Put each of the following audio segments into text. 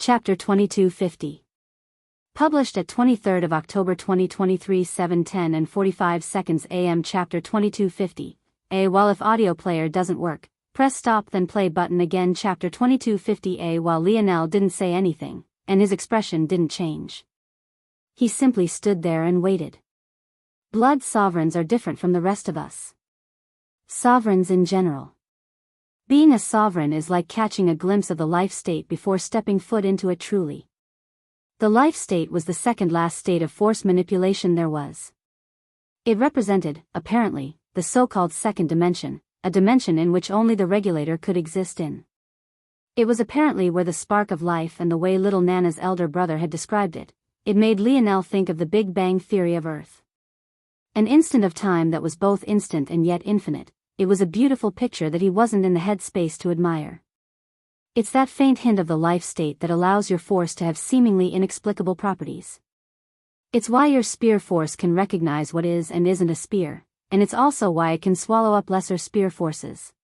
Chapter 2250. Published at 23rd of October 2023 7:10 and 45 seconds AM. Chapter 2250. While if audio player doesn't work, press stop then play button again. Chapter 2250. While Lionel didn't say anything, and his expression didn't change. He simply stood there and waited. Blood sovereigns are different from the rest of us. Sovereigns in general. Being a sovereign is like catching a glimpse of the life state before stepping foot into it truly. The life state was the second last state of force manipulation there was. It represented, apparently, the so-called second dimension, a dimension in which only the regulator could exist in. It was apparently where the spark of life, and the way little Nana's elder brother had described it, it made Lionel think of the Big Bang theory of Earth. An instant of time that was both instant and yet infinite. It was a beautiful picture that he wasn't in the headspace to admire. It's that faint hint of the life state that allows your force to have seemingly inexplicable properties. It's why your spear force can recognize what is and isn't a spear, and it's also why it can swallow up lesser spear forces.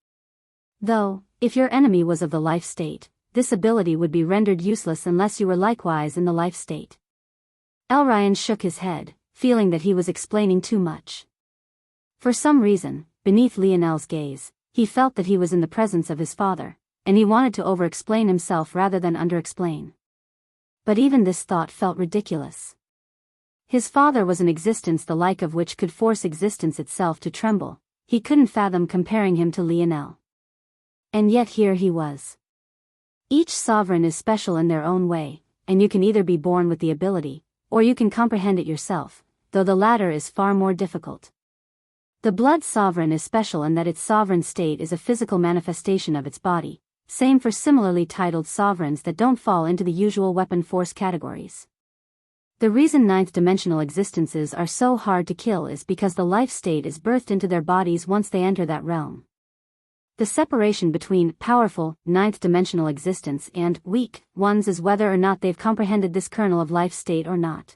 Though, if your enemy was of the life state, this ability would be rendered useless unless you were likewise in the life state. Elryan shook his head, feeling that he was explaining too much. For some reason, beneath Lionel's gaze, he felt that he was in the presence of his father, and he wanted to over-explain himself rather than under-explain. But even this thought felt ridiculous. His father was an existence the like of which could force existence itself to tremble. He couldn't fathom comparing him to Lionel. And yet here he was. Each sovereign is special in their own way, and you can either be born with the ability, or you can comprehend it yourself, though the latter is far more difficult. The blood sovereign is special in that its sovereign state is a physical manifestation of its body, same for similarly titled sovereigns that don't fall into the usual weapon force categories. The reason ninth-dimensional existences are so hard to kill is because the life state is birthed into their bodies once they enter that realm. The separation between powerful, ninth-dimensional existence and weak ones is whether or not they've comprehended this kernel of life state or not.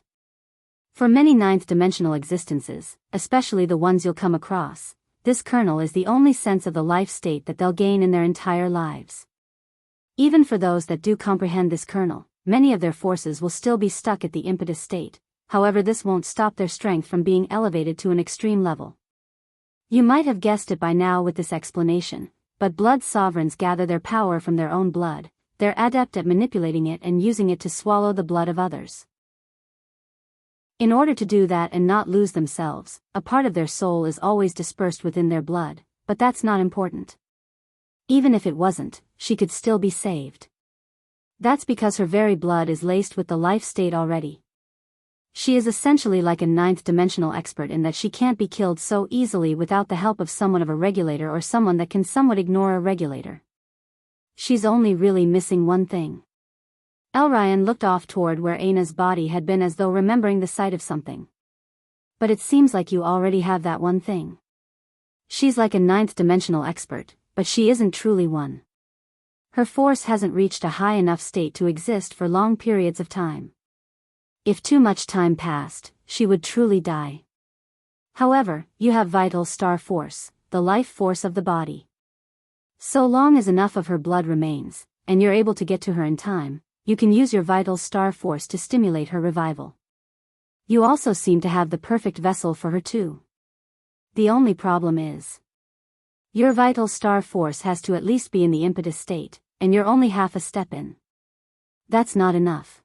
For many ninth-dimensional existences, especially the ones you'll come across, this kernel is the only sense of the life state that they'll gain in their entire lives. Even for those that do comprehend this kernel, many of their forces will still be stuck at the impetus state, however this won't stop their strength from being elevated to an extreme level. You might have guessed it by now with this explanation, but blood sovereigns gather their power from their own blood. They're adept at manipulating it and using it to swallow the blood of others. In order to do that and not lose themselves, a part of their soul is always dispersed within their blood, but that's not important. Even if it wasn't, she could still be saved. That's because her very blood is laced with the life state already. She is essentially like a ninth-dimensional expert in that she can't be killed so easily without the help of someone of a regulator or someone that can somewhat ignore a regulator. She's only really missing one thing. Elryan looked off toward where Aina's body had been as though remembering the sight of something. But it seems like you already have that one thing. She's like a ninth-dimensional expert, but she isn't truly one. Her force hasn't reached a high enough state to exist for long periods of time. If too much time passed, she would truly die. However, you have vital star force, the life force of the body. So long as enough of her blood remains, and you're able to get to her in time, you can use your vital star force to stimulate her revival. You also seem to have the perfect vessel for her too. The only problem is, your vital star force has to at least be in the impetus state, and you're only half a step in. That's not enough.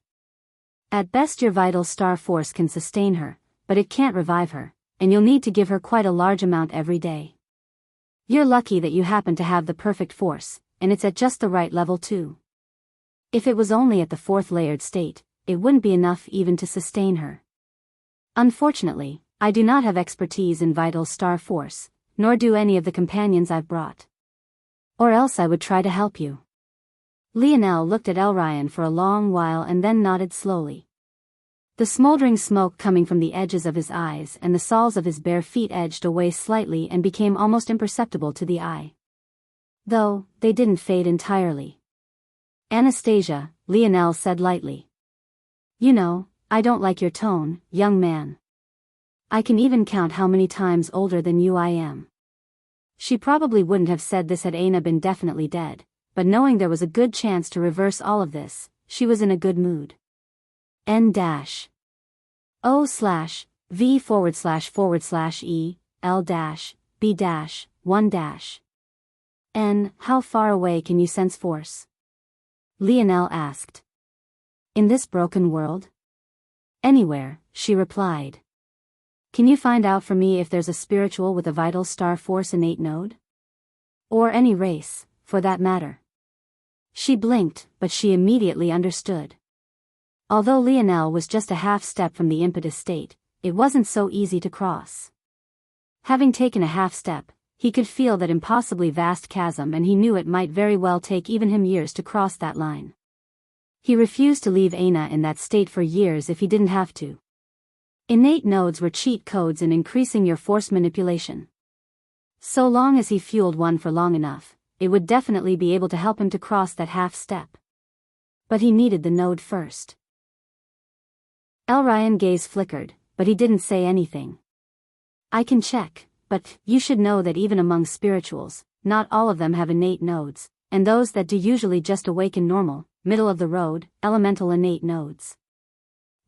At best your vital star force can sustain her, but it can't revive her, and you'll need to give her quite a large amount every day. You're lucky that you happen to have the perfect force, and it's at just the right level too. If it was only at the fourth layered state, it wouldn't be enough even to sustain her. Unfortunately, I do not have expertise in vital star force, nor do any of the companions I've brought. Or else I would try to help you. Lionel looked at Elryan for a long while and then nodded slowly. The smoldering smoke coming from the edges of his eyes and the soles of his bare feet edged away slightly and became almost imperceptible to the eye. Though, they didn't fade entirely. Anastasia, Lionel said lightly. You know, I don't like your tone, young man. I can even count how many times older than you I am. She probably wouldn't have said this had Aina been definitely dead, but knowing there was a good chance to reverse all of this, she was in a good mood. N-V/V/E-L-B-1-. How far away can you sense force? Lionel asked. In this broken world? Anywhere, she replied. Can you find out for me if there's a spiritual with a vital star force innate node? Or any race, for that matter. She blinked, but she immediately understood. Although Lionel was just a half step from the impetus state, it wasn't so easy to cross. Having taken a half step, he could feel that impossibly vast chasm, and he knew it might very well take even him years to cross that line. He refused to leave Aina in that state for years if he didn't have to. Innate nodes were cheat codes in increasing your force manipulation. So long as he fueled one for long enough, it would definitely be able to help him to cross that half step. But he needed the node first. Elryan's gaze flickered, but he didn't say anything. I can check, but you should know that even among spirituals, not all of them have innate nodes, and those that do usually just awaken normal, middle-of-the-road, elemental innate nodes.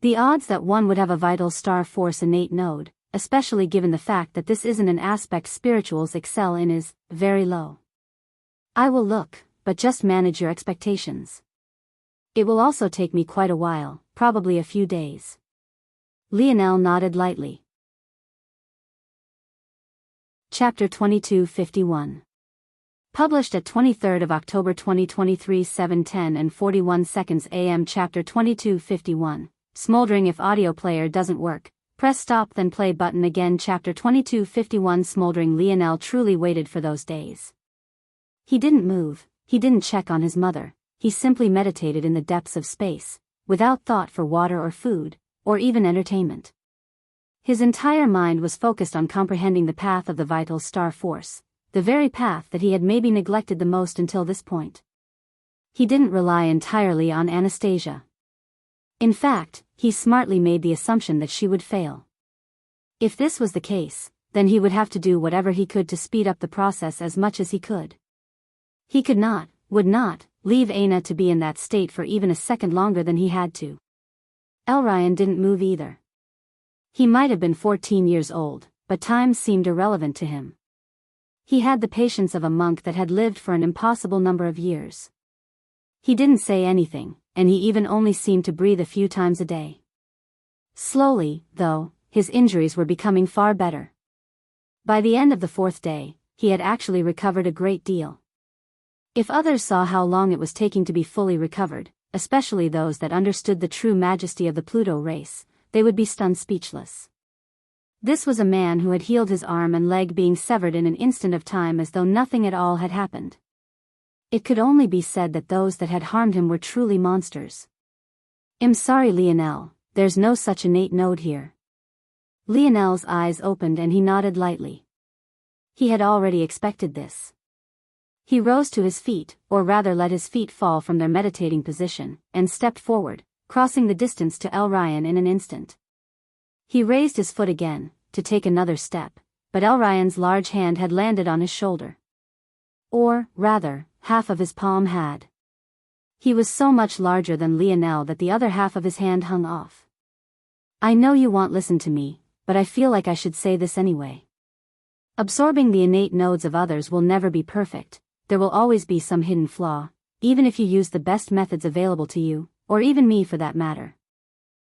The odds that one would have a vital star force innate node, especially given the fact that this isn't an aspect spirituals excel in, is very low. I will look, but just manage your expectations. It will also take me quite a while, probably a few days. Lionel nodded lightly. Chapter 2251. Published at 23rd of October 2023 7:10:41 AM. Chapter 2251. Smoldering. If audio player doesn't work, press stop then play button again. Chapter 2251. Smoldering. Lionel truly waited for those days. He didn't move, he didn't check on his mother, he simply meditated in the depths of space, without thought for water or food, or even entertainment. His entire mind was focused on comprehending the path of the vital star force, the very path that he had maybe neglected the most until this point. He didn't rely entirely on Anastasia. In fact, he smartly made the assumption that she would fail. If this was the case, then he would have to do whatever he could to speed up the process as much as he could. He could not, would not, leave Aina to be in that state for even a second longer than he had to. Elryan didn't move either. He might have been 14 years old, but time seemed irrelevant to him. He had the patience of a monk that had lived for an impossible number of years. He didn't say anything, and he even only seemed to breathe a few times a day. Slowly, though, his injuries were becoming far better. By the end of the 4th day, he had actually recovered a great deal. If others saw how long it was taking to be fully recovered, especially those that understood the true majesty of the Pluto race, they would be stunned speechless. This was a man who had healed his arm and leg being severed in an instant of time as though nothing at all had happened. It could only be said that those that had harmed him were truly monsters. I'm sorry, Lionel, there's no such innate node here. Lionel's eyes opened and he nodded lightly. He had already expected this. He rose to his feet, or rather let his feet fall from their meditating position, and stepped forward, crossing the distance to Elryan in an instant. He raised his foot again, to take another step, but Elryan's large hand had landed on his shoulder. Or, rather, half of his palm had. He was so much larger than Lionel that the other half of his hand hung off. I know you won't listen to me, but I feel like I should say this anyway. Absorbing the innate nodes of others will never be perfect. There will always be some hidden flaw, even if you use the best methods available to you, or even me for that matter.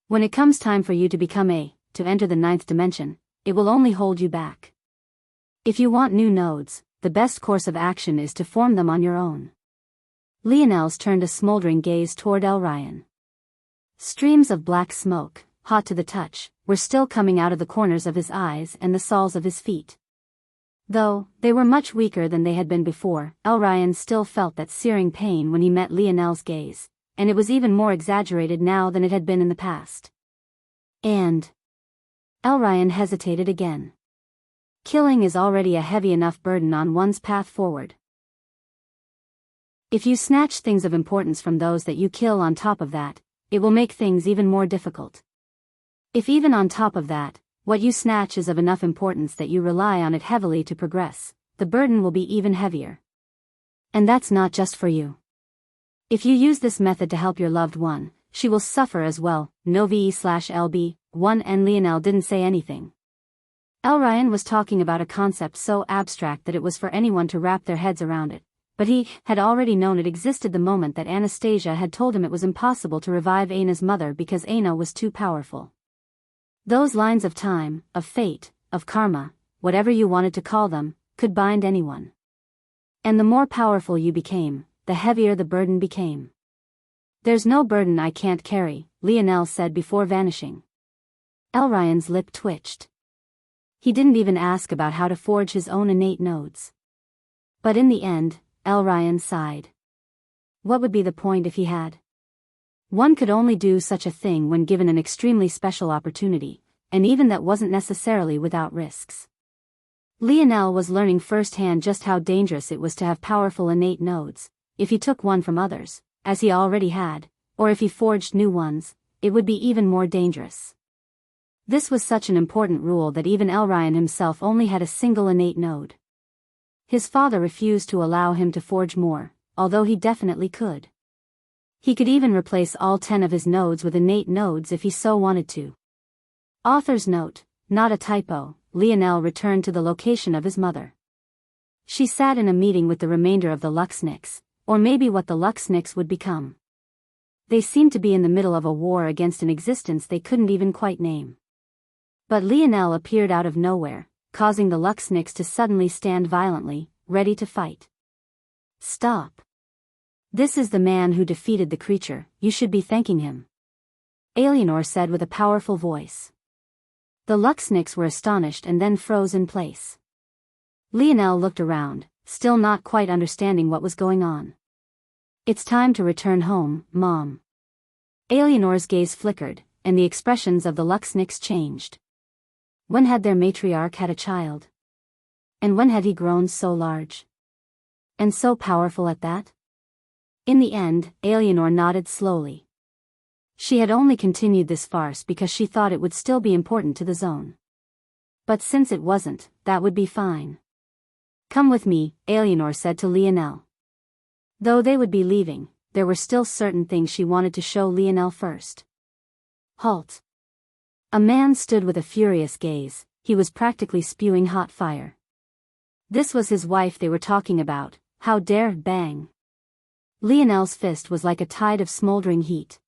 When it comes time for you to to enter the 9th dimension, it will only hold you back. If you want new nodes, the best course of action is to form them on your own. Lionel's turned a smoldering gaze toward Elryan. Streams of black smoke, hot to the touch, were still coming out of the corners of his eyes and the soles of his feet. Though they were much weaker than they had been before, Elryan still felt that searing pain when he met Lionel's gaze, and it was even more exaggerated now than it had been in the past. And Elryan hesitated again. Killing is already a heavy enough burden on one's path forward. If you snatch things of importance from those that you kill on top of that, it will make things even more difficult. If even on top of that, what you snatch is of enough importance that you rely on it heavily to progress, the burden will be even heavier. And that's not just for you. If you use this method to help your loved one, she will suffer as well. No VE/LB, 1 and Lionel didn't say anything. Ryan was talking about a concept so abstract that it was for anyone to wrap their heads around it, but he had already known it existed the moment that Anastasia had told him it was impossible to revive Ana's mother because Ana was too powerful. Those lines of time, of fate, of karma, whatever you wanted to call them, could bind anyone. And the more powerful you became, the heavier the burden became. There's no burden I can't carry, Lionel said before vanishing. Ryan's lip twitched. He didn't even ask about how to forge his own innate nodes. But in the end, Ryan sighed. What would be the point if he had? One could only do such a thing when given an extremely special opportunity, and even that wasn't necessarily without risks. Lionel was learning firsthand just how dangerous it was to have powerful innate nodes. If he took one from others, as he already had, or if he forged new ones, it would be even more dangerous. This was such an important rule that even Ryan himself only had a single innate node. His father refused to allow him to forge more, although he definitely could. He could even replace all 10 of his nodes with innate nodes if he so wanted to. Author's note, not a typo, Lionel returned to the location of his mother. She sat in a meeting with the remainder of the Luxniks, or maybe what the Luxniks would become. They seemed to be in the middle of a war against an existence they couldn't even quite name. But Lionel appeared out of nowhere, causing the Luxniks to suddenly stand violently, ready to fight. Stop. This is the man who defeated the creature, you should be thanking him. Alienor said with a powerful voice. The Luxniks were astonished and then froze in place. Lionel looked around, still not quite understanding what was going on. It's time to return home, Mom. Alienor's gaze flickered, and the expressions of the Luxniks changed. When had their matriarch had a child? And when had he grown so large? And so powerful at that? In the end, Alienor nodded slowly. She had only continued this farce because she thought it would still be important to the zone. But since it wasn't, that would be fine. Come with me, Alienor said to Lionel. Though they would be leaving, there were still certain things she wanted to show Lionel first. Halt. A man stood with a furious gaze, he was practically spewing hot fire. This was his wife they were talking about, how dare, bang. Lionel's fist was like a tide of smoldering heat.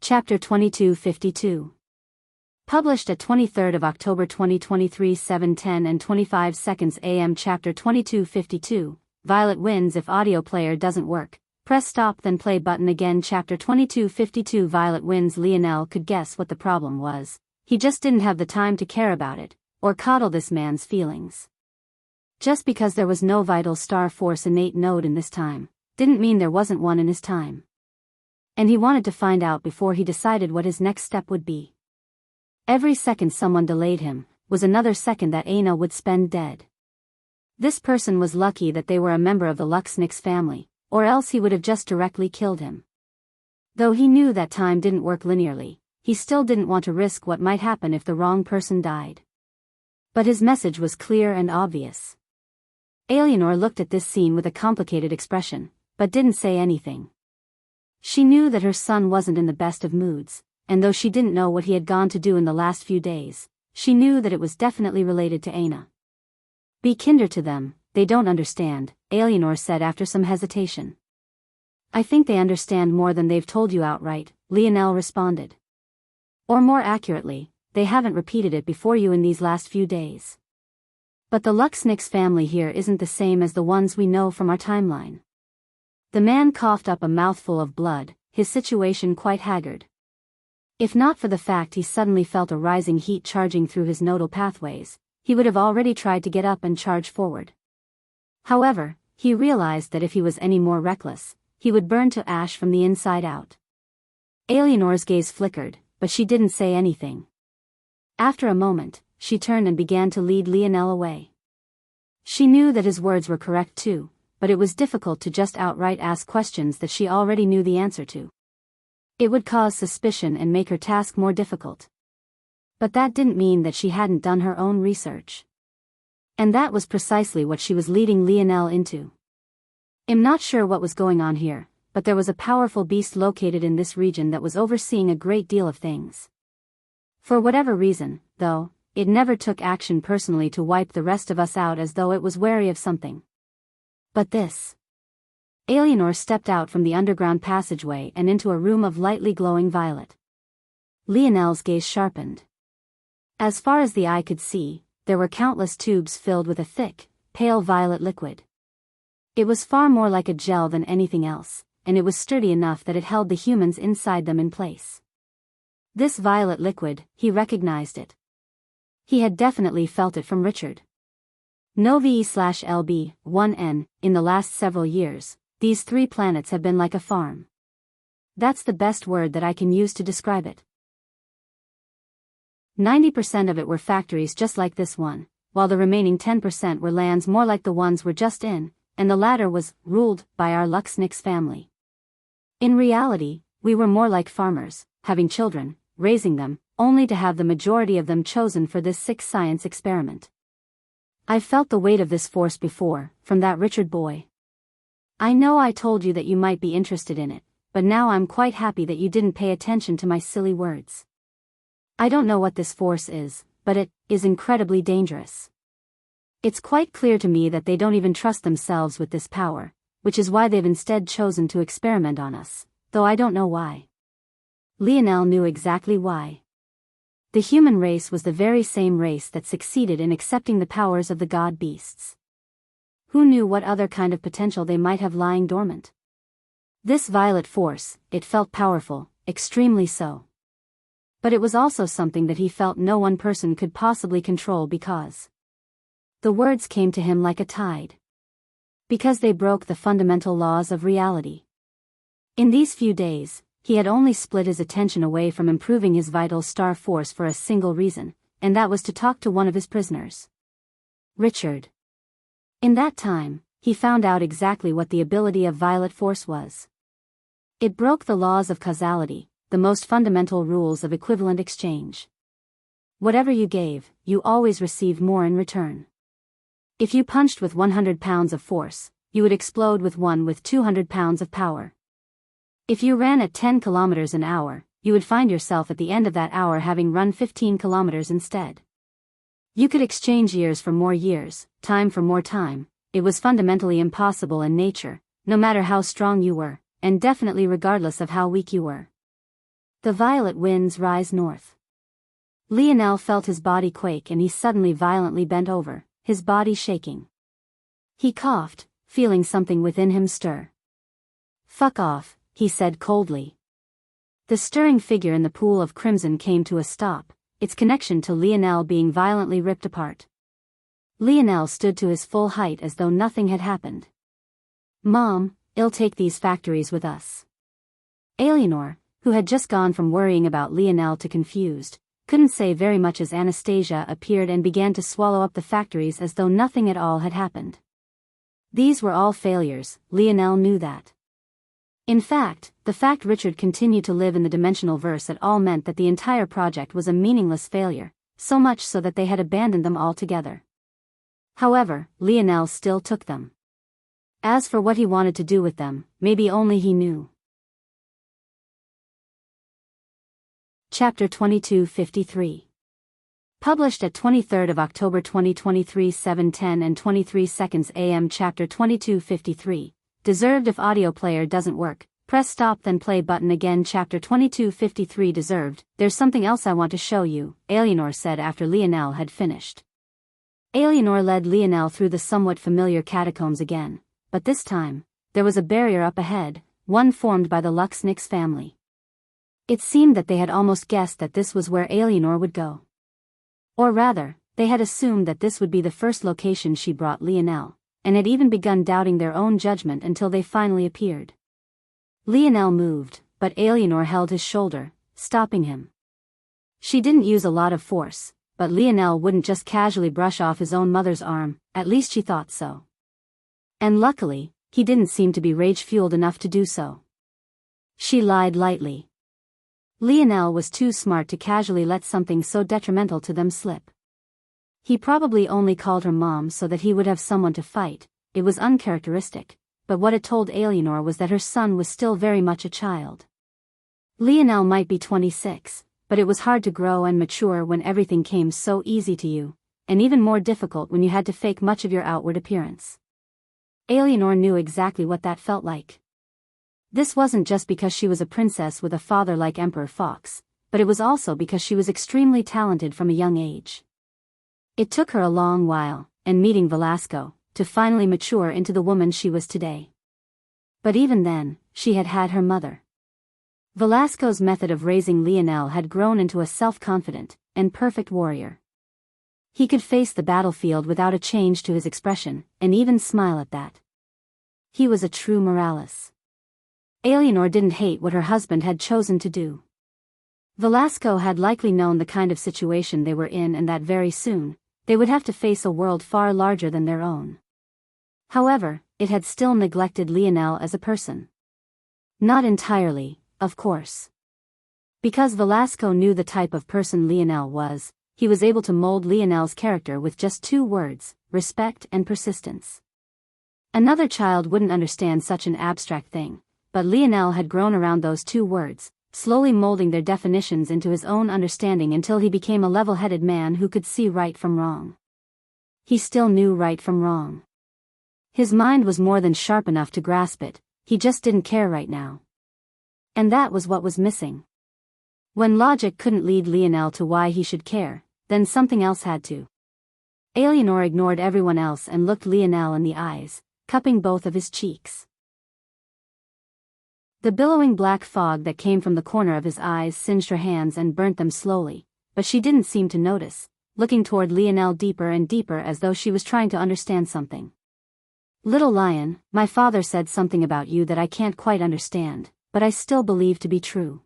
Chapter 2252. Published at 23rd of October 2023 7:10 and 25 seconds AM. Chapter 2252, Violet wins if audio player doesn't work. Press stop then play button again. Chapter 2252 Violet wins. Lionel could guess what the problem was. He just didn't have the time to care about it, or coddle this man's feelings. Just because there was no vital star force innate node in this time, didn't mean there wasn't one in his time. And he wanted to find out before he decided what his next step would be. Every second someone delayed him, was another second that Ana would spend dead. This person was lucky that they were a member of the Luxniks family, or else he would have just directly killed him. Though he knew that time didn't work linearly, he still didn't want to risk what might happen if the wrong person died. But his message was clear and obvious. Alienor looked at this scene with a complicated expression, but didn't say anything. She knew that her son wasn't in the best of moods, and though she didn't know what he had gone to do in the last few days, she knew that it was definitely related to Ana. Be kinder to them, they don't understand, Alienor said after some hesitation. I think they understand more than they've told you outright, Lionel responded. Or more accurately, they haven't repeated it before you in these last few days. But the Luxniks family here isn't the same as the ones we know from our timeline. The man coughed up a mouthful of blood, his situation quite haggard. If not for the fact he suddenly felt a rising heat charging through his nodal pathways, he would have already tried to get up and charge forward. However, he realized that if he was any more reckless, he would burn to ash from the inside out. Alienor's gaze flickered, but she didn't say anything. After a moment, she turned and began to lead Lionel away. She knew that his words were correct too, but it was difficult to just outright ask questions that she already knew the answer to. It would cause suspicion and make her task more difficult. But that didn't mean that she hadn't done her own research. And that was precisely what she was leading Lionel into. I'm not sure what was going on here, but there was a powerful beast located in this region that was overseeing a great deal of things. For whatever reason, though, it never took action personally to wipe the rest of us out, as though it was wary of something. But this. Eleanor stepped out from the underground passageway and into a room of lightly glowing violet. Lionel's gaze sharpened. As far as the eye could see, there were countless tubes filled with a thick, pale violet liquid. It was far more like a gel than anything else, and it was sturdy enough that it held the humans inside them in place. This violet liquid, he recognized it. He had definitely felt it from Richard. Novi/LB1N, in the last several years, these 3 planets have been like a farm. That's the best word that I can use to describe it. 90% of it were factories just like this one, while the remaining 10% were lands more like the ones we're just in, and the latter was ruled by our Luxnix family. In reality, we were more like farmers, having children, raising them, only to have the majority of them chosen for this sick science experiment. I've felt the weight of this force before, from that Richard boy. I know I told you that you might be interested in it, but now I'm quite happy that you didn't pay attention to my silly words. I don't know what this force is, but it is incredibly dangerous. It's quite clear to me that they don't even trust themselves with this power, which is why they've instead chosen to experiment on us, though I don't know why. Lionel knew exactly why. The human race was the very same race that succeeded in accepting the powers of the god beasts. Who knew what other kind of potential they might have lying dormant? This violet force, it felt powerful, extremely so. But it was also something that he felt no one person could possibly control because the words came to him like a tide. Because they broke the fundamental laws of reality. In these few days, he had only split his attention away from improving his vital star force for a single reason, and that was to talk to one of his prisoners. Richard. In that time, he found out exactly what the ability of violet force was. It broke the laws of causality, the most fundamental rules of equivalent exchange. Whatever you gave, you always received more in return. If you punched with 100 pounds of force, you would explode with one with 200 pounds of power. If you ran at 10 kilometers an hour, you would find yourself at the end of that hour having run 15 kilometers instead. You could exchange years for more years, time for more time. It was fundamentally impossible in nature, no matter how strong you were, and definitely regardless of how weak you were. The violet winds rise north. Lionel felt his body quake and he suddenly violently bent over, his body shaking. He coughed, feeling something within him stir. "Fuck off," he said coldly. The stirring figure in the pool of crimson came to a stop, its connection to Lionel being violently ripped apart. Lionel stood to his full height as though nothing had happened. "Mom, I'll take these factories with us." Eleanor, who had just gone from worrying about Lionel to confused, couldn't say very much as Anastasia appeared and began to swallow up the factories as though nothing at all had happened. These were all failures, Lionel knew that. In fact, the fact Richard continued to live in the dimensional verse at all meant that the entire project was a meaningless failure, so much so that they had abandoned them altogether. However, Lionel still took them. As for what he wanted to do with them, maybe only he knew. Chapter 2253. Published at 23rd of October 2023 7:10 and 23 seconds AM. Chapter 2253. Deserved. If audio player doesn't work, press stop then play button again. Chapter 2253. Deserved. There's something else I want to show you, Eleanor said after Lionel had finished. Eleanor led Lionel through the somewhat familiar catacombs again, but this time, there was a barrier up ahead, one formed by the Luxnix family. It seemed that they had almost guessed that this was where Eleanor would go. Or rather, they had assumed that this would be the first location she brought Lionel, and had even begun doubting their own judgment until they finally appeared. Lionel moved, but Eleanor held his shoulder, stopping him. She didn't use a lot of force, but Lionel wouldn't just casually brush off his own mother's arm, at least she thought so. And luckily, he didn't seem to be rage-fueled enough to do so. She lied lightly. Lionel was too smart to casually let something so detrimental to them slip. He probably only called her mom so that he would have someone to fight. It was uncharacteristic, but what it told Eleanor was that her son was still very much a child. Lionel might be 26, but it was hard to grow and mature when everything came so easy to you, and even more difficult when you had to fake much of your outward appearance. Eleanor knew exactly what that felt like. This wasn't just because she was a princess with a father like Emperor Fox, but it was also because she was extremely talented from a young age. It took her a long while, and meeting Velasco, to finally mature into the woman she was today. But even then, she had had her mother. Velasco's method of raising Lionel had grown into a self-confident and perfect warrior. He could face the battlefield without a change to his expression, and even smile at that. He was a true Morales. Eleanor didn't hate what her husband had chosen to do. Velasco had likely known the kind of situation they were in and that very soon, they would have to face a world far larger than their own. However, it had still neglected Lionel as a person. Not entirely, of course. Because Velasco knew the type of person Lionel was, he was able to mold Lionel's character with just 2 words, respect and persistence. Another child wouldn't understand such an abstract thing, but Lionel had grown around those 2 words, slowly molding their definitions into his own understanding until he became a level-headed man who could see right from wrong. He still knew right from wrong. His mind was more than sharp enough to grasp it, he just didn't care right now. And that was what was missing. When logic couldn't lead Lionel to why he should care, then something else had to. Eleanor ignored everyone else and looked Lionel in the eyes, cupping both of his cheeks. The billowing black fog that came from the corner of his eyes singed her hands and burnt them slowly, but she didn't seem to notice, looking toward Lionel deeper and deeper as though she was trying to understand something. "Little lion, my father said something about you that I can't quite understand, but I still believe to be true.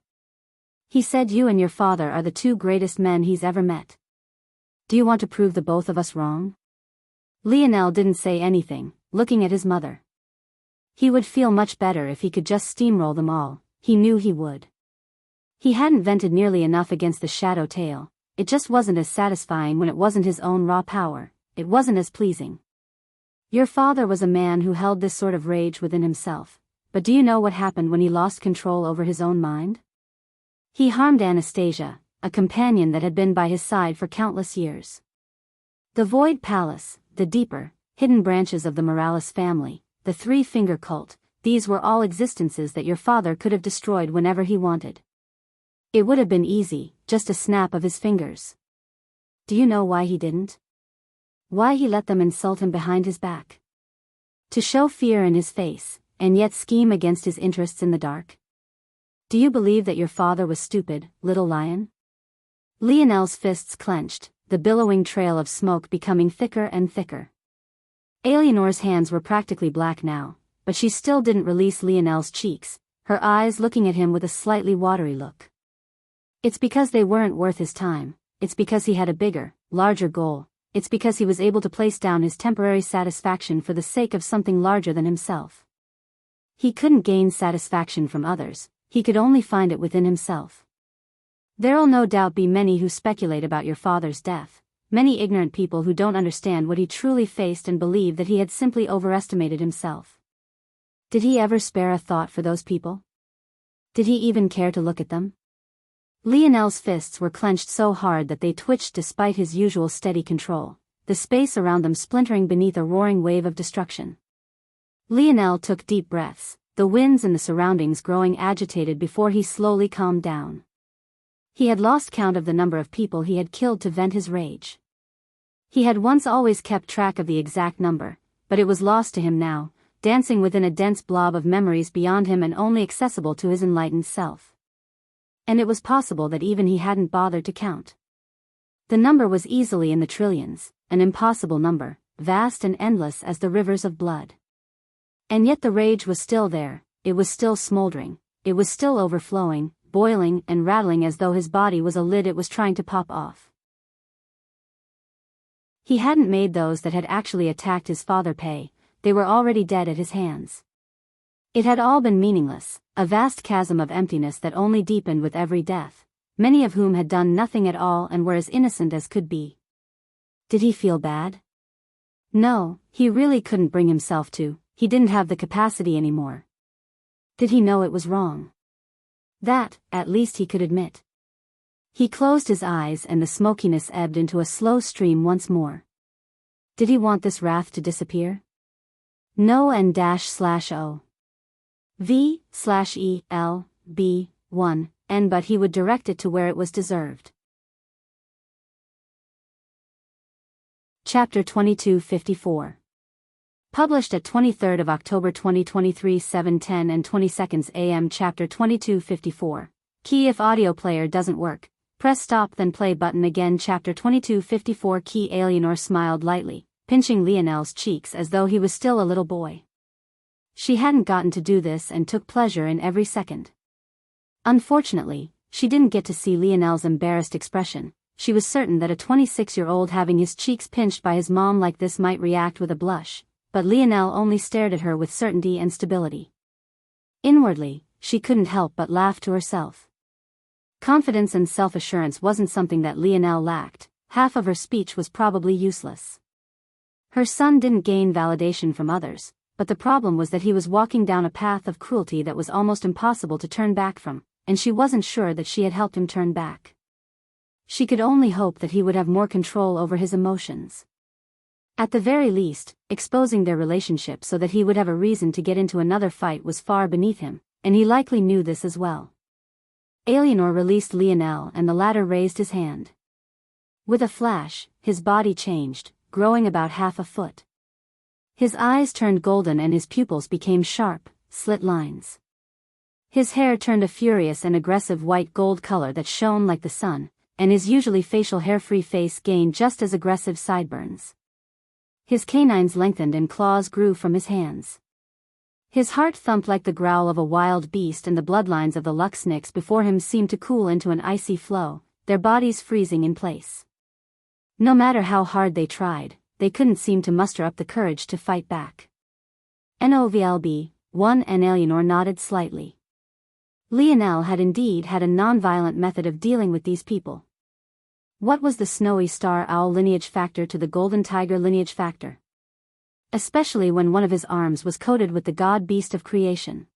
He said you and your father are the 2 greatest men he's ever met. Do you want to prove the both of us wrong?" Lionel didn't say anything, looking at his mother. He would feel much better if he could just steamroll them all, he knew he would. He hadn't vented nearly enough against the shadow tail, it just wasn't as satisfying when it wasn't his own raw power, it wasn't as pleasing. Your father was a man who held this sort of rage within himself, but do you know what happened when he lost control over his own mind? He harmed Anastasia, a companion that had been by his side for countless years. The Void Palace, the deeper, hidden branches of the Morales family, the 3-finger cult, these were all existences that your father could have destroyed whenever he wanted. It would have been easy, just a snap of his fingers. Do you know why he didn't? Why he let them insult him behind his back? To show fear in his face, and yet scheme against his interests in the dark? Do you believe that your father was stupid, little lion? Lionel's fists clenched, the billowing trail of smoke becoming thicker and thicker. Eleanor's hands were practically black now, but she still didn't release Lionel's cheeks, her eyes looking at him with a slightly watery look. It's because they weren't worth his time, it's because he had a bigger, larger goal, it's because he was able to place down his temporary satisfaction for the sake of something larger than himself. He couldn't gain satisfaction from others, he could only find it within himself. There'll no doubt be many who speculate about your father's death, many ignorant people who don't understand what he truly faced and believe that he had simply overestimated himself. Did he ever spare a thought for those people? Did he even care to look at them? Lionel's fists were clenched so hard that they twitched despite his usual steady control, the space around them splintering beneath a roaring wave of destruction. Lionel took deep breaths, the winds and the surroundings growing agitated before he slowly calmed down. He had lost count of the number of people he had killed to vent his rage. He had once always kept track of the exact number, but it was lost to him now, dancing within a dense blob of memories beyond him and only accessible to his enlightened self. And it was possible that even he hadn't bothered to count. The number was easily in the trillions, an impossible number, vast and endless as the rivers of blood. And yet the rage was still there, it was still smoldering, it was still overflowing, boiling and rattling as though his body was a lid it was trying to pop off. He hadn't made those that had actually attacked his father pay, they were already dead at his hands. It had all been meaningless, a vast chasm of emptiness that only deepened with every death, many of whom had done nothing at all and were as innocent as could be. Did he feel bad? No, he really couldn't bring himself to, he didn't have the capacity anymore. Did he know it was wrong? That, at least he could admit. He closed his eyes and the smokiness ebbed into a slow stream once more. Did he want this wrath to disappear? No n-/o. V/E/L/B 1 but he would direct it to where it was deserved. Chapter 2254. Published at 23rd of October 2023 7:10 and 22 a.m. Chapter 2254. Key if audio player doesn't work, press stop then play button again. Chapter 2254. Key Eleanor smiled lightly, pinching Lionel's cheeks as though he was still a little boy. She hadn't gotten to do this and took pleasure in every second. Unfortunately, she didn't get to see Lionel's embarrassed expression. She was certain that a 26-year-old having his cheeks pinched by his mom like this might react with a blush, but Lionel only stared at her with certainty and stability. Inwardly, she couldn't help but laugh to herself. Confidence and self-assurance wasn't something that Lionel lacked. Half of her speech was probably useless. Her son didn't gain validation from others, but the problem was that he was walking down a path of cruelty that was almost impossible to turn back from, and she wasn't sure that she had helped him turn back. She could only hope that he would have more control over his emotions. At the very least, exposing their relationship so that he would have a reason to get into another fight was far beneath him, and he likely knew this as well. Eleanor released Lionel and the latter raised his hand. With a flash, his body changed, growing about half a foot. His eyes turned golden and his pupils became sharp, slit lines. His hair turned a furious and aggressive white gold color that shone like the sun, and his usually facial hair-free face gained just as aggressive sideburns. His canines lengthened and claws grew from his hands. His heart thumped like the growl of a wild beast, and the bloodlines of the Luxniks before him seemed to cool into an icy flow, their bodies freezing in place. No matter how hard they tried, they couldn't seem to muster up the courage to fight back. NOVLB, 1 and Eleanor nodded slightly. Lionel had indeed had a non-violent method of dealing with these people. What was the snowy star owl lineage factor to the golden tiger lineage factor? Especially when one of his arms was coated with the god beast of creation.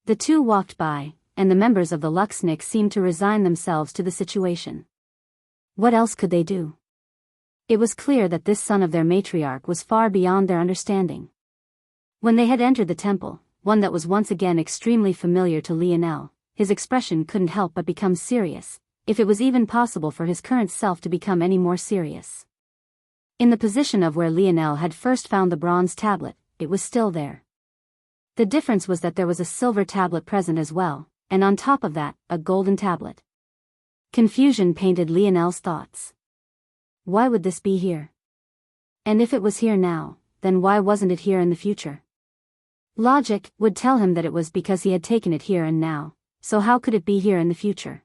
The two walked by, and the members of the Luxnik seemed to resign themselves to the situation. What else could they do? It was clear that this son of their matriarch was far beyond their understanding. When they had entered the temple, one that was once again extremely familiar to Lionel, his expression couldn't help but become serious, if it was even possible for his current self to become any more serious. In the position of where Lionel had first found the bronze tablet, it was still there. The difference was that there was a silver tablet present as well, and on top of that, a golden tablet. Confusion painted Lionel's thoughts. Why would this be here? And if it was here now, then why wasn't it here in the future? Logic would tell him that it was because he had taken it here and now, so how could it be here in the future?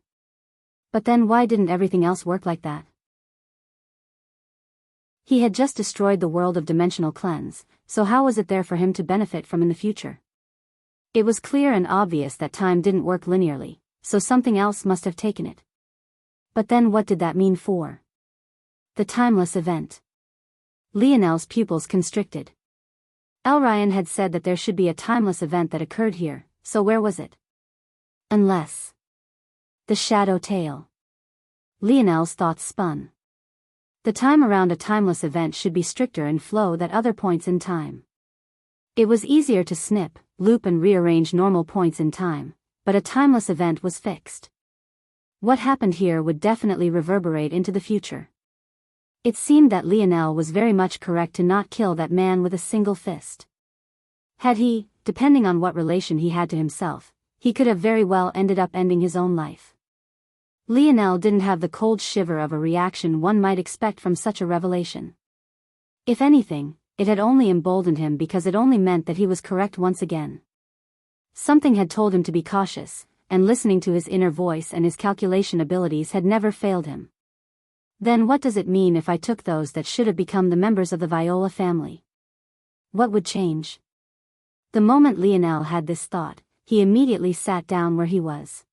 But then why didn't everything else work like that? He had just destroyed the world of dimensional cleanse, so how was it there for him to benefit from in the future? It was clear and obvious that time didn't work linearly, so something else must have taken it. But then what did that mean for the timeless event? Lionel's pupils constricted. Elryan had said that there should be a timeless event that occurred here, so where was it? Unless the shadow tale. Lionel's thoughts spun. The time around a timeless event should be stricter in flow than other points in time. It was easier to snip, loop and rearrange normal points in time, but a timeless event was fixed. What happened here would definitely reverberate into the future. It seemed that Lionel was very much correct to not kill that man with a single fist. Had he, depending on what relation he had to himself, he could have very well ended up ending his own life. Lionel didn't have the cold shiver of a reaction one might expect from such a revelation. If anything, it had only emboldened him because it only meant that he was correct once again. Something had told him to be cautious, and listening to his inner voice and his calculation abilities had never failed him. Then what does it mean if I took those that should have become the members of the Viola family? What would change? The moment Lionel had this thought, he immediately sat down where he was.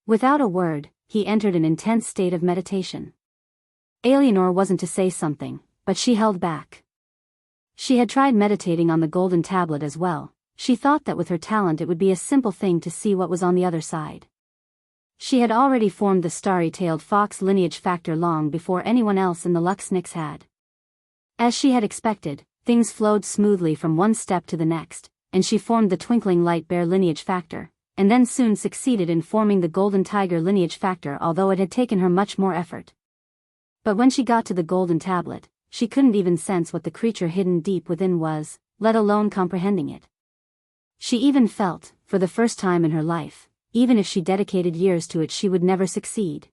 Without a word, he entered an intense state of meditation. Eleanor wasn't to say something, but she held back. She had tried meditating on the golden tablet as well. She thought that with her talent it would be a simple thing to see what was on the other side. She had already formed the starry-tailed fox lineage factor long before anyone else in the Luxnix had. As she had expected, things flowed smoothly from one step to the next, and she formed the twinkling light bear lineage factor, and then soon succeeded in forming the golden tiger lineage factor, although it had taken her much more effort. But when she got to the golden tablet, she couldn't even sense what the creature hidden deep within was, let alone comprehending it. She even felt, for the first time in her life, even if she dedicated years to it she would never succeed.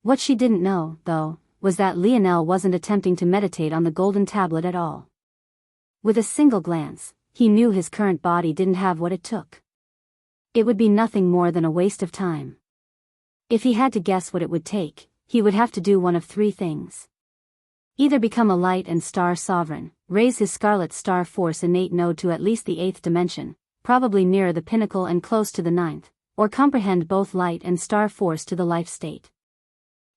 What she didn't know, though, was that Lionel wasn't attempting to meditate on the golden tablet at all. With a single glance, he knew his current body didn't have what it took. It would be nothing more than a waste of time. If he had to guess what it would take, he would have to do one of three things. Either become a light and star sovereign, raise his scarlet star force innate node to at least the 8th dimension, probably nearer the pinnacle and close to the 9th, or comprehend both light and star force to the life state.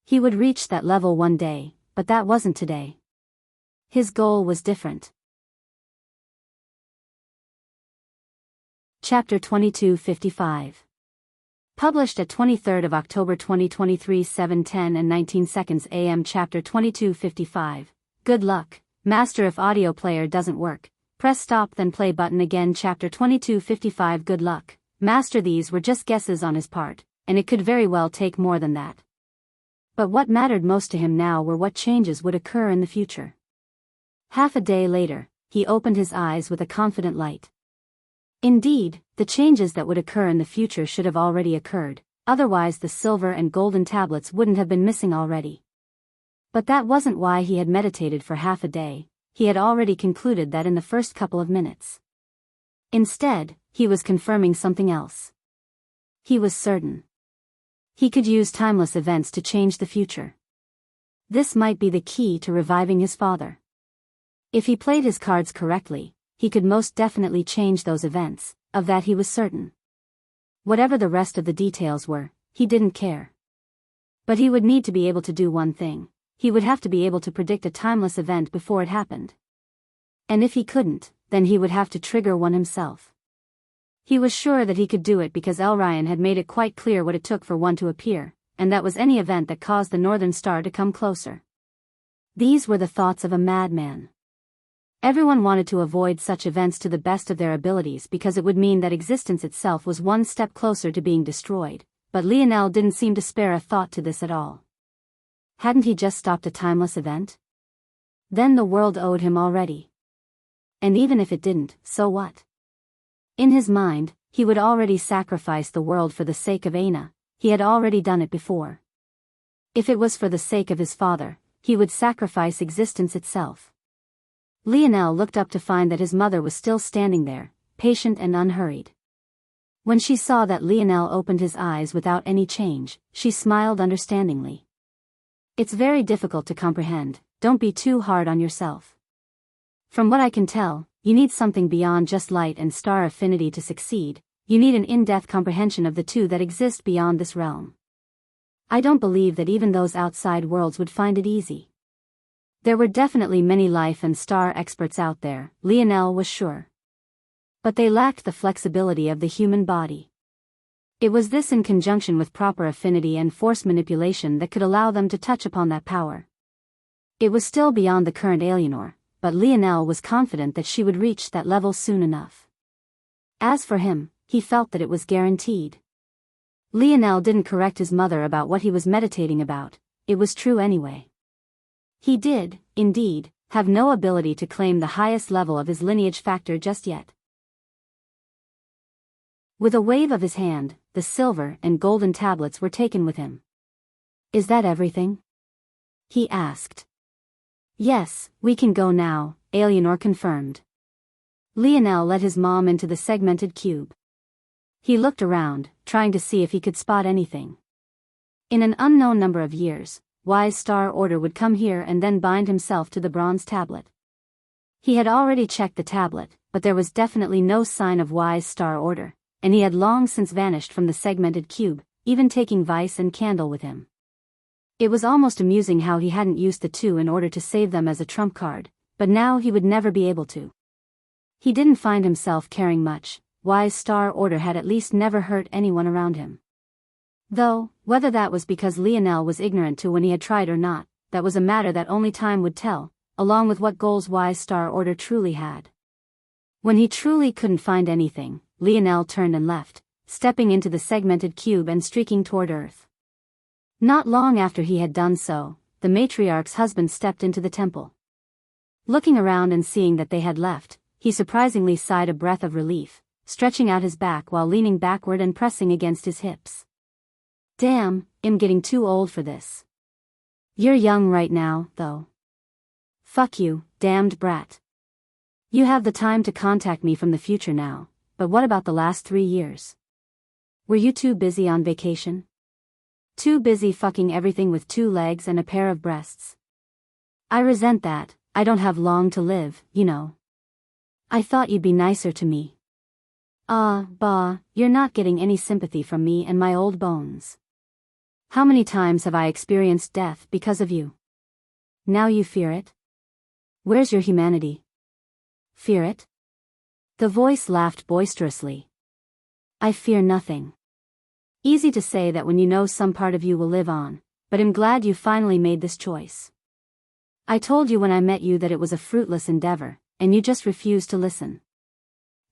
He would reach that level one day, but that wasn't today. His goal was different. Chapter 2255. Published at 23rd of October 2023 7:10 and 19 seconds AM. Chapter 2255. Good luck, Master. If audio player doesn't work, press stop then play button again. Chapter 2255. Good luck, Master. These were just guesses on his part, and it could very well take more than that. But what mattered most to him now were what changes would occur in the future. Half a day later, he opened his eyes with a confident light. Indeed, the changes that would occur in the future should have already occurred, otherwise the silver and golden tablets wouldn't have been missing already. But that wasn't why he had meditated for half a day. He had already concluded that in the first couple of minutes. Instead, he was confirming something else. He was certain he could use timeless events to change the future. This might be the key to reviving his father. If he played his cards correctly, he could most definitely change those events, of that he was certain. Whatever the rest of the details were, he didn't care. But he would need to be able to do one thing. He would have to be able to predict a timeless event before it happened. And if he couldn't, then he would have to trigger one himself. He was sure that he could do it because Elryan had made it quite clear what it took for one to appear, and that was any event that caused the northern star to come closer. These were the thoughts of a madman. Everyone wanted to avoid such events to the best of their abilities because it would mean that existence itself was one step closer to being destroyed, but Lionel didn't seem to spare a thought to this at all. Hadn't he just stopped a timeless event? Then the world owed him already. And even if it didn't, so what? In his mind, he would already sacrifice the world for the sake of Aina. He had already done it before. If it was for the sake of his father, he would sacrifice existence itself. Lionel looked up to find that his mother was still standing there, patient and unhurried. When she saw that Lionel opened his eyes without any change, she smiled understandingly. It's very difficult to comprehend, don't be too hard on yourself. From what I can tell, you need something beyond just light and star affinity to succeed. You need an in-depth comprehension of the two that exist beyond this realm. I don't believe that even those outside worlds would find it easy. There were definitely many life and star experts out there, Lionel was sure. But they lacked the flexibility of the human body. It was this in conjunction with proper affinity and force manipulation that could allow them to touch upon that power. It was still beyond the current Alienor, but Lionel was confident that she would reach that level soon enough. As for him, he felt that it was guaranteed. Lionel didn't correct his mother about what he was meditating about, it was true anyway. He did, indeed, have no ability to claim the highest level of his lineage factor just yet. With a wave of his hand, the silver and golden tablets were taken with him. Is that everything? He asked. Yes, we can go now, Alienor confirmed. Lionel led his mom into the segmented cube. He looked around, trying to see if he could spot anything. In an unknown number of years, Wise Star Order would come here and then bind himself to the bronze tablet. He had already checked the tablet, but there was definitely no sign of Wise Star Order, and he had long since vanished from the segmented cube, even taking Vice and Candle with him. It was almost amusing how he hadn't used the two in order to save them as a trump card, but now he would never be able to. He didn't find himself caring much. Wise Star Order had at least never hurt anyone around him. Though, whether that was because Lionel was ignorant to when he had tried or not, that was a matter that only time would tell, along with what goals Wise Star Order truly had. When he truly couldn't find anything, Lionel turned and left, stepping into the segmented cube and streaking toward Earth. Not long after he had done so, the matriarch's husband stepped into the temple. Looking around and seeing that they had left, he surprisingly sighed a breath of relief, stretching out his back while leaning backward and pressing against his hips. Damn, I'm getting too old for this. You're young right now, though. Fuck you, damned brat. You have the time to contact me from the future now, but what about the last 3 years? Were you too busy on vacation? Too busy fucking everything with 2 legs and a pair of breasts? I resent that. I don't have long to live, you know. I thought you'd be nicer to me. Bah, you're not getting any sympathy from me and my old bones. How many times have I experienced death because of you? Now you fear it? Where's your humanity? Fear it? The voice laughed boisterously. I fear nothing. Easy to say that when you know some part of you will live on, but I'm glad you finally made this choice. I told you when I met you that it was a fruitless endeavor, and you just refused to listen.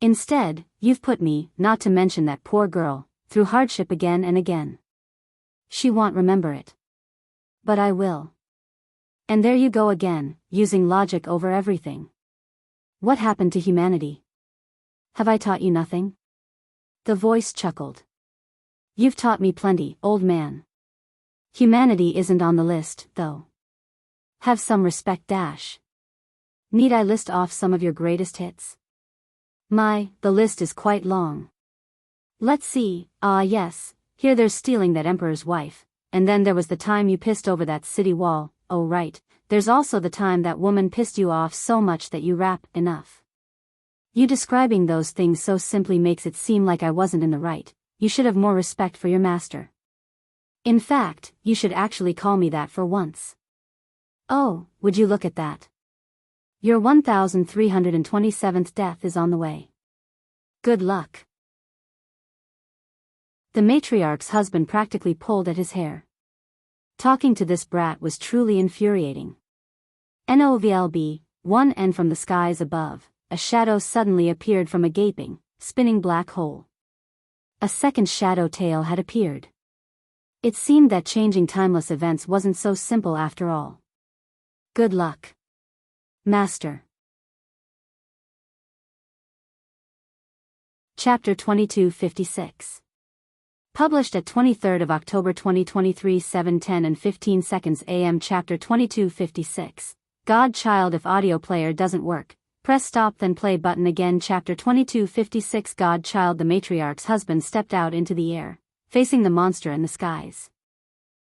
Instead, you've put me, not to mention that poor girl, through hardship again and again. She won't remember it. But I will. And there you go again, using logic over everything. What happened to humanity? Have I taught you nothing? The voice chuckled. You've taught me plenty, old man. Humanity isn't on the list, though. Have some respect, Dash. Need I list off some of your greatest hits? The list is quite long. Let's see, yes, here there's stealing that emperor's wife, and then there was the time you pissed over that city wall, oh right, there's also the time that woman pissed you off so much that you rap, enough. You describing those things so simply makes it seem like I wasn't in the right. You should have more respect for your master. In fact, you should actually call me that for once. Oh, would you look at that? Your 1327th death is on the way. Good luck. The matriarch's husband practically pulled at his hair. Talking to this brat was truly infuriating. NOVLB, and from the skies above, a shadow suddenly appeared from a gaping, spinning black hole. A second shadow tail had appeared. It seemed that changing timeless events wasn't so simple after all. Good luck, Master. Chapter 2256. Published at 23rd of October 2023 7:10 and 15 seconds AM. Chapter 2256. Godchild. If audio player doesn't work, press stop then play button again. Chapter 2256. Godchild. The matriarch's husband stepped out into the air, facing the monster in the skies.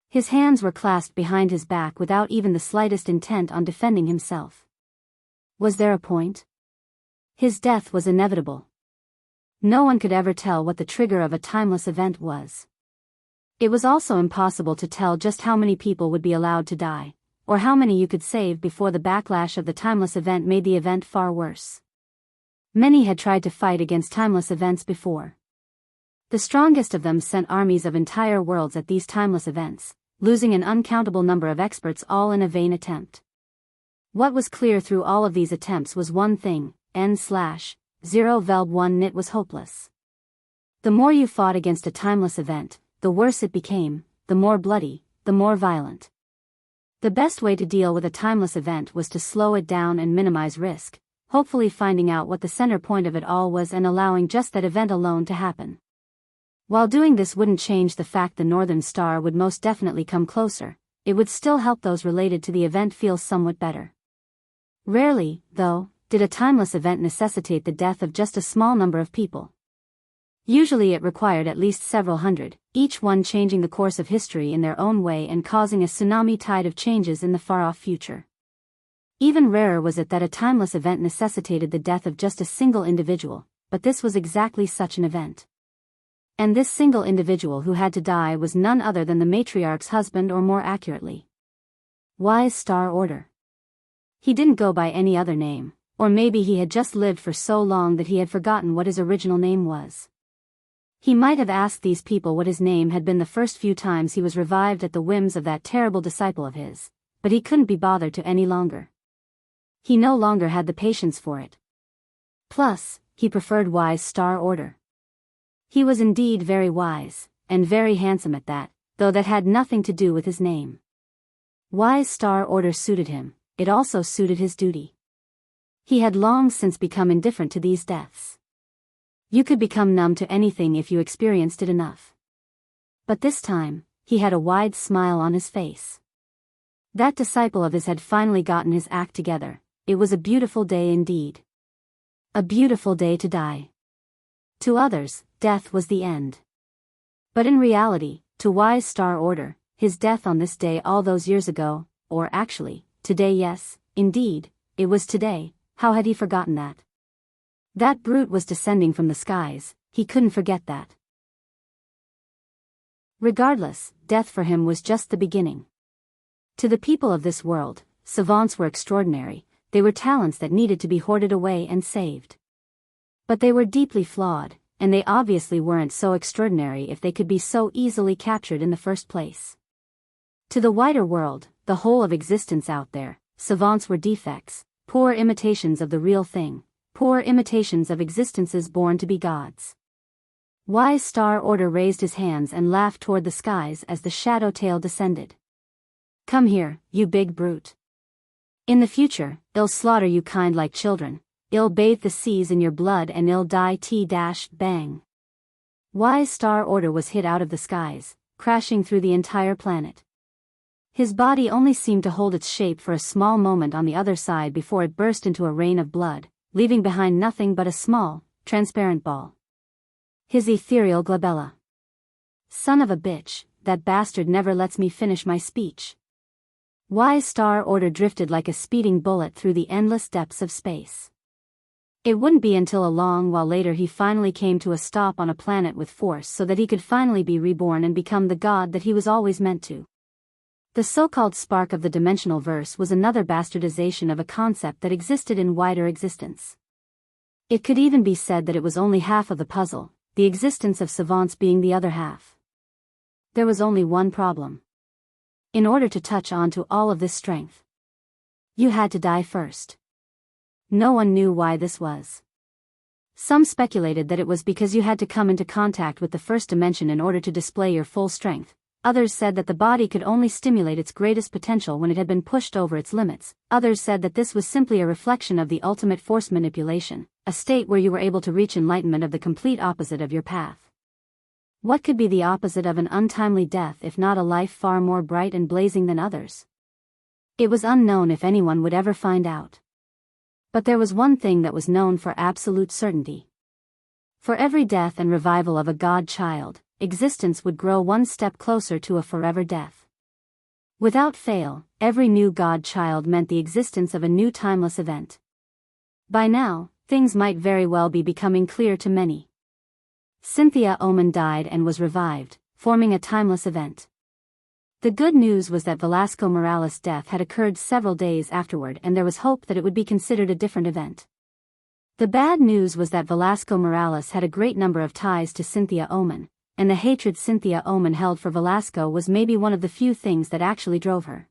His hands were clasped behind his back without even the slightest intent on defending himself. Was there a point? His death was inevitable. No one could ever tell what the trigger of a timeless event was. It was also impossible to tell just how many people would be allowed to die, or how many you could save before the backlash of the timeless event made the event far worse. Many had tried to fight against timeless events before. The strongest of them sent armies of entire worlds at these timeless events, losing an uncountable number of experts all in a vain attempt. What was clear through all of these attempts was one thing, N/0 it was hopeless. The more you fought against a timeless event, the worse it became, the more bloody, the more violent. The best way to deal with a timeless event was to slow it down and minimize risk, hopefully finding out what the center point of it all was and allowing just that event alone to happen. While doing this wouldn't change the fact the Northern Star would most definitely come closer, it would still help those related to the event feel somewhat better. Rarely, though, did a timeless event necessitate the death of just a small number of people. Usually it required at least several hundred, each one changing the course of history in their own way and causing a tsunami tide of changes in the far-off future. Even rarer was it that a timeless event necessitated the death of just a single individual, but this was exactly such an event. And this single individual who had to die was none other than the matriarch's husband, or more accurately, Wise Star Order. He didn't go by any other name, or maybe he had just lived for so long that he had forgotten what his original name was. He might have asked these people what his name had been the first few times he was revived at the whims of that terrible disciple of his, but he couldn't be bothered to any longer. He no longer had the patience for it. Plus, he preferred Wise Star Order. He was indeed very wise, and very handsome at that, though that had nothing to do with his name. Wise Star Order suited him, it also suited his duty. He had long since become indifferent to these deaths. You could become numb to anything if you experienced it enough. But this time, he had a wide smile on his face. That disciple of his had finally gotten his act together. It was a beautiful day indeed. A beautiful day to die. To others, death was the end. But in reality, to Wise Star Order, his death on this day all those years ago, or actually, today, yes, indeed, it was today. How had he forgotten that? That brute was descending from the skies, he couldn't forget that. Regardless, death for him was just the beginning. To the people of this world, savants were extraordinary, they were talents that needed to be hoarded away and saved. But they were deeply flawed, and they obviously weren't so extraordinary if they could be so easily captured in the first place. To the wider world, the whole of existence out there, savants were defects, poor imitations of the real thing, poor imitations of existences born to be gods. Wise Star Order raised his hands and laughed toward the skies as the shadow tail descended. Come here, you big brute. In the future, I'll slaughter you kind like children, I'll bathe the seas in your blood and I'll die bang. Wise Star Order was hit out of the skies, crashing through the entire planet. His body only seemed to hold its shape for a small moment on the other side before it burst into a rain of blood, leaving behind nothing but a small, transparent ball. His ethereal glabella. Son of a bitch, that bastard never lets me finish my speech. Wise Star Order drifted like a speeding bullet through the endless depths of space. It wouldn't be until a long while later he finally came to a stop on a planet with force so that he could finally be reborn and become the god that he was always meant to. The so-called spark of the dimensional verse was another bastardization of a concept that existed in wider existence. It could even be said that it was only half of the puzzle, the existence of savants being the other half. There was only one problem. In order to touch on to all of this strength, you had to die first. No one knew why this was. Some speculated that it was because you had to come into contact with the first dimension in order to display your full strength. Others said that the body could only stimulate its greatest potential when it had been pushed over its limits. Others said that this was simply a reflection of the ultimate force manipulation, a state where you were able to reach enlightenment of the complete opposite of your path. What could be the opposite of an untimely death if not a life far more bright and blazing than others? It was unknown if anyone would ever find out. But there was one thing that was known for absolute certainty. For every death and revival of a god child, existence would grow one step closer to a forever death. Without fail, every new god child meant the existence of a new timeless event. By now, things might very well be becoming clear to many. Cynthia Oman died and was revived, forming a timeless event. The good news was that Velasco Morales' death had occurred several days afterward and there was hope that it would be considered a different event. The bad news was that Velasco Morales had a great number of ties to Cynthia Oman, and the hatred Cynthia Oman held for Velasco was maybe one of the few things that actually drove her.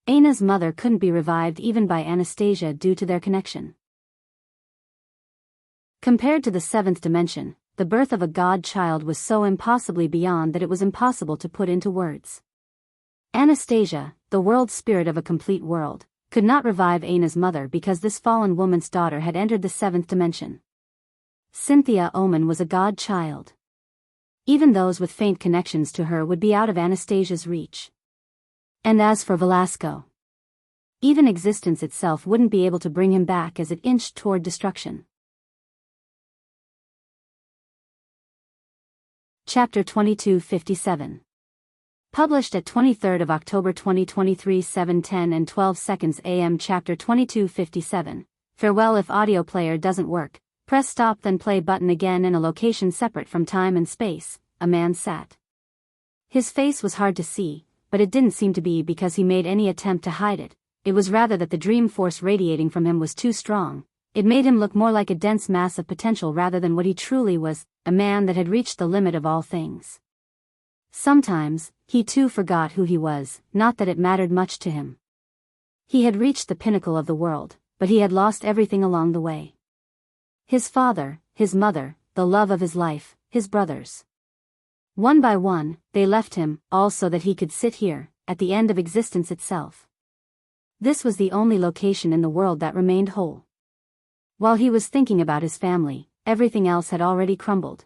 Ana's mother couldn't be revived even by Anastasia due to their connection. Compared to the seventh dimension, the birth of a god child was so impossibly beyond that it was impossible to put into words. Anastasia, the world spirit of a complete world, could not revive Ana's mother because this fallen woman's daughter had entered the seventh dimension. Cynthia Oman was a god child. Even those with faint connections to her would be out of Anastasia's reach. And as for Velasco, even existence itself wouldn't be able to bring him back as it inched toward destruction. Chapter 2257. Published at 23rd of October 2023 7:10 and 12 seconds AM. Chapter 2257. Farewell. If audio player doesn't work, press stop then play button again in a location separate from time and space. A man sat. His face was hard to see, but it didn't seem to be because he made any attempt to hide it. it was rather that the dream force radiating from him was too strong. It made him look more like a dense mass of potential rather than what he truly was, a man that had reached the limit of all things. Sometimes, he too forgot who he was, not that it mattered much to him. He had reached the pinnacle of the world, but he had lost everything along the way. His father, his mother, the love of his life, his brothers. One by one, they left him, all so that he could sit here, at the end of existence itself. This was the only location in the world that remained whole. While he was thinking about his family, everything else had already crumbled.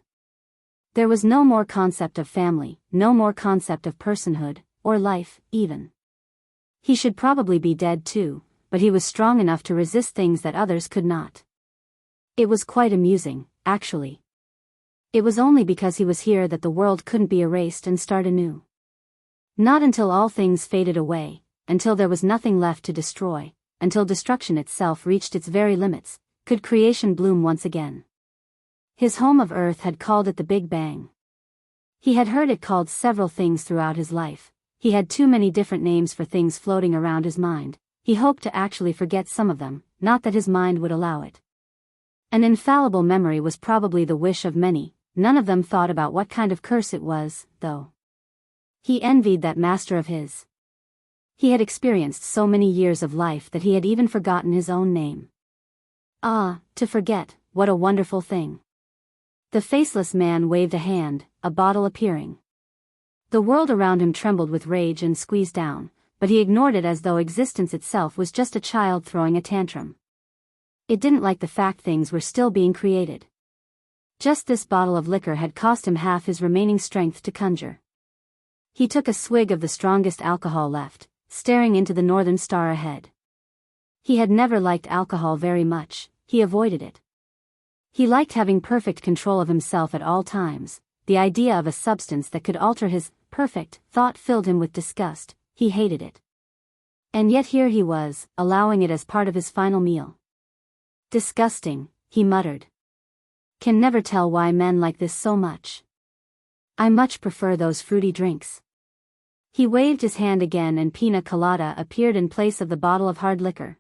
There was no more concept of family, no more concept of personhood, or life, even. He should probably be dead too, but he was strong enough to resist things that others could not. It was quite amusing, actually. It was only because he was here that the world couldn't be erased and start anew. Not until all things faded away, until there was nothing left to destroy, until destruction itself reached its very limits, could creation bloom once again. His home of Earth had called it the Big Bang. He had heard it called several things throughout his life. He had too many different names for things floating around his mind. He hoped to actually forget some of them, not that his mind would allow it. An infallible memory was probably the wish of many. None of them thought about what kind of curse it was, though. He envied that master of his. He had experienced so many years of life that he had even forgotten his own name. Ah, to forget, what a wonderful thing. The faceless man waved a hand, a bottle appearing. The world around him trembled with rage and squeezed down, but he ignored it as though existence itself was just a child throwing a tantrum. It didn't like the fact things were still being created. Just this bottle of liquor had cost him half his remaining strength to conjure. He took a swig of the strongest alcohol left, staring into the northern star ahead. He had never liked alcohol very much, he avoided it. He liked having perfect control of himself at all times. The idea of a substance that could alter his perfect thought filled him with disgust. He hated it. And yet here he was, allowing it as part of his final meal. Disgusting, he muttered. Can never tell why men like this so much. I much prefer those fruity drinks. He waved his hand again and pina colada appeared in place of the bottle of hard liquor.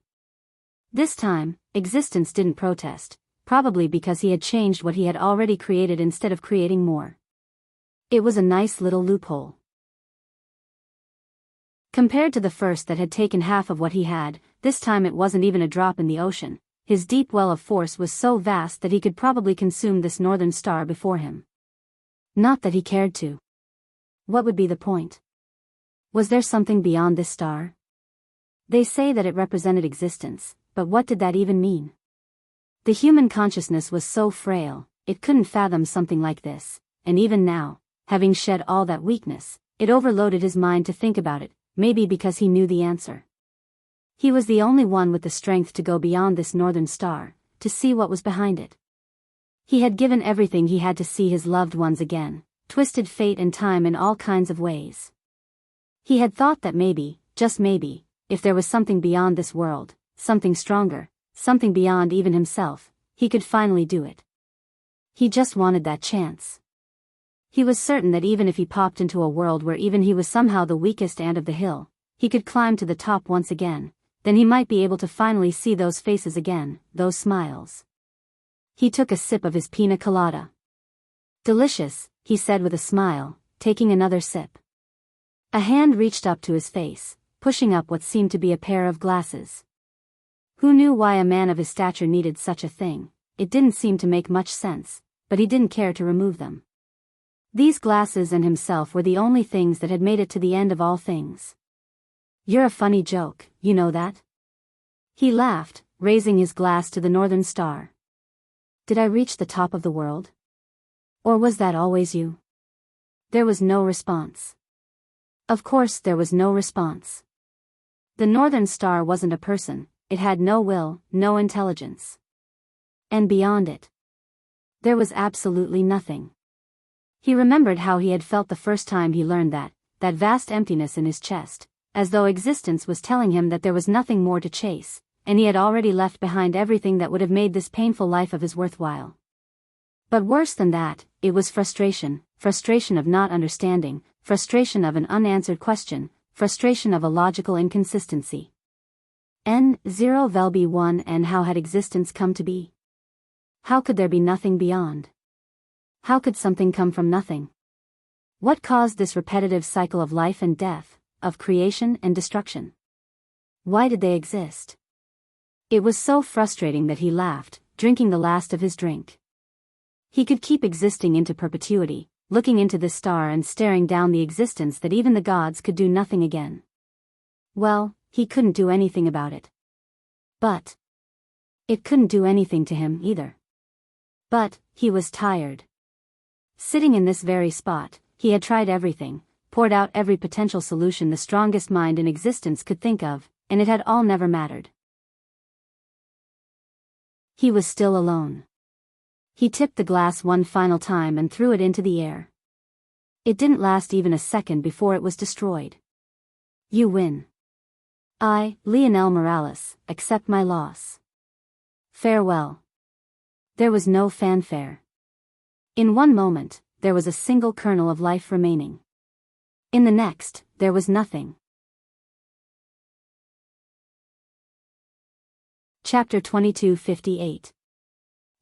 This time, existence didn't protest, probably because he had changed what he had already created instead of creating more. It was a nice little loophole. Compared to the first that had taken half of what he had, this time it wasn't even a drop in the ocean. His deep well of force was so vast that he could probably consume this northern star before him. Not that he cared to. What would be the point? Was there something beyond this star? They say that it represented existence, but what did that even mean? The human consciousness was so frail, it couldn't fathom something like this, and even now, having shed all that weakness, it overloaded his mind to think about it, maybe because he knew the answer. He was the only one with the strength to go beyond this northern star, to see what was behind it. He had given everything he had to see his loved ones again, twisted fate and time in all kinds of ways. He had thought that maybe, just maybe, if there was something beyond this world, something stronger, something beyond even himself, he could finally do it. He just wanted that chance. He was certain that even if he popped into a world where even he was somehow the weakest ant of the hill, he could climb to the top once again, then he might be able to finally see those faces again, those smiles. He took a sip of his pina colada. Delicious, he said with a smile, taking another sip. A hand reached up to his face, pushing up what seemed to be a pair of glasses. Who knew why a man of his stature needed such a thing? It didn't seem to make much sense, but he didn't care to remove them. These glasses and himself were the only things that had made it to the end of all things. You're a funny joke, you know that? He laughed, raising his glass to the northern star. Did I reach the top of the world? Or was that always you? There was no response. Of course there was no response. The northern star wasn't a person, it had no will, no intelligence. And beyond it, there was absolutely nothing. He remembered how he had felt the first time he learned that vast emptiness in his chest, as though existence was telling him that there was nothing more to chase, and he had already left behind everything that would have made this painful life of his worthwhile. But worse than that, it was frustration, frustration of not understanding, frustration of an unanswered question, frustration of a logical inconsistency. N0 vel B1 and how had existence come to be? How could there be nothing beyond? How could something come from nothing? What caused this repetitive cycle of life and death, of creation and destruction? Why did they exist? It was so frustrating that he laughed, drinking the last of his drink. He could keep existing into perpetuity, looking into this star and staring down the existence that even the gods could do nothing again. Well, he couldn't do anything about it. But it couldn't do anything to him either. But he was tired. Sitting in this very spot, he had tried everything, poured out every potential solution the strongest mind in existence could think of, and it had all never mattered. He was still alone. He tipped the glass one final time and threw it into the air. It didn't last even a second before it was destroyed. You win. I, Lionel Morales, accept my loss. Farewell. There was no fanfare. In one moment, there was a single kernel of life remaining. In the next, there was nothing. Chapter 2258.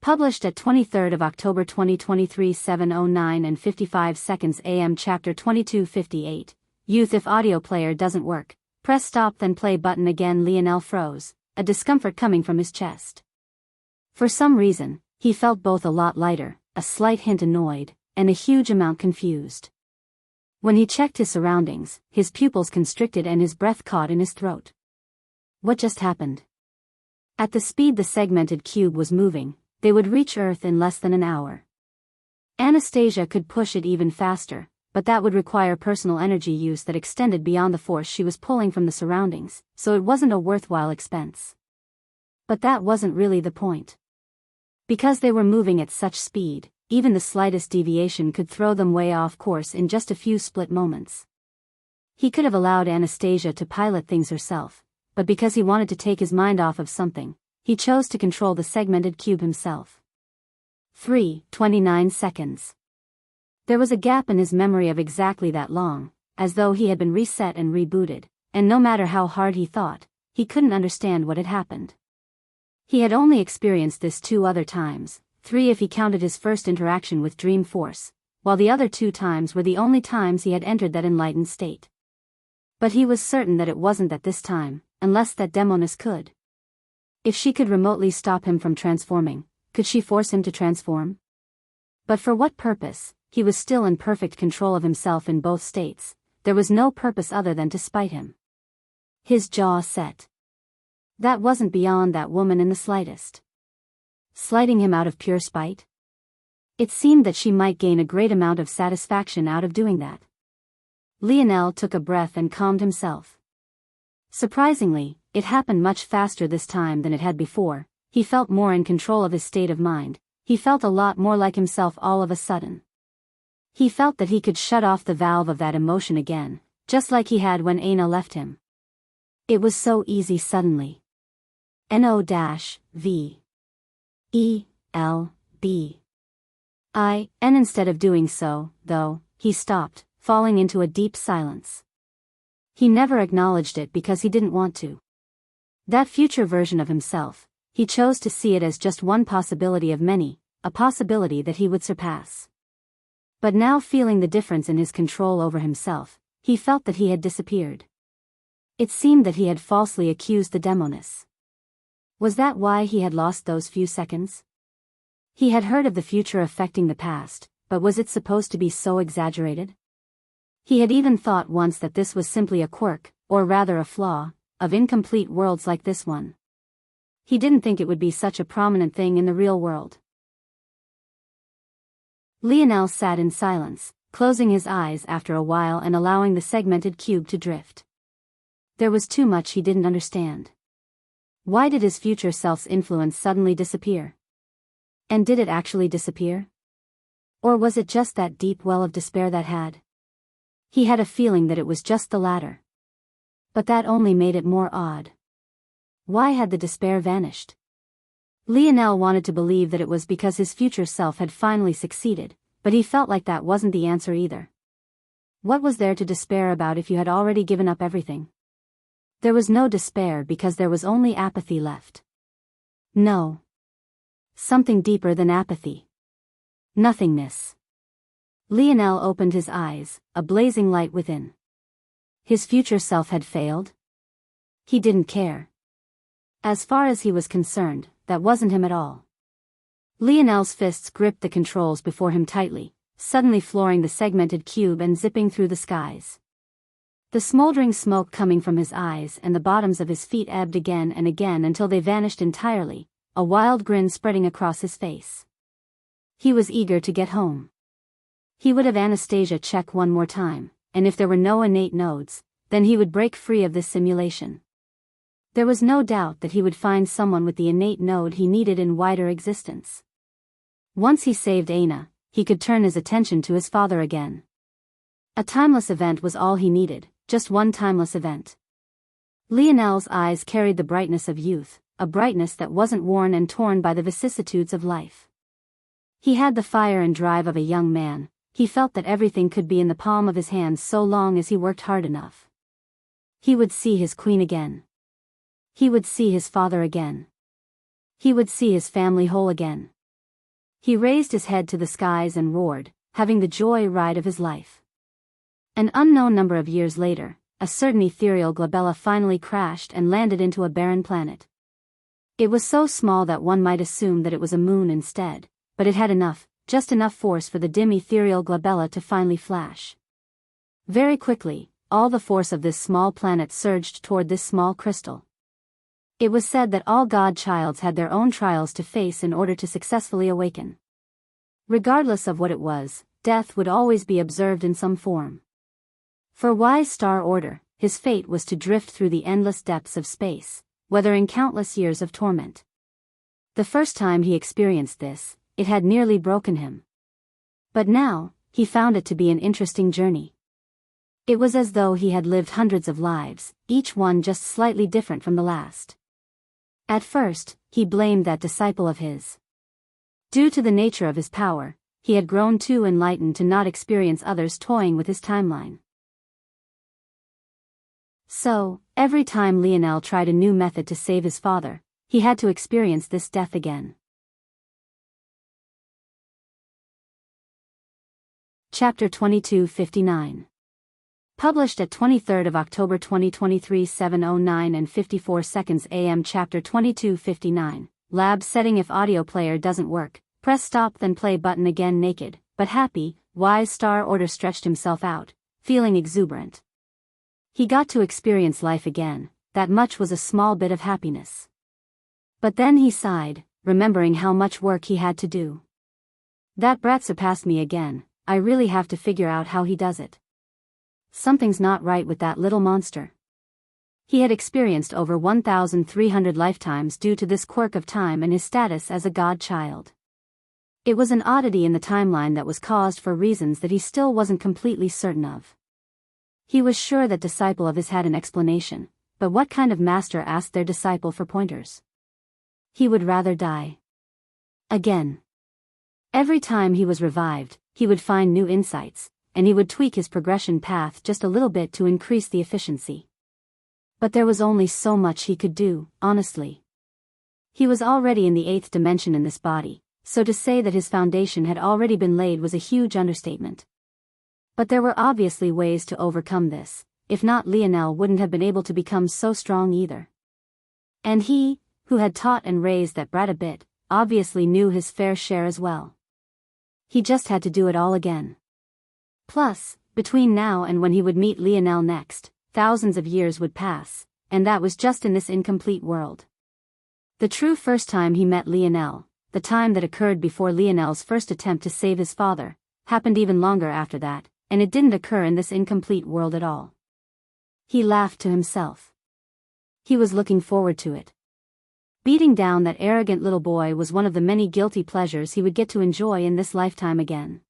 Published at 23rd of October 2023 7:09 and 55 seconds AM. Chapter 2258. Youth. If audio player doesn't work, press stop then play button again. Lionel froze, a discomfort coming from his chest. For some reason, he felt both a lot lighter, a slight hint annoyed, and a huge amount confused. When he checked his surroundings, his pupils constricted and his breath caught in his throat. What just happened? At the speed the segmented cube was moving, they would reach Earth in less than an hour. Anastasia could push it even faster, but that would require personal energy use that extended beyond the force she was pulling from the surroundings, so it wasn't a worthwhile expense. But that wasn't really the point. Because they were moving at such speed, even the slightest deviation could throw them way off course in just a few split moments. He could have allowed Anastasia to pilot things herself, but because he wanted to take his mind off of something, he chose to control the segmented cube himself. 3:29 seconds. There was a gap in his memory of exactly that long, as though he had been reset and rebooted, and no matter how hard he thought, he couldn't understand what had happened. He had only experienced this 2 other times, 3 if he counted his first interaction with Dream Force, while the other 2 times were the only times he had entered that enlightened state. But he was certain that it wasn't that this time, unless that demoness could. If she could remotely stop him from transforming, could she force him to transform? But for what purpose? He was still in perfect control of himself in both states. There was no purpose other than to spite him. His jaw set. That wasn't beyond that woman in the slightest. Slighting him out of pure spite? It seemed that she might gain a great amount of satisfaction out of doing that. Lionel took a breath and calmed himself. Surprisingly, it happened much faster this time than it had before. He felt more in control of his state of mind. He felt a lot more like himself all of a sudden. He felt that he could shut off the valve of that emotion again, just like he had when Aina left him. It was so easy suddenly. N-O-V-E-L-B-I-N instead of doing so, though, he stopped, falling into a deep silence. He never acknowledged it because he didn't want to. That future version of himself, he chose to see it as just one possibility of many, a possibility that he would surpass. But now feeling the difference in his control over himself, he felt that he had disappeared. It seemed that he had falsely accused the demoness. Was that why he had lost those few seconds? He had heard of the future affecting the past, but was it supposed to be so exaggerated? He had even thought once that this was simply a quirk, or rather a flaw, of incomplete worlds like this one. He didn't think it would be such a prominent thing in the real world. Lionel sat in silence, closing his eyes after a while and allowing the segmented cube to drift. There was too much he didn't understand. Why did his future self's influence suddenly disappear? And did it actually disappear? Or was it just that deep well of despair that had? He had a feeling that it was just the latter. But that only made it more odd. Why had the despair vanished? Lionel wanted to believe that it was because his future self had finally succeeded, but he felt like that wasn't the answer either. What was there to despair about if you had already given up everything? There was no despair because there was only apathy left. No. Something deeper than apathy. Nothingness. Lionel opened his eyes, a blazing light within. His future self had failed? He didn't care. As far as he was concerned, that wasn't him at all. Lionel's fists gripped the controls before him tightly, suddenly flooring the segmented cube and zipping through the skies. The smoldering smoke coming from his eyes and the bottoms of his feet ebbed again and again until they vanished entirely, a wild grin spreading across his face. He was eager to get home. He would have Anastasia check one more time, and if there were no innate nodes, then he would break free of this simulation. There was no doubt that he would find someone with the innate node he needed in wider existence. Once he saved Aina, he could turn his attention to his father again. A timeless event was all he needed, just one timeless event. Lionel's eyes carried the brightness of youth, a brightness that wasn't worn and torn by the vicissitudes of life. He had the fire and drive of a young man. He felt that everything could be in the palm of his hands so long as he worked hard enough. He would see his queen again. He would see his father again. He would see his family whole again. He raised his head to the skies and roared, having the joy ride of his life. An unknown number of years later, a certain ethereal glabella finally crashed and landed into a barren planet. It was so small that one might assume that it was a moon instead, but it had just enough force for the dim ethereal glabella to finally flash. Very quickly, all the force of this small planet surged toward this small crystal. It was said that all godchilds had their own trials to face in order to successfully awaken. Regardless of what it was, death would always be observed in some form. For wise Star Order, his fate was to drift through the endless depths of space, weathering countless years of torment. The first time he experienced this, it had nearly broken him. But now, he found it to be an interesting journey. It was as though he had lived hundreds of lives, each one just slightly different from the last. At first, he blamed that disciple of his. Due to the nature of his power, he had grown too enlightened to not experience others toying with his timeline. So, every time Lionel tried a new method to save his father, he had to experience this death again. Chapter 2259. Published at 23rd of October 2023 7:09 and 54 seconds AM. Chapter 2259. Lab setting. If audio player doesn't work, press stop then play button again. Naked, but happy, wise Star Order stretched himself out, feeling exuberant. He got to experience life again, that much was a small bit of happiness. But then he sighed, remembering how much work he had to do. That brat surpassed me again. I really have to figure out how he does it. Something's not right with that little monster. He had experienced over 1,300 lifetimes due to this quirk of time and his status as a godchild. It was an oddity in the timeline that was caused for reasons that he still wasn't completely certain of. He was sure that disciple of his had an explanation, but what kind of master asked their disciple for pointers? He would rather die. Again. Every time he was revived, he would find new insights, and he would tweak his progression path just a little bit to increase the efficiency. But there was only so much he could do, honestly. He was already in the 8th dimension in this body, so to say that his foundation had already been laid was a huge understatement. But there were obviously ways to overcome this, if not Lionel wouldn't have been able to become so strong either. And he, who had taught and raised that brat a bit, obviously knew his fair share as well. He just had to do it all again. Plus, between now and when he would meet Lionel next, thousands of years would pass, and that was just in this incomplete world. The true first time he met Lionel, the time that occurred before Lionel's first attempt to save his father, happened even longer after that, and it didn't occur in this incomplete world at all. He laughed to himself. He was looking forward to it. Beating down that arrogant little boy was one of the many guilty pleasures he would get to enjoy in this lifetime again.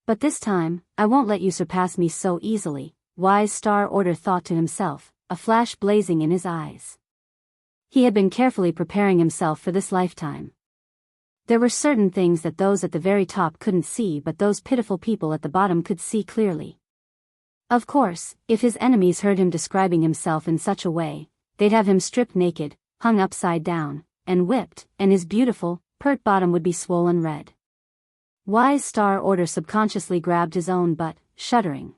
But this time, I won't let you surpass me so easily, wise Star Order thought to himself, a flash blazing in his eyes. He had been carefully preparing himself for this lifetime. There were certain things that those at the very top couldn't see, but those pitiful people at the bottom could see clearly. Of course, if his enemies heard him describing himself in such a way, they'd have him stripped naked, hung upside down, and whipped, and his beautiful, pert bottom would be swollen red. Wise Star Order subconsciously grabbed his own butt, shuddering.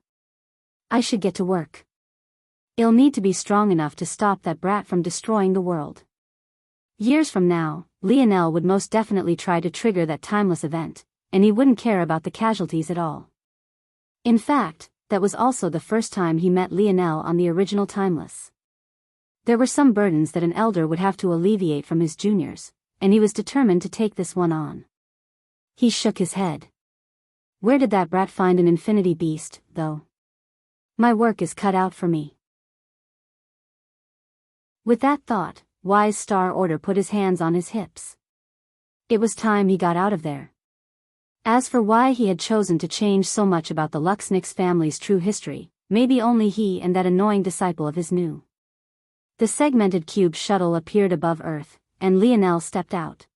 I should get to work. I'll need to be strong enough to stop that brat from destroying the world. Years from now, Lionel would most definitely try to trigger that timeless event, and he wouldn't care about the casualties at all. In fact, that was also the first time he met Lionel on the original Timeless. There were some burdens that an elder would have to alleviate from his juniors, and he was determined to take this one on. He shook his head. Where did that brat find an infinity beast, though? My work is cut out for me. With that thought, Wise Star Order put his hands on his hips. It was time he got out of there. As for why he had chosen to change so much about the Luxnix family's true history, maybe only he and that annoying disciple of his knew. The segmented cube shuttle appeared above Earth, and Lionel stepped out.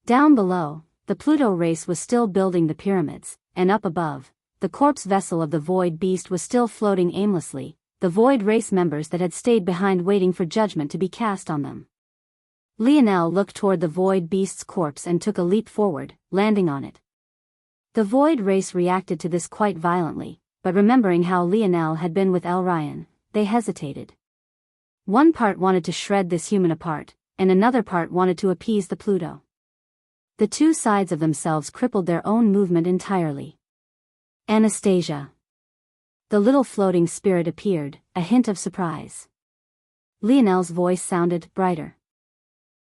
Down below, the Pluto race was still building the pyramids, and up above, the corpse vessel of the Void Beast was still floating aimlessly, the Void race members that had stayed behind waiting for judgment to be cast on them. Lionel looked toward the Void Beast's corpse and took a leap forward, landing on it. The Void race reacted to this quite violently, but remembering how Lionel had been with El Ryan, they hesitated. One part wanted to shred this human apart, and another part wanted to appease the Pluto. The two sides of themselves crippled their own movement entirely. Anastasia. The little floating spirit appeared, a hint of surprise. Lionel's voice sounded brighter.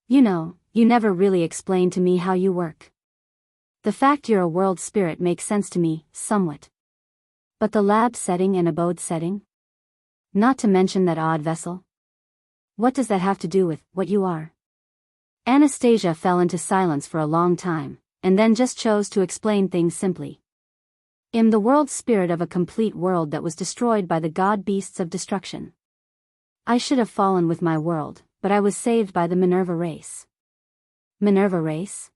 You know, you never really explained to me how you work. The fact you're a world spirit makes sense to me, somewhat. But the lab setting and abode setting? Not to mention that odd vessel? What does that have to do with what you are? Anastasia fell into silence for a long time, and then just chose to explain things simply. I'm the world spirit of a complete world that was destroyed by the god beasts of destruction. I should have fallen with my world, but I was saved by the Minerva race. Minerva race?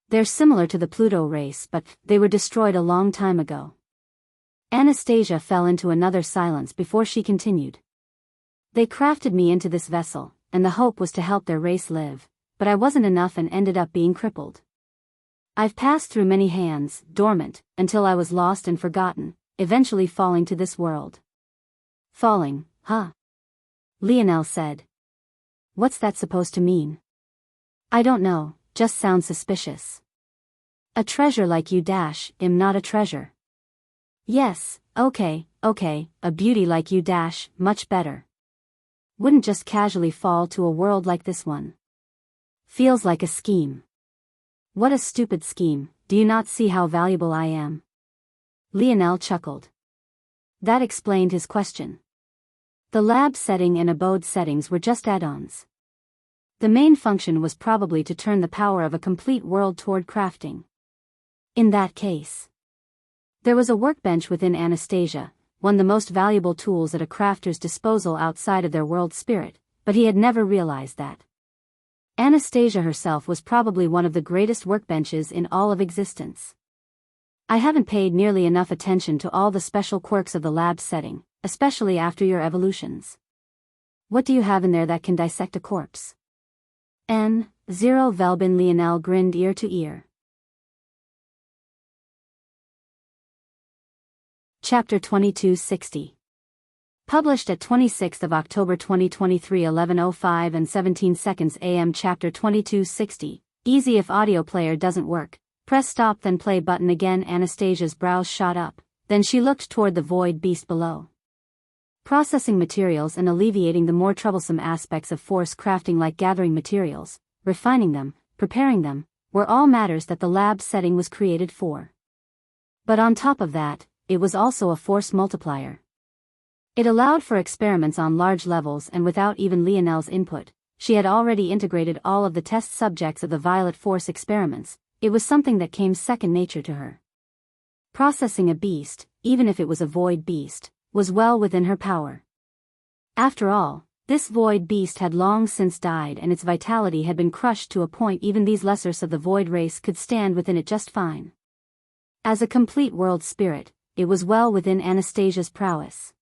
They're similar to the Pluto race, but they were destroyed a long time ago. Anastasia fell into another silence before she continued. They crafted me into this vessel, and the hope was to help their race live, but I wasn't enough and ended up being crippled. I've passed through many hands, dormant, until I was lost and forgotten, eventually falling to this world. Falling, huh? Lionel said. What's that supposed to mean? I don't know, just sounds suspicious. A treasure like you am not a treasure. Yes, okay, a beauty like you much better. Wouldn't just casually fall to a world like this one. Feels like a scheme. What a stupid scheme, do you not see how valuable I am? Lionel chuckled. That explained his question. The lab setting and abode settings were just add-ons. The main function was probably to turn the power of a complete world toward crafting. In that case, there was a workbench within Anastasia, one of the most valuable tools at a crafter's disposal outside of their world spirit, but he had never realized that. Anastasia herself was probably one of the greatest workbenches in all of existence. I haven't paid nearly enough attention to all the special quirks of the lab setting, especially after your evolutions. What do you have in there that can dissect a corpse? N. 0 Velbin. Lionel grinned ear to ear. Chapter 2260. Published at 26th of October 2023 11:05 and 17 seconds AM. Chapter 2260. Easy if audio player doesn't work. Press stop then play button again. Anastasia's brows shot up, then she looked toward the void beast below. Processing materials and alleviating the more troublesome aspects of force crafting like gathering materials, refining them, preparing them, were all matters that the lab setting was created for. But on top of that, it was also a force multiplier. It allowed for experiments on large levels, and without even Lionel's input, she had already integrated all of the test subjects of the Violet Force experiments. It was something that came second nature to her. Processing a beast, even if it was a void beast, was well within her power. After all, this void beast had long since died and its vitality had been crushed to a point even these lessers of the void race could stand within it just fine. As a complete world spirit, it was well within Anastasia's prowess.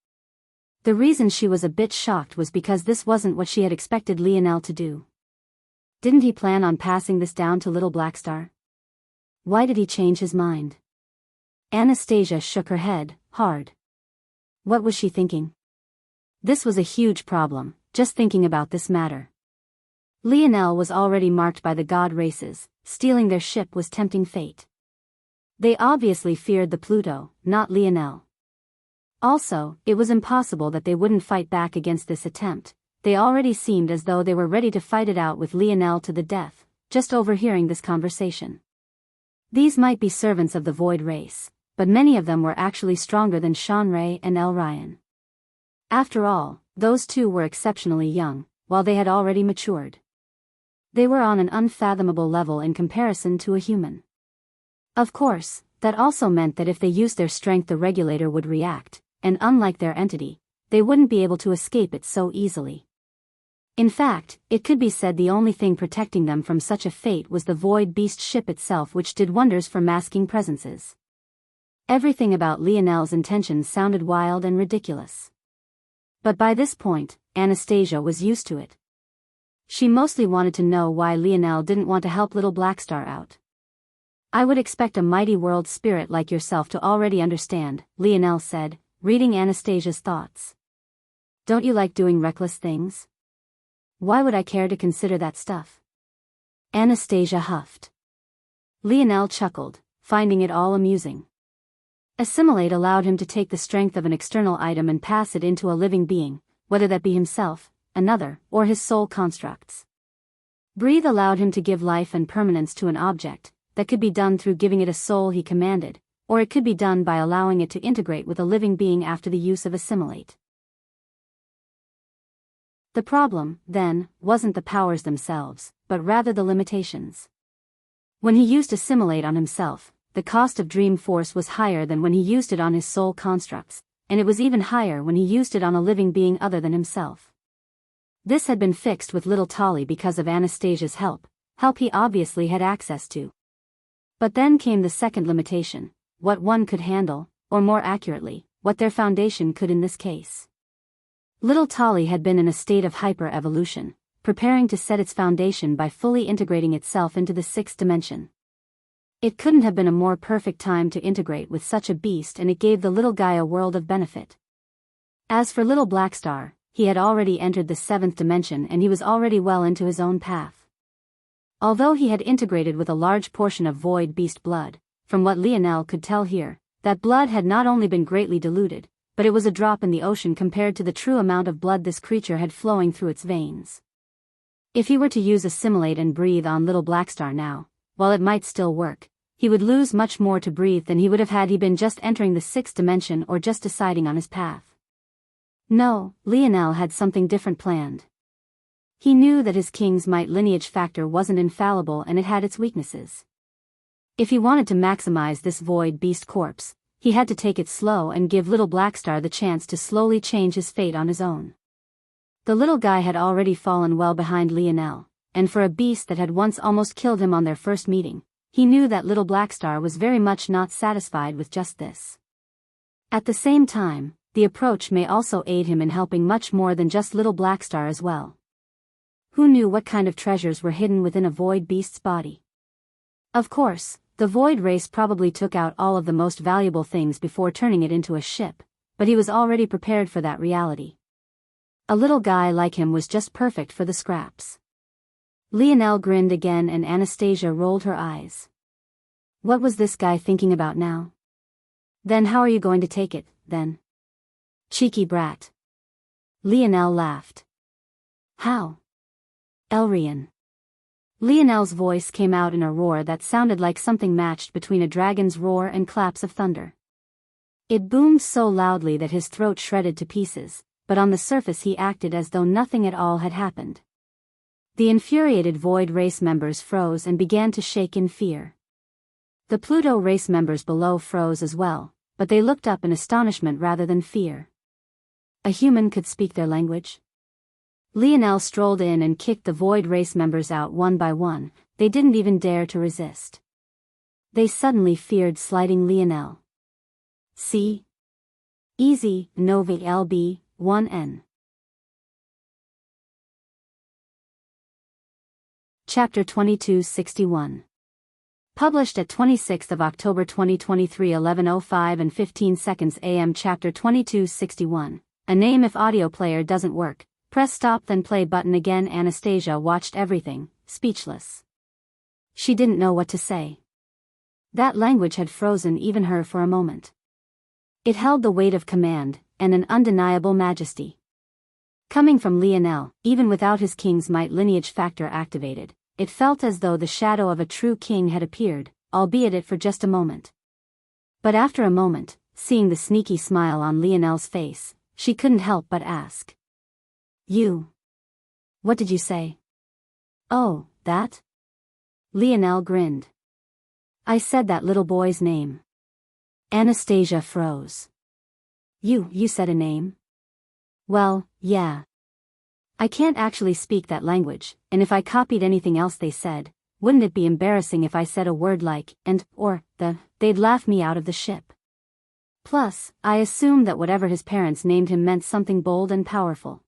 The reason she was a bit shocked was because this wasn't what she had expected Lionel to do. Didn't he plan on passing this down to little Blackstar? Why did he change his mind? Anastasia shook her head, hard. What was she thinking? This was a huge problem, just thinking about this matter. Lionel was already marked by the god races, stealing their ship was tempting fate. They obviously feared the Pluto, not Lionel. Also, it was impossible that they wouldn't fight back against this attempt. They already seemed as though they were ready to fight it out with Lionel to the death, just overhearing this conversation. These might be servants of the Void race, but many of them were actually stronger than Shanrei and El Ryan. After all, those two were exceptionally young, while they had already matured. They were on an unfathomable level in comparison to a human. Of course, that also meant that if they used their strength the regulator would react, and unlike their entity, they wouldn't be able to escape it so easily. In fact, it could be said the only thing protecting them from such a fate was the Void Beast ship itself, which did wonders for masking presences. Everything about Lionel's intentions sounded wild and ridiculous. But by this point, Anastasia was used to it. She mostly wanted to know why Lionel didn't want to help little Blackstar out. I would expect a mighty world spirit like yourself to already understand, Lionel said, reading Anastasia's thoughts. Don't you like doing reckless things? Why would I care to consider that stuff? Anastasia huffed. Lionel chuckled, finding it all amusing. Assimilate allowed him to take the strength of an external item and pass it into a living being, whether that be himself, another, or his soul constructs. Breathe allowed him to give life and permanence to an object. That could be done through giving it a soul he commanded, or it could be done by allowing it to integrate with a living being after the use of assimilate. The problem, then, wasn't the powers themselves, but rather the limitations. When he used assimilate on himself, the cost of dream force was higher than when he used it on his soul constructs, and it was even higher when he used it on a living being other than himself. This had been fixed with little Tolly because of Anastasia's help he obviously had access to. But then came the second limitation, what one could handle, or more accurately, what their foundation could in this case. Little Tolly had been in a state of hyper-evolution, preparing to set its foundation by fully integrating itself into the sixth dimension. It couldn't have been a more perfect time to integrate with such a beast, and it gave the little guy a world of benefit. As for little Blackstar, he had already entered the seventh dimension and he was already well into his own path. Although he had integrated with a large portion of Void Beast blood, from what Lionel could tell here, that blood had not only been greatly diluted, but it was a drop in the ocean compared to the true amount of blood this creature had flowing through its veins. If he were to use assimilate and breathe on little Blackstar now, while it might still work, he would lose much more to breathe than he would have had he been just entering the sixth dimension or just deciding on his path. No, Lionel had something different planned. He knew that his king's might lineage factor wasn't infallible and it had its weaknesses. If he wanted to maximize this Void Beast corpse, he had to take it slow and give little Blackstar the chance to slowly change his fate on his own. The little guy had already fallen well behind Lionel, and for a beast that had once almost killed him on their first meeting, he knew that little Blackstar was very much not satisfied with just this. At the same time, the approach may also aid him in helping much more than just little Blackstar as well. Who knew what kind of treasures were hidden within a Void Beast's body? Of course, the Void race probably took out all of the most valuable things before turning it into a ship, but he was already prepared for that reality. A little guy like him was just perfect for the scraps. Lionel grinned again and Anastasia rolled her eyes. What was this guy thinking about now? Then how are you going to take it, then? Cheeky brat. Lionel laughed. How? Elrian. Lionel's voice came out in a roar that sounded like something matched between a dragon's roar and claps of thunder. It boomed so loudly that his throat shredded to pieces, but on the surface he acted as though nothing at all had happened. The infuriated Void race members froze and began to shake in fear. The Pluto race members below froze as well, but they looked up in astonishment rather than fear. A human could speak their language? Lionel strolled in and kicked the Void race members out one by one. They didn't even dare to resist. They suddenly feared slighting Lionel. C. Easy, Novi LB, 1N. Chapter 2261. Published at 26th of October 2023 11:05 and 15 seconds AM. Chapter 2261. A name. If audio player doesn't work, press stop then play button again. Anastasia watched everything, speechless. She didn't know what to say. That language had frozen even her for a moment. It held the weight of command, and an undeniable majesty. Coming from Lionel, even without his king's might lineage factor activated, it felt as though the shadow of a true king had appeared, albeit it for just a moment. But after a moment, seeing the sneaky smile on Lionel's face, she couldn't help but ask. You. What did you say? Oh, that? Lionel grinned. I said that little boy's name. Anastasia froze. You said a name? Well, yeah. I can't actually speak that language, and if I copied anything else they said, wouldn't it be embarrassing if I said a word like, and, or, they'd laugh me out of the ship. Plus, I assumed that whatever his parents named him meant something bold and powerful.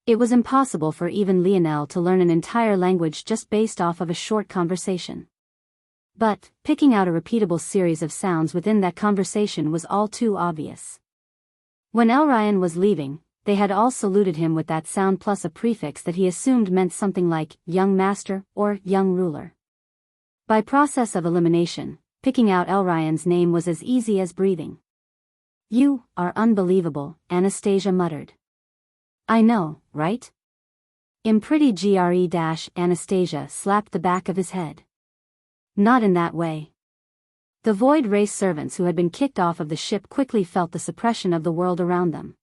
It was impossible for even Lionel to learn an entire language just based off of a short conversation. But, picking out a repeatable series of sounds within that conversation was all too obvious. When Elryan was leaving, they had all saluted him with that sound plus a prefix that he assumed meant something like, young master, or young ruler. By process of elimination, picking out Elryan's name was as easy as breathing. You are unbelievable, Anastasia muttered. I know, right? Pretty Anastasia slapped the back of his head. Not in that way. The void race servants who had been kicked off of the ship quickly felt the suppression of the world around them.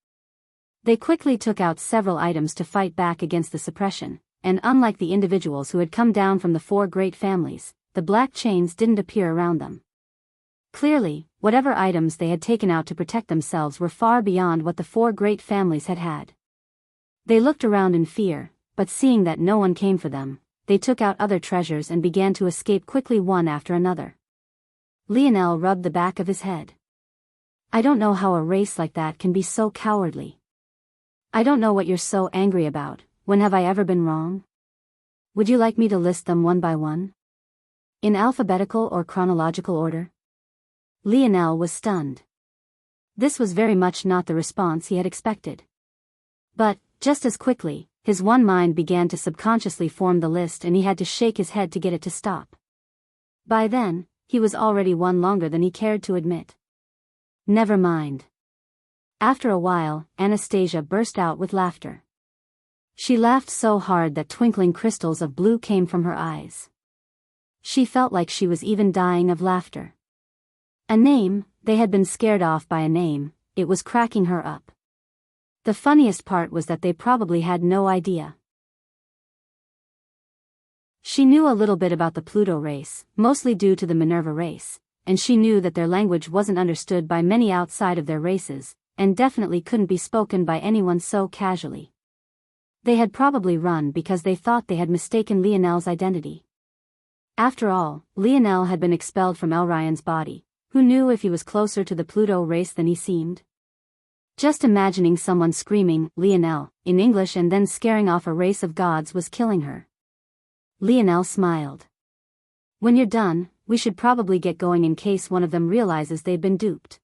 They quickly took out several items to fight back against the suppression, and unlike the individuals who had come down from the four great families, the black chains didn't appear around them. Clearly, whatever items they had taken out to protect themselves were far beyond what the four great families had had. They looked around in fear, but seeing that no one came for them, they took out other treasures and began to escape quickly one after another. Lionel rubbed the back of his head. I don't know how a race like that can be so cowardly. I don't know what you're so angry about. When have I ever been wrong? Would you like me to list them one by one? In alphabetical or chronological order? Lionel was stunned. This was very much not the response he had expected. But, just as quickly, his one mind began to subconsciously form the list and he had to shake his head to get it to stop. By then, he was already one longer than he cared to admit. Never mind. After a while, Anastasia burst out with laughter. She laughed so hard that twinkling crystals of blue came from her eyes. She felt like she was even dying of laughter. A name, they had been scared off by a name, it was cracking her up. The funniest part was that they probably had no idea. She knew a little bit about the Pluto race, mostly due to the Minerva race, and she knew that their language wasn't understood by many outside of their races, and definitely couldn't be spoken by anyone so casually. They had probably run because they thought they had mistaken Lionel's identity. After all, Lionel had been expelled from Elryan's body. Who knew if he was closer to the Pluto race than he seemed? Just imagining someone screaming, Lionel, in English and then scaring off a race of gods was killing her. Lionel smiled. When you're done, we should probably get going in case one of them realizes they've been duped.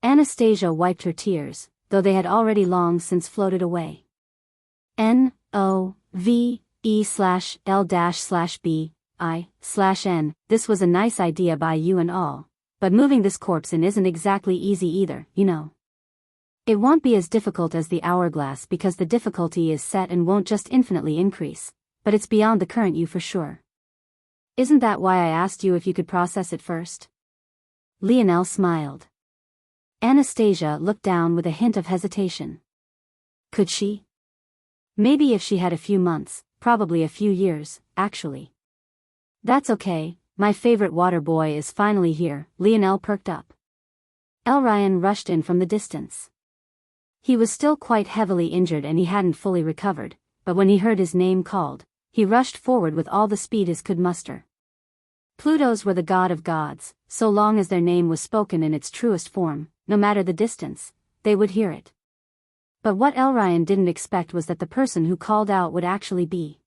Anastasia wiped her tears, though they had already long since floated away. NOVE/L-B/I/N. This was a nice idea by you and all, but moving this corpse in isn't exactly easy either, you know. It won't be as difficult as the hourglass because the difficulty is set and won't just infinitely increase, but it's beyond the current you for sure. Isn't that why I asked you if you could process it first? Lionel smiled. Anastasia looked down with a hint of hesitation. Could she? Maybe if she had a few months, probably a few years, actually. That's okay, my favorite water boy is finally here, Lionel perked up. Elryan rushed in from the distance. He was still quite heavily injured and he hadn't fully recovered, but when he heard his name called, he rushed forward with all the speed his could muster. Plutos were the god of gods, so long as their name was spoken in its truest form, no matter the distance, they would hear it. But what Elryan didn't expect was that the person who called out would actually be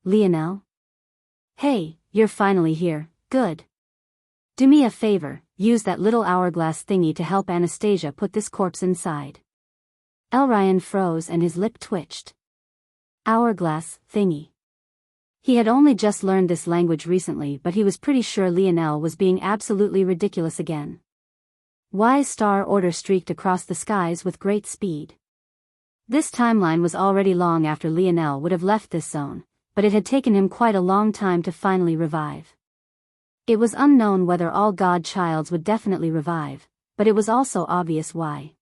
Lionel? Hey, you're finally here, good. Do me a favor, use that little hourglass thingy to help Anastasia put this corpse inside. Elryan froze and his lip twitched. Hourglass thingy. He had only just learned this language recently, but he was pretty sure Lionel was being absolutely ridiculous again. Wise Star Order streaked across the skies with great speed. This timeline was already long after Lionel would have left this zone, but it had taken him quite a long time to finally revive. It was unknown whether all godchilds would definitely revive, but it was also obvious why.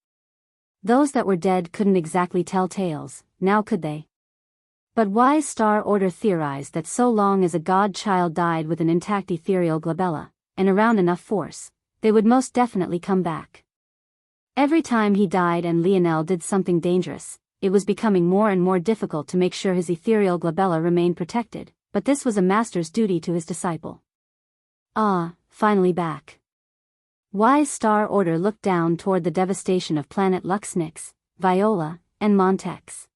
Those that were dead couldn't exactly tell tales, now could they? But Wise Star Order theorized that so long as a godchild died with an intact ethereal glabella, and around enough force, they would most definitely come back. Every time he died and Lionel did something dangerous, it was becoming more and more difficult to make sure his ethereal glabella remained protected, but this was a master's duty to his disciple. Ah, finally back. Wise Star Order looked down toward the devastation of planet Luxnix, Viola, and Montex.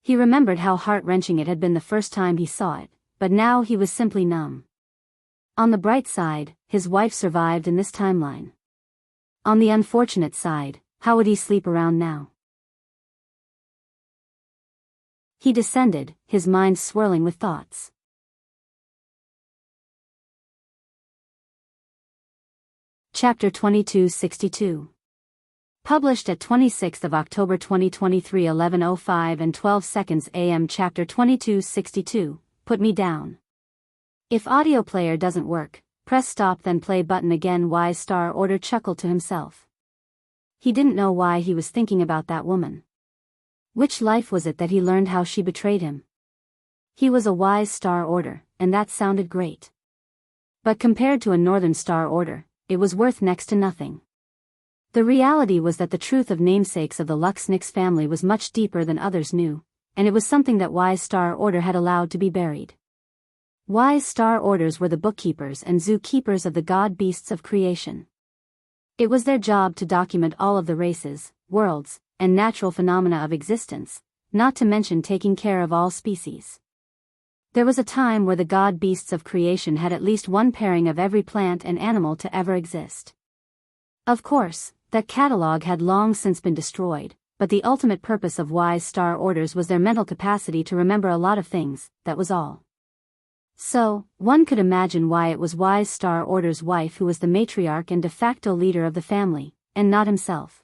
He remembered how heart-wrenching it had been the first time he saw it, but now he was simply numb. On the bright side, his wife survived in this timeline. On the unfortunate side, how would he sleep around now? He descended, his mind swirling with thoughts. Chapter 2262. Published at 26th of October 2023 11:05 and 12 seconds AM. Chapter 2262, Put Me Down. If audio player doesn't work, press stop then play button again. Wise Star Order chuckled to himself. He didn't know why he was thinking about that woman. Which life was it that he learned how she betrayed him? He was a Wise Star Order, and that sounded great. But compared to a Northern Star Order, it was worth next to nothing. The reality was that the truth of namesakes of the Luxnix family was much deeper than others knew, and it was something that Wise Star Order had allowed to be buried. Wise Star Orders were the bookkeepers and zookeepers of the god beasts of creation. It was their job to document all of the races, worlds, and natural phenomena of existence, not to mention taking care of all species. There was a time where the god beasts of creation had at least one pairing of every plant and animal to ever exist. Of course, that catalog had long since been destroyed, but the ultimate purpose of Wise Star Orders was their mental capacity to remember a lot of things, that was all. So, one could imagine why it was Wise Star Order's wife who was the matriarch and de facto leader of the family, and not himself.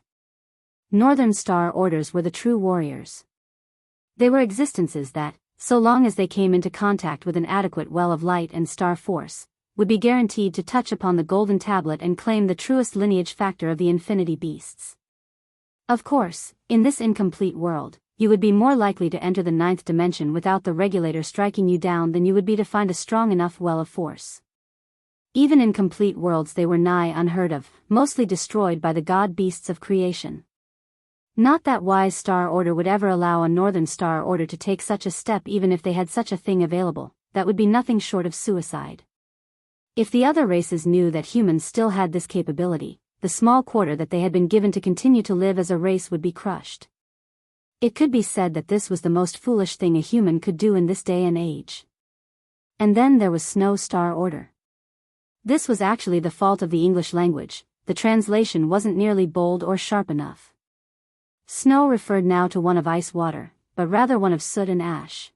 Northern Star Orders were the true warriors. They were existences that, so long as they came into contact with an adequate well of light and star force, would be guaranteed to touch upon the golden tablet and claim the truest lineage factor of the infinity beasts. Of course, in this incomplete world, you would be more likely to enter the ninth dimension without the regulator striking you down than you would be to find a strong enough well of force. Even in complete worlds they were nigh unheard of, mostly destroyed by the god beasts of creation. Not that Wise Star Order would ever allow a Northern Star Order to take such a step even if they had such a thing available, that would be nothing short of suicide. If the other races knew that humans still had this capability, the small quarter that they had been given to continue to live as a race would be crushed. It could be said that this was the most foolish thing a human could do in this day and age. And then there was Snow Star Order. This was actually the fault of the English language, the translation wasn't nearly bold or sharp enough. Snow referred now to one of ice water, but rather one of soot and ash.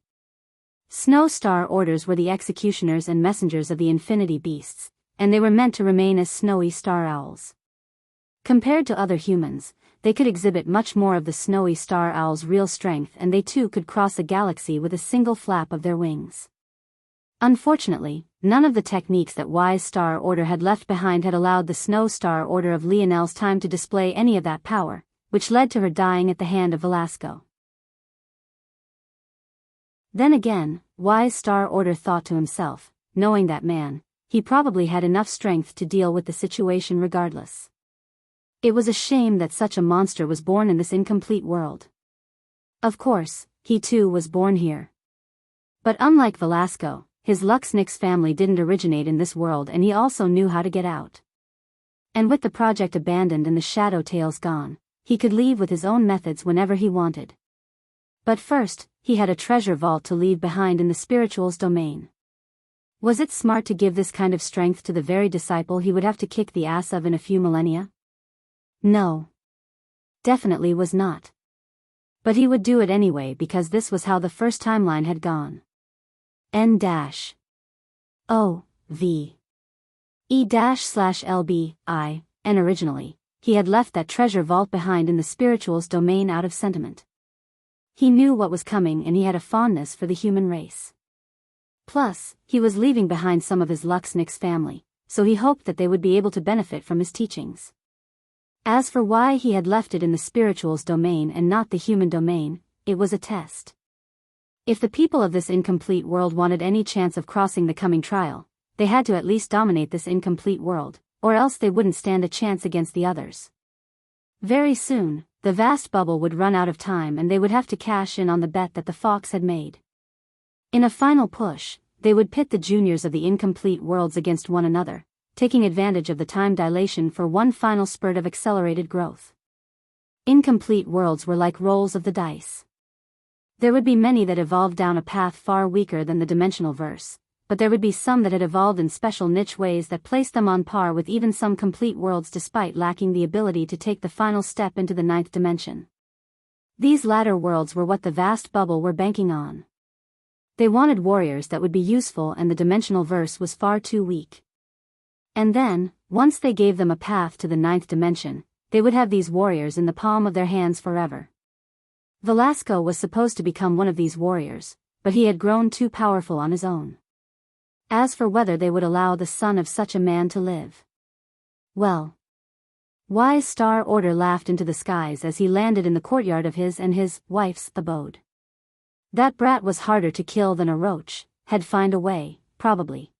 Snow Star Orders were the executioners and messengers of the infinity beasts, and they were meant to remain as snowy star owls. Compared to other humans, they could exhibit much more of the snowy star owl's real strength, and they too could cross a galaxy with a single flap of their wings. Unfortunately, none of the techniques that Wise Star Order had left behind had allowed the Snow Star Order of Lionel's time to display any of that power, which led to her dying at the hand of Velasco. Then again, Wise Star Order thought to himself, knowing that man, he probably had enough strength to deal with the situation regardless. It was a shame that such a monster was born in this incomplete world. Of course, he too was born here. But unlike Velasco, his Luxnix family didn't originate in this world, and he also knew how to get out. And with the project abandoned and the Shadow Tales gone, he could leave with his own methods whenever he wanted. But first, he had a treasure vault to leave behind in the spirituals domain. Was it smart to give this kind of strength to the very disciple he would have to kick the ass of in a few millennia? No. Definitely was not. But he would do it anyway because this was how the first timeline had gone. N-O-V-E-/LB-I, and originally, he had left that treasure vault behind in the spirituals domain out of sentiment. He knew what was coming and he had a fondness for the human race. Plus, he was leaving behind some of his Luxnix family, so he hoped that they would be able to benefit from his teachings. As for why he had left it in the spirituals domain and not the human domain, it was a test. If the people of this incomplete world wanted any chance of crossing the coming trial, they had to at least dominate this incomplete world, or else they wouldn't stand a chance against the others. Very soon, the vast bubble would run out of time and they would have to cash in on the bet that the Fox had made. In a final push, they would pit the juniors of the incomplete worlds against one another, taking advantage of the time dilation for one final spurt of accelerated growth. Incomplete worlds were like rolls of the dice. There would be many that evolved down a path far weaker than the dimensional verse, but there would be some that had evolved in special niche ways that placed them on par with even some complete worlds despite lacking the ability to take the final step into the ninth dimension. These latter worlds were what the vast bubble were banking on. They wanted warriors that would be useful and the dimensional verse was far too weak. And then, once they gave them a path to the ninth dimension, they would have these warriors in the palm of their hands forever. Velasco was supposed to become one of these warriors, but he had grown too powerful on his own. As for whether they would allow the son of such a man to live, well, Wise Star Order laughed into the skies as he landed in the courtyard of his and his wife's abode. That brat was harder to kill than a roach, had find a way, probably.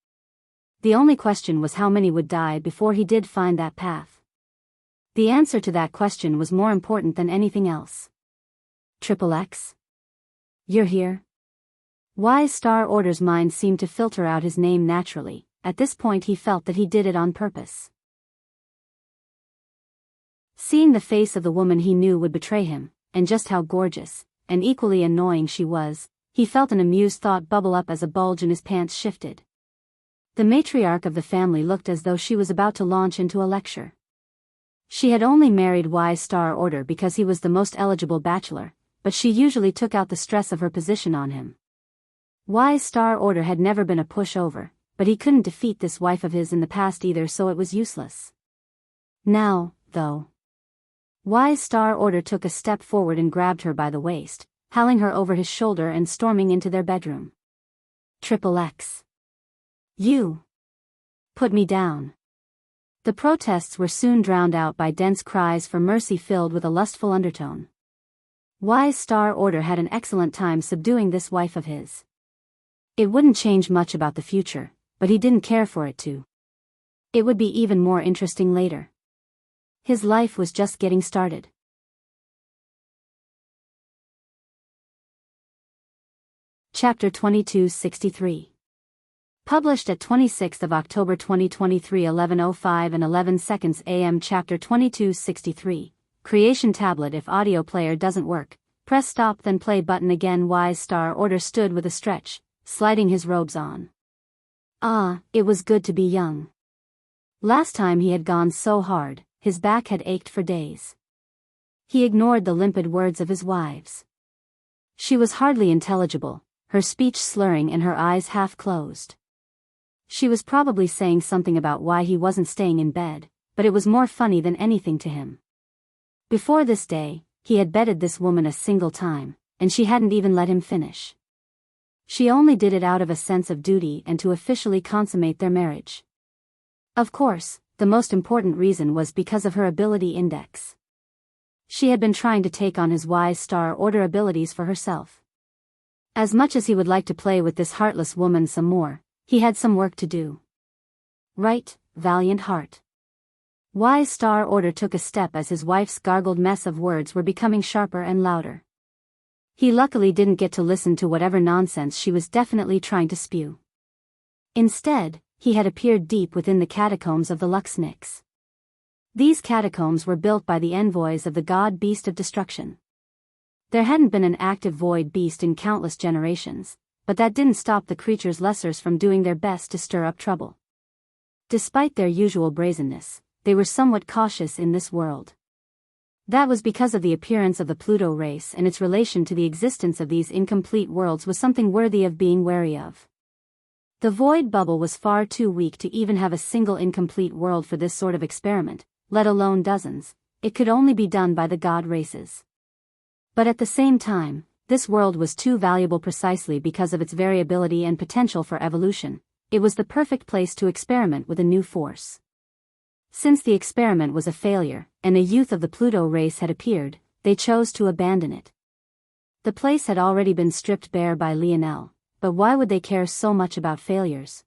The only question was how many would die before he did find that path. The answer to that question was more important than anything else. XXX? You're here? Wise Star Order's mind seemed to filter out his name naturally. At this point he felt that he did it on purpose. Seeing the face of the woman he knew would betray him, and just how gorgeous and equally annoying she was, he felt an amused thought bubble up as a bulge in his pants shifted. The matriarch of the family looked as though she was about to launch into a lecture. She had only married Wise Star Order because he was the most eligible bachelor, but she usually took out the stress of her position on him. Wise Star Order had never been a pushover, but he couldn't defeat this wife of his in the past either, so it was useless. Now, though, Wise Star Order took a step forward and grabbed her by the waist, howling her over his shoulder and storming into their bedroom. XXX. You put me down. The protests were soon drowned out by dense cries for mercy filled with a lustful undertone. Wise Star Order had an excellent time subduing this wife of his. It wouldn't change much about the future, but he didn't care for it to. It would be even more interesting later. His life was just getting started. Chapter 2263. Published at 26th of October 2023 11:05 and 11 seconds AM. Chapter 2263. Creation tablet. If audio player doesn't work, press stop then play button again. Wise Star Order stood with a stretch, sliding his robes on. Ah, it was good to be young. Last time he had gone so hard, his back had ached for days. He ignored the limpid words of his wives. She was hardly intelligible, her speech slurring and her eyes half closed. She was probably saying something about why he wasn't staying in bed, but it was more funny than anything to him. Before this day, he had bedded this woman a single time, and she hadn't even let him finish. She only did it out of a sense of duty and to officially consummate their marriage. Of course, the most important reason was because of her ability index. She had been trying to take on his Wise Star Order abilities for herself. As much as he would like to play with this heartless woman some more, he had some work to do. Right, valiant heart. Wise Star Order took a step as his wife's gargled mess of words were becoming sharper and louder. He luckily didn't get to listen to whatever nonsense she was definitely trying to spew. Instead, he had appeared deep within the catacombs of the Luxnix. These catacombs were built by the envoys of the god beast of destruction. There hadn't been an active void beast in countless generations, but that didn't stop the creature's lessers from doing their best to stir up trouble. Despite their usual brazenness, they were somewhat cautious in this world. That was because of the appearance of the Pluto race, and its relation to the existence of these incomplete worlds was something worthy of being wary of. The void bubble was far too weak to even have a single incomplete world for this sort of experiment, let alone dozens. It could only be done by the god races. But at the same time, this world was too valuable precisely because of its variability and potential for evolution. It was the perfect place to experiment with a new force. Since the experiment was a failure, and a youth of the Pluto race had appeared, they chose to abandon it. The place had already been stripped bare by Lionel, but why would they care so much about failures?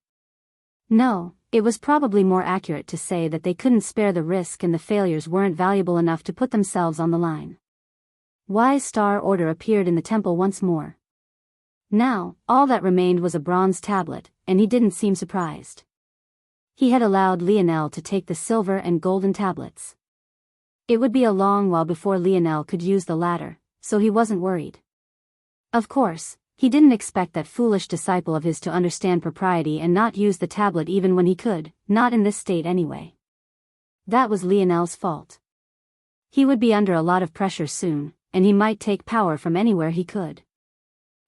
No, it was probably more accurate to say that they couldn't spare the risk and the failures weren't valuable enough to put themselves on the line. Wise Star Order appeared in the temple once more. Now, all that remained was a bronze tablet, and he didn't seem surprised. He had allowed Lionel to take the silver and golden tablets. It would be a long while before Lionel could use the latter, so he wasn't worried. Of course, he didn't expect that foolish disciple of his to understand propriety and not use the tablet even when he could, not in this state anyway. That was Lionel's fault. He would be under a lot of pressure soon, and he might take power from anywhere he could.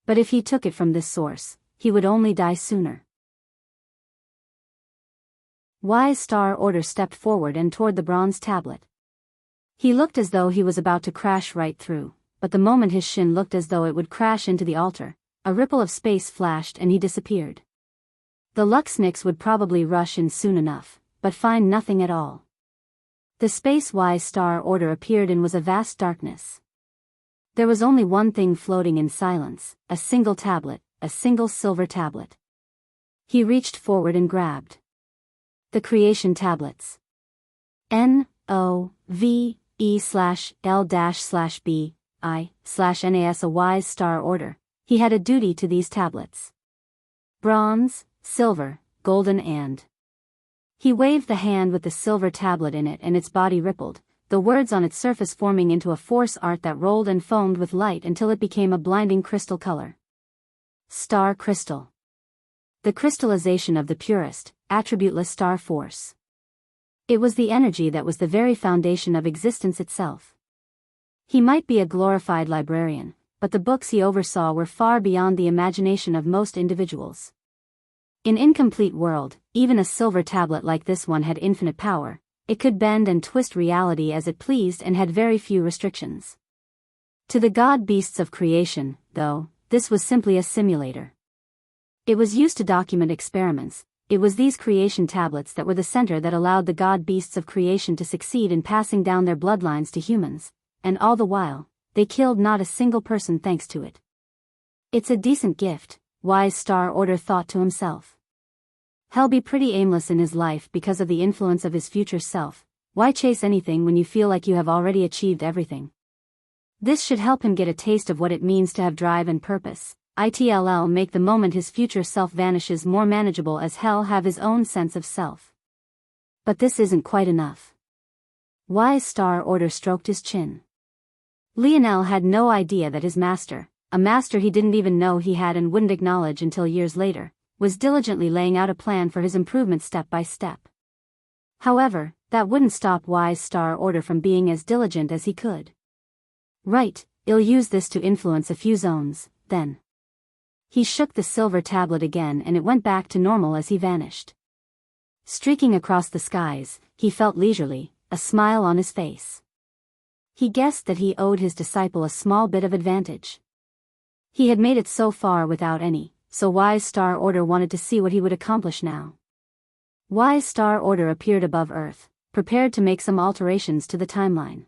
But if he took it from this source, he would only die sooner. Wise Star Order stepped forward and toward the bronze tablet. He looked as though he was about to crash right through, but the moment his shin looked as though it would crash into the altar, a ripple of space flashed and he disappeared. The Luxnix would probably rush in soon enough, but find nothing at all. The space Wise Star Order appeared in was a vast darkness. There was only one thing floating in silence, a single tablet, a single silver tablet. He reached forward and grabbed the creation tablets. NOVE/L/B/I/NAS. A Wise Star Order, he had a duty to these tablets. Bronze, silver, golden and... He waved the hand with the silver tablet in it and its body rippled, the words on its surface forming into a force art that rolled and foamed with light until it became a blinding crystal color. Star Crystal. The crystallization of the purest, attributeless star force. It was the energy that was the very foundation of existence itself. He might be a glorified librarian, but the books he oversaw were far beyond the imagination of most individuals. In incomplete world, even a silver tablet like this one had infinite power. It could bend and twist reality as it pleased and had very few restrictions. To the god beasts of creation, though, this was simply a simulator. It was used to document experiments. It was these creation tablets that were the center that allowed the god beasts of creation to succeed in passing down their bloodlines to humans, and all the while, they killed not a single person thanks to it. It's a decent gift, Wise Star Order thought to himself. He'll be pretty aimless in his life because of the influence of his future self. Why chase anything when you feel like you have already achieved everything? This should help him get a taste of what it means to have drive and purpose. It'll make the moment his future self vanishes more manageable as hell have his own sense of self. But this isn't quite enough. Wise Star Order stroked his chin. Lionel had no idea that his master, a master he didn't even know he had and wouldn't acknowledge until years later, was diligently laying out a plan for his improvement step by step. However, that wouldn't stop Wise Star Order from being as diligent as he could. Right, I'll use this to influence a few zones, then. He shook the silver tablet again and it went back to normal as he vanished. Streaking across the skies, he felt leisurely, a smile on his face. He guessed that he owed his disciple a small bit of advantage. He had made it so far without any, so Wise Star Order wanted to see what he would accomplish now. Wise Star Order appeared above Earth, prepared to make some alterations to the timeline.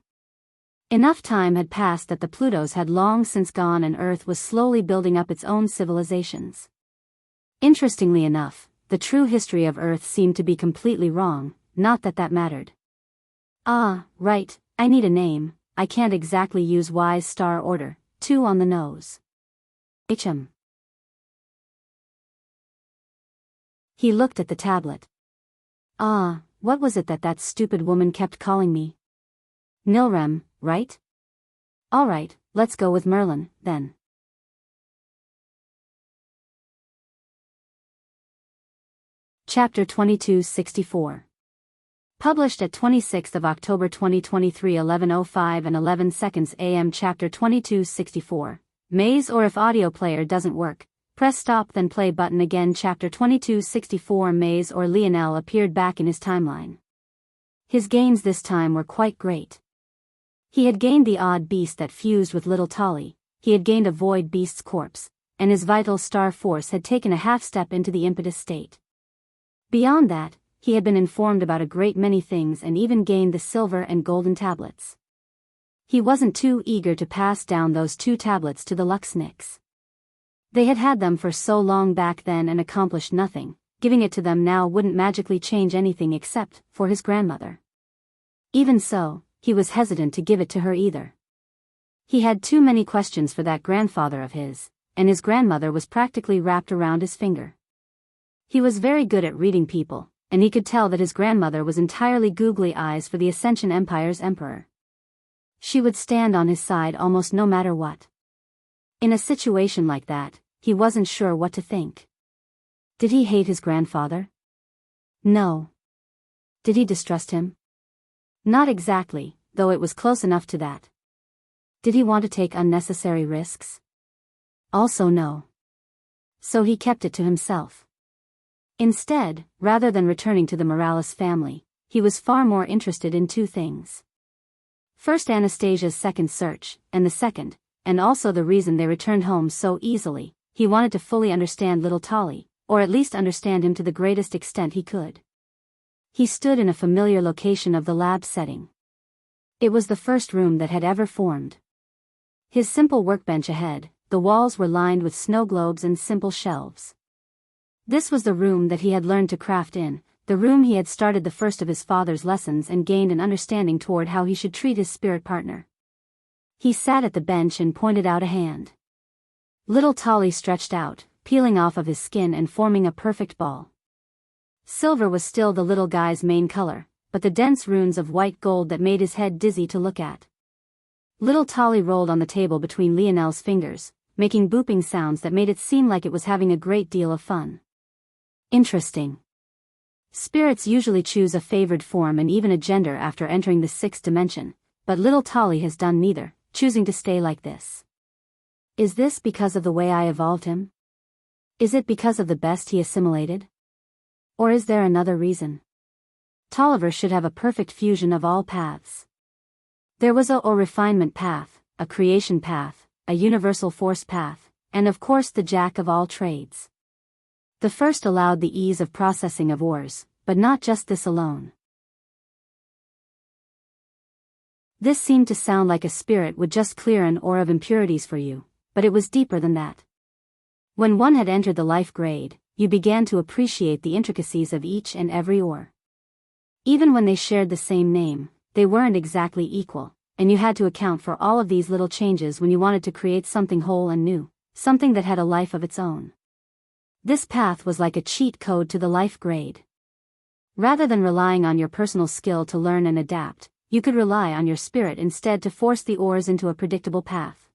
Enough time had passed that the Plutos had long since gone and Earth was slowly building up its own civilizations. Interestingly enough, the true history of Earth seemed to be completely wrong, not that that mattered. Ah, right, I need a name. I can't exactly use Wise Star Order, too on the nose. He looked at the tablet. Ah, what was it that stupid woman kept calling me? Nilrem, right? Alright, let's go with Merlin, then. Chapter 2264. Published at 26th of October 2023 11:05 and 11 seconds AM. Chapter 2264. Maze, or if audio player doesn't work, press stop then play button again. Chapter 2264. Maze or Lionel appeared back in his timeline. His gains this time were quite great. He had gained the odd beast that fused with little Tolly, he had gained a void beast's corpse, and his vital star force had taken a half step into the impetus state. Beyond that, he had been informed about a great many things and even gained the silver and golden tablets. He wasn't too eager to pass down those 2 tablets to the Luxniks. They had had them for so long back then and accomplished nothing. Giving it to them now wouldn't magically change anything except for his grandmother. Even so, he was hesitant to give it to her either. He had too many questions for that grandfather of his, and his grandmother was practically wrapped around his finger. He was very good at reading people, and he could tell that his grandmother was entirely googly eyes for the Ascension Empire's emperor. She would stand on his side almost no matter what. In a situation like that, he wasn't sure what to think. Did he hate his grandfather? No. Did he distrust him? Not exactly, though it was close enough to that. Did he want to take unnecessary risks? Also no. So he kept it to himself. Instead, rather than returning to the Morales family, he was far more interested in 2 things. First, Anastasia's second search, and the second, and also the reason they returned home so easily, he wanted to fully understand little Tolly, or at least understand him to the greatest extent he could. He stood in a familiar location of the lab setting. It was the first room that had ever formed. His simple workbench ahead, the walls were lined with snow globes and simple shelves. This was the room that he had learned to craft in, the room he had started the first of his father's lessons and gained an understanding toward how he should treat his spirit partner. He sat at the bench and pointed out a hand. Little Tolly stretched out, peeling off of his skin and forming a perfect ball. Silver was still the little guy's main color, but the dense runes of white gold that made his head dizzy to look at. Little Tolly rolled on the table between Lionel's fingers, making booping sounds that made it seem like it was having a great deal of fun. Interesting. Spirits usually choose a favored form and even a gender after entering the 6th dimension, but little Tolly has done neither, choosing to stay like this. Is this because of the way I evolved him? Is it because of the best he assimilated? Or is there another reason? Tolliver should have a perfect fusion of all paths. There was a refinement path, a creation path, a universal force path, and of course the jack of all trades. The first allowed the ease of processing of ores, but not just this alone. This seemed to sound like a spirit would just clear an ore of impurities for you, but it was deeper than that. When one had entered the life grade, you began to appreciate the intricacies of each and every ore. Even when they shared the same name, they weren't exactly equal, and you had to account for all of these little changes when you wanted to create something whole and new, something that had a life of its own. This path was like a cheat code to the life grade. Rather than relying on your personal skill to learn and adapt, you could rely on your spirit instead to force the ores into a predictable path.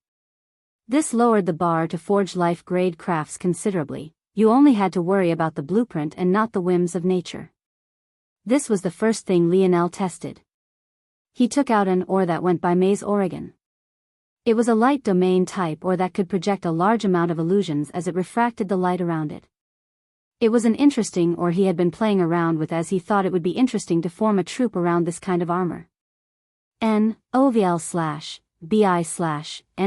This lowered the bar to forge life grade crafts considerably. You only had to worry about the blueprint and not the whims of nature. This was the first thing Lionel tested. He took out an ore that went by Maze Oregon. It was a light domain type ore that could project a large amount of illusions as it refracted the light around it. It was an interesting ore he had been playing around with, as he thought it would be interesting to form a troop around this kind of armor. OVL/BI/N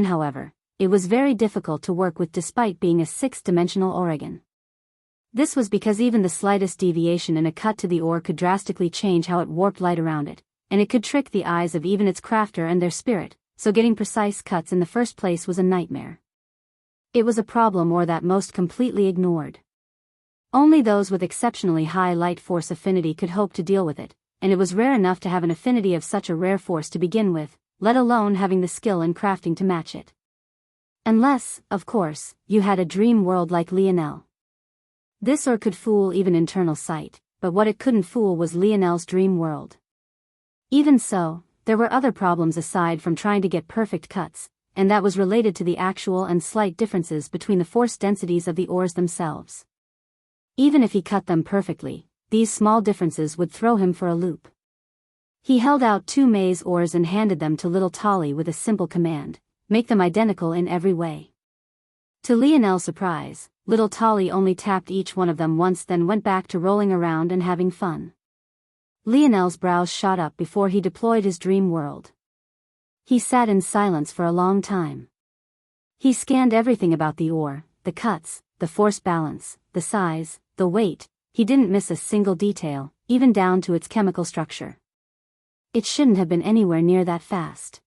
however, it was very difficult to work with despite being a 6th-dimensional Oregon. This was because even the slightest deviation in a cut to the ore could drastically change how it warped light around it, and it could trick the eyes of even its crafter and their spirit, so getting precise cuts in the first place was a nightmare. It was a problem ore that most completely ignored. Only those with exceptionally high light force affinity could hope to deal with it, and it was rare enough to have an affinity of such a rare force to begin with, let alone having the skill in crafting to match it. Unless, of course, you had a dream world like Lionel. This ore could fool even internal sight, but what it couldn't fool was Lionel's dream world. Even so, there were other problems aside from trying to get perfect cuts, and that was related to the actual and slight differences between the force densities of the ores themselves. Even if he cut them perfectly, these small differences would throw him for a loop. He held out 2 maize ores and handed them to little Tolly with a simple command: make them identical in every way. To Lionel's surprise, little Tolly only tapped each one of them once, then went back to rolling around and having fun. Lionel's brows shot up before he deployed his dream world. He sat in silence for a long time. He scanned everything about the ore, the cuts, the force balance, the size, the weight. He didn't miss a single detail, even down to its chemical structure. It shouldn't have been anywhere near that fast.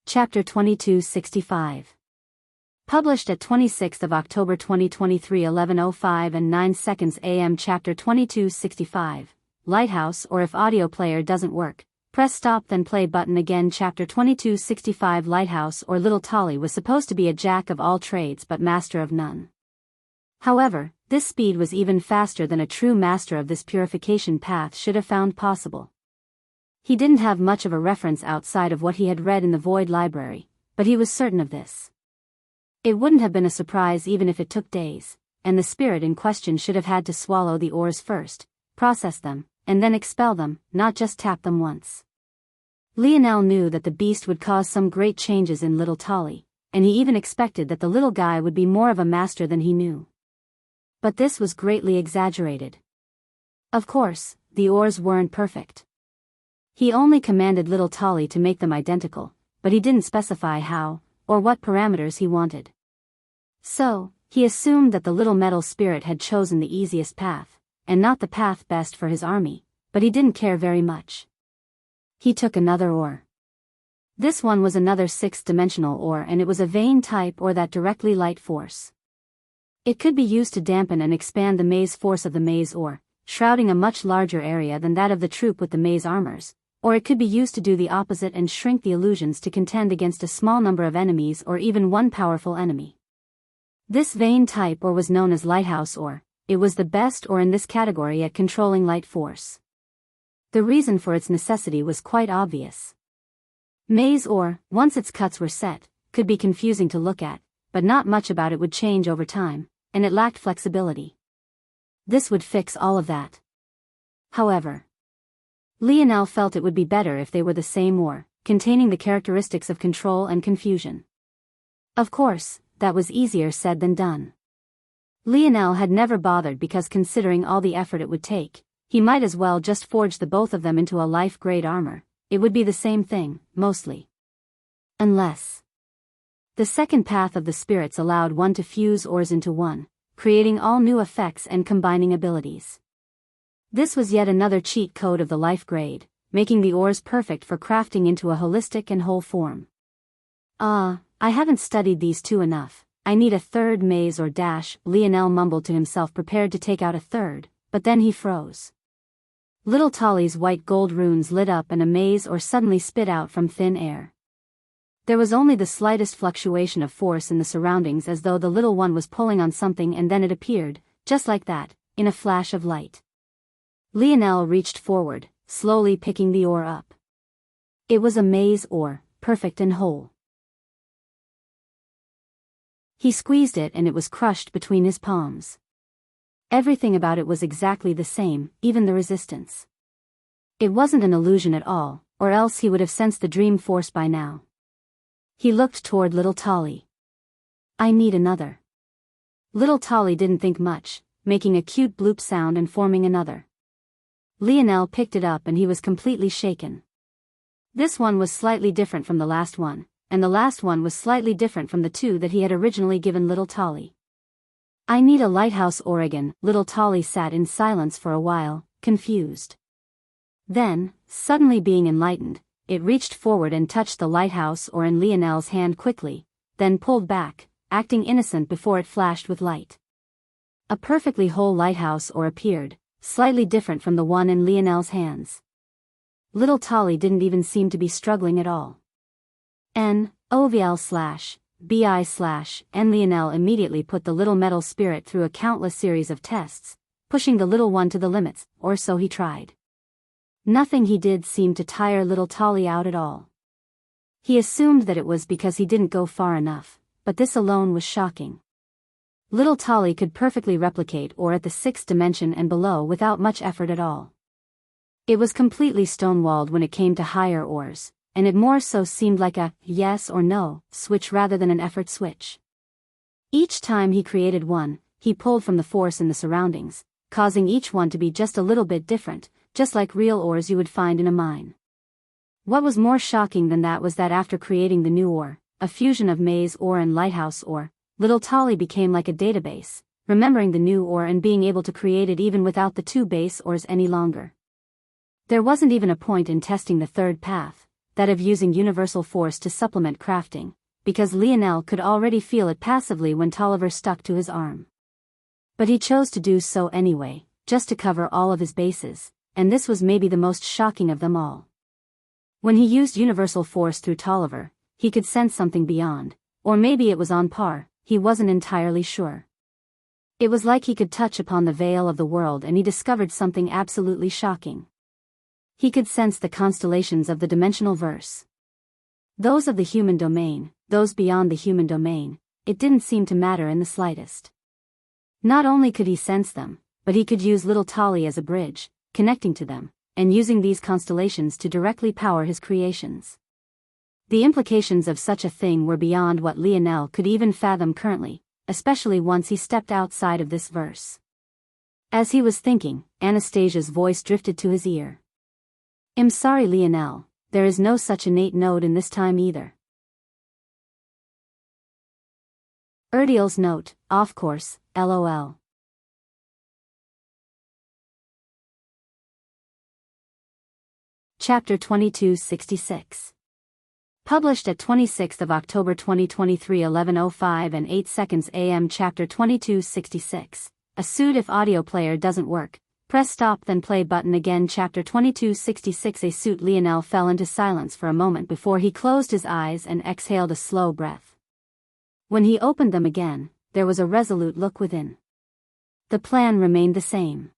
Chapter 2265. Published at 26th of October 2023, 11:05 and 9 seconds AM. Chapter 2265. Lighthouse, or if audio player doesn't work, press stop then play button again. Chapter 2265. Lighthouse, or Little Tolly, was supposed to be a jack of all trades but master of none. However, this speed was even faster than a true master of this purification path should have found possible. He didn't have much of a reference outside of what he had read in the Void Library, but he was certain of this. It wouldn't have been a surprise even if it took days, and the spirit in question should have had to swallow the ores first, process them, and then expel them, not just tap them once. Lionel knew that the beast would cause some great changes in little Tolly, and he even expected that the little guy would be more of a master than he knew. But this was greatly exaggerated. Of course, the ores weren't perfect. He only commanded little Tolly to make them identical, but he didn't specify how, or what parameters he wanted. So, he assumed that the little metal spirit had chosen the easiest path, and not the path best for his army, but he didn't care very much. He took another ore. This one was another 6th-dimensional ore, and it was a vein type or that directly light force. It could be used to dampen and expand the maze force of the maze ore, shrouding a much larger area than that of the troop with the maze armors, or it could be used to do the opposite and shrink the illusions to contend against a small number of enemies or even one powerful enemy. This vein type ore was known as lighthouse ore. It was the best ore in this category at controlling light force. The reason for its necessity was quite obvious. Maze ore, once its cuts were set, could be confusing to look at, but not much about it would change over time, and it lacked flexibility. This would fix all of that. However, Lionel felt it would be better if they were the same ore, containing the characteristics of control and confusion. Of course, that was easier said than done. Lionel had never bothered because considering all the effort it would take, he might as well just forge the both of them into a life-grade armor. It would be the same thing, mostly. Unless the second path of the spirits allowed one to fuse ores into one, creating all new effects and combining abilities. This was yet another cheat code of the life grade, making the ores perfect for crafting into a holistic and whole form. I haven't studied these two enough. I need a third maze or dash, Lionel mumbled to himself, prepared to take out a third, but then he froze. Little Tolly's white gold runes lit up and a maze or suddenly spit out from thin air. There was only the slightest fluctuation of force in the surroundings, as though the little one was pulling on something, and then it appeared, just like that, in a flash of light. Lionel reached forward, slowly picking the ore up. It was a maze ore, perfect and whole. He squeezed it and it was crushed between his palms. Everything about it was exactly the same, even the resistance. It wasn't an illusion at all, or else he would have sensed the dream force by now. He looked toward little Tolly. I need another. Little Tolly didn't think much, making a cute bloop sound and forming another. Lionel picked it up and he was completely shaken. This one was slightly different from the last one, and the last one was slightly different from the two that he had originally given little Tolly. I need a lighthouse, Oregon. Little Tolly sat in silence for a while, confused. Then, suddenly being enlightened, it reached forward and touched the lighthouse ore in Lionel's hand quickly, then pulled back, acting innocent before it flashed with light. A perfectly whole lighthouse ore appeared, slightly different from the one in Lionel's hands. Little Tolly didn't even seem to be struggling at all. N-O-V-L/ and Lionel immediately put the little metal spirit through a countless series of tests, pushing the little one to the limits, or so he tried. Nothing he did seemed to tire little Tolly out at all. He assumed that it was because he didn't go far enough, but this alone was shocking. Little Tolly could perfectly replicate ore at the 6th dimension and below without much effort at all. It was completely stonewalled when it came to higher ores, and it more so seemed like a yes or no switch rather than an effort switch. Each time he created one, he pulled from the force in the surroundings, causing each one to be just a little bit different, just like real ores you would find in a mine. What was more shocking than that was that after creating the new ore, a fusion of maze ore and lighthouse ore, little Tolly became like a database, remembering the new ore and being able to create it even without the 2 base ores any longer. There wasn't even a point in testing the third path, that of using universal force to supplement crafting, because Lionel could already feel it passively when Tolliver stuck to his arm. But he chose to do so anyway, just to cover all of his bases, and this was maybe the most shocking of them all. When he used universal force through Tolliver, he could sense something beyond, or maybe it was on par, he wasn't entirely sure. It was like he could touch upon the veil of the world and he discovered something absolutely shocking. He could sense the constellations of the dimensional verse. Those of the human domain, those beyond the human domain, it didn't seem to matter in the slightest. Not only could he sense them, but he could use little Tolly as a bridge, connecting to them, and using these constellations to directly power his creations. The implications of such a thing were beyond what Lionel could even fathom currently, especially once he stepped outside of this verse. As he was thinking, Anastasia's voice drifted to his ear. "I'm sorry, Lionel, there is no such innate node in this time either." Erdél's note, off course, LOL. Chapter 2266. Published at 26th of October 2023 11:05 and 8 seconds AM. Chapter 2266. A suit if audio player doesn't work. Press stop then play button again. Chapter 2266. A suit. Lionel fell into silence for a moment before he closed his eyes and exhaled a slow breath. When he opened them again, there was a resolute look within. The plan remained the same.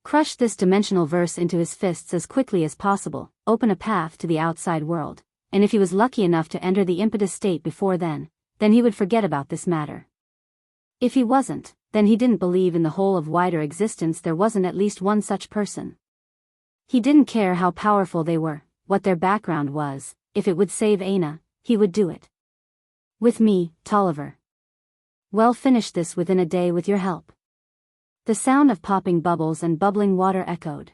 Crush this dimensional verse into his fists as quickly as possible, open a path to the outside world, and if he was lucky enough to enter the impetus state before then he would forget about this matter. If he wasn't, then he didn't believe in the whole of wider existence there wasn't at least one such person. He didn't care how powerful they were, what their background was, if it would save Aina, he would do it. With me, Tolliver. Well, finish this within a day with your help. The sound of popping bubbles and bubbling water echoed.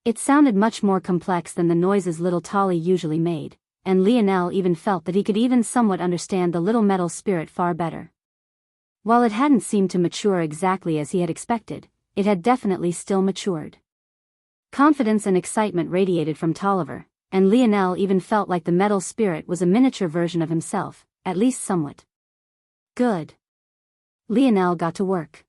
It sounded much more complex than the noises little Tolly usually made, and Lionel even felt that he could even somewhat understand the little metal spirit far better. While it hadn't seemed to mature exactly as he had expected, it had definitely still matured. Confidence and excitement radiated from Tolliver, and Lionel even felt like the metal spirit was a miniature version of himself, at least somewhat. Good. Lionel got to work.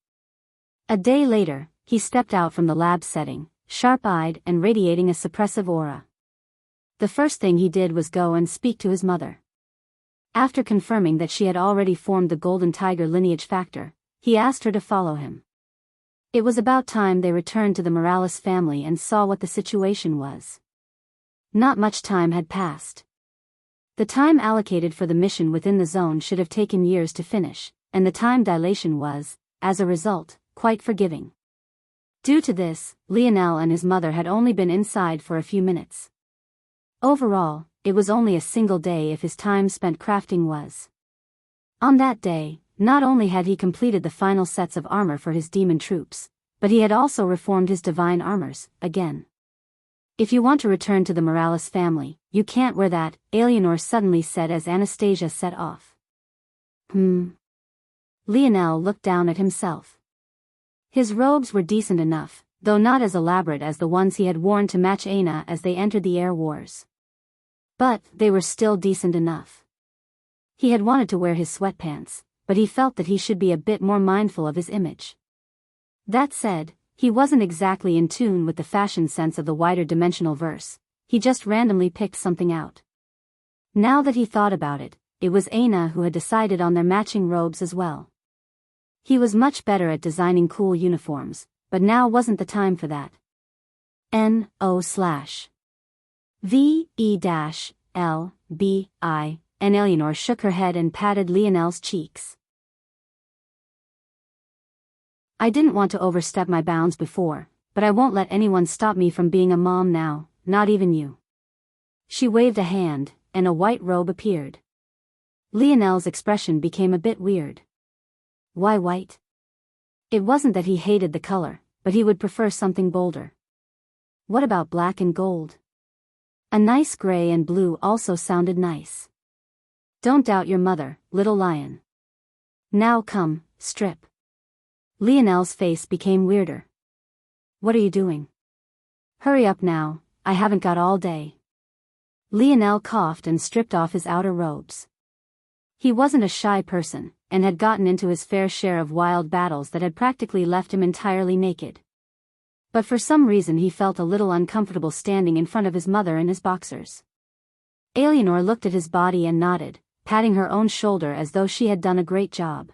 A day later, he stepped out from the lab setting, sharp-eyed and radiating a suppressive aura. The first thing he did was go and speak to his mother. After confirming that she had already formed the Golden Tiger lineage factor, he asked her to follow him. It was about time they returned to the Morales family and saw what the situation was. Not much time had passed. The time allocated for the mission within the zone should have taken years to finish, and the time dilation was, as a result, quite forgiving. Due to this, Lionel and his mother had only been inside for a few minutes. Overall, it was only a single day if his time spent crafting was. On that day, not only had he completed the final sets of armor for his demon troops, but he had also reformed his divine armors, again. "If you want to return to the Morales family, you can't wear that," Eleanor suddenly said as Anastasia set off. Lionel looked down at himself. His robes were decent enough, though not as elaborate as the ones he had worn to match Aina as they entered the air wars. But they were still decent enough. He had wanted to wear his sweatpants, but he felt that he should be a bit more mindful of his image. That said, he wasn't exactly in tune with the fashion sense of the wider dimensional verse, he just randomly picked something out. Now that he thought about it, it was Aina who had decided on their matching robes as well. He was much better at designing cool uniforms, but now wasn't the time for that. N.O/V.E-L-B-I, and Eleanor shook her head and patted Lionel's cheeks. I didn't want to overstep my bounds before, but I won't let anyone stop me from being a mom now, not even you. She waved a hand, and a white robe appeared. Lionel's expression became a bit weird. Why white? It wasn't that he hated the color, but he would prefer something bolder. What about black and gold? A nice gray and blue also sounded nice. Don't doubt your mother, little lion. Now come, strip. Lionel's face became weirder. What are you doing? Hurry up now, I haven't got all day. Lionel coughed and stripped off his outer robes. He wasn't a shy person, and had gotten into his fair share of wild battles that had practically left him entirely naked. But for some reason he felt a little uncomfortable standing in front of his mother in his boxers. Eleanor looked at his body and nodded, patting her own shoulder as though she had done a great job.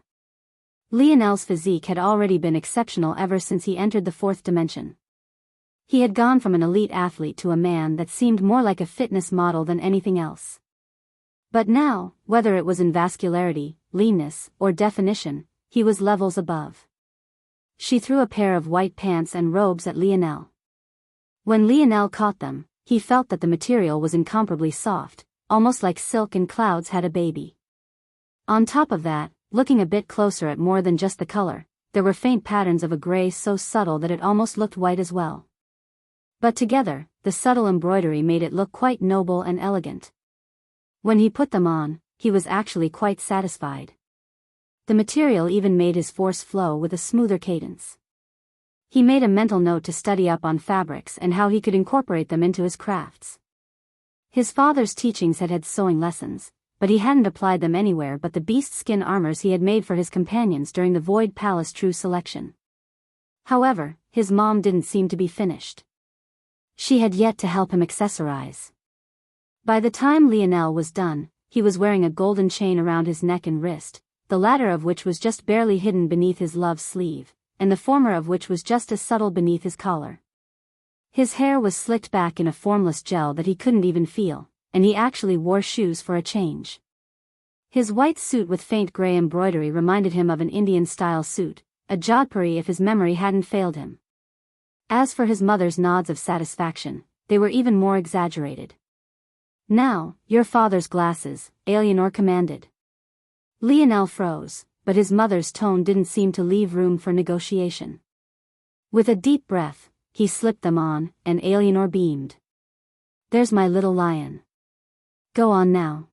Lionel's physique had already been exceptional ever since he entered the fourth dimension. He had gone from an elite athlete to a man that seemed more like a fitness model than anything else. But now, whether it was in vascularity, leanness, or definition, he was levels above. She threw a pair of white pants and robes at Lionel. When Lionel caught them, he felt that the material was incomparably soft, almost like silk and clouds had a baby. On top of that, looking a bit closer at more than just the color, there were faint patterns of a gray so subtle that it almost looked white as well. But together, the subtle embroidery made it look quite noble and elegant. When he put them on, he was actually quite satisfied. The material even made his force flow with a smoother cadence. He made a mental note to study up on fabrics and how he could incorporate them into his crafts. His father's teachings had sewing lessons, but he hadn't applied them anywhere but the beast skin armors he had made for his companions during the Void Palace True Selection. However, his mom didn't seem to be finished. She had yet to help him accessorize. By the time Lionel was done, he was wearing a golden chain around his neck and wrist, the latter of which was just barely hidden beneath his love sleeve, and the former of which was just as subtle beneath his collar. His hair was slicked back in a formless gel that he couldn't even feel, and he actually wore shoes for a change. His white suit with faint gray embroidery reminded him of an Indian-style suit, a Jodhpuri if his memory hadn't failed him. As for his mother's nods of satisfaction, they were even more exaggerated. Now, your father's glasses, Eleanor commanded. Lionel froze, but his mother's tone didn't seem to leave room for negotiation. With a deep breath, he slipped them on, and Eleanor beamed. There's my little lion. Go on now.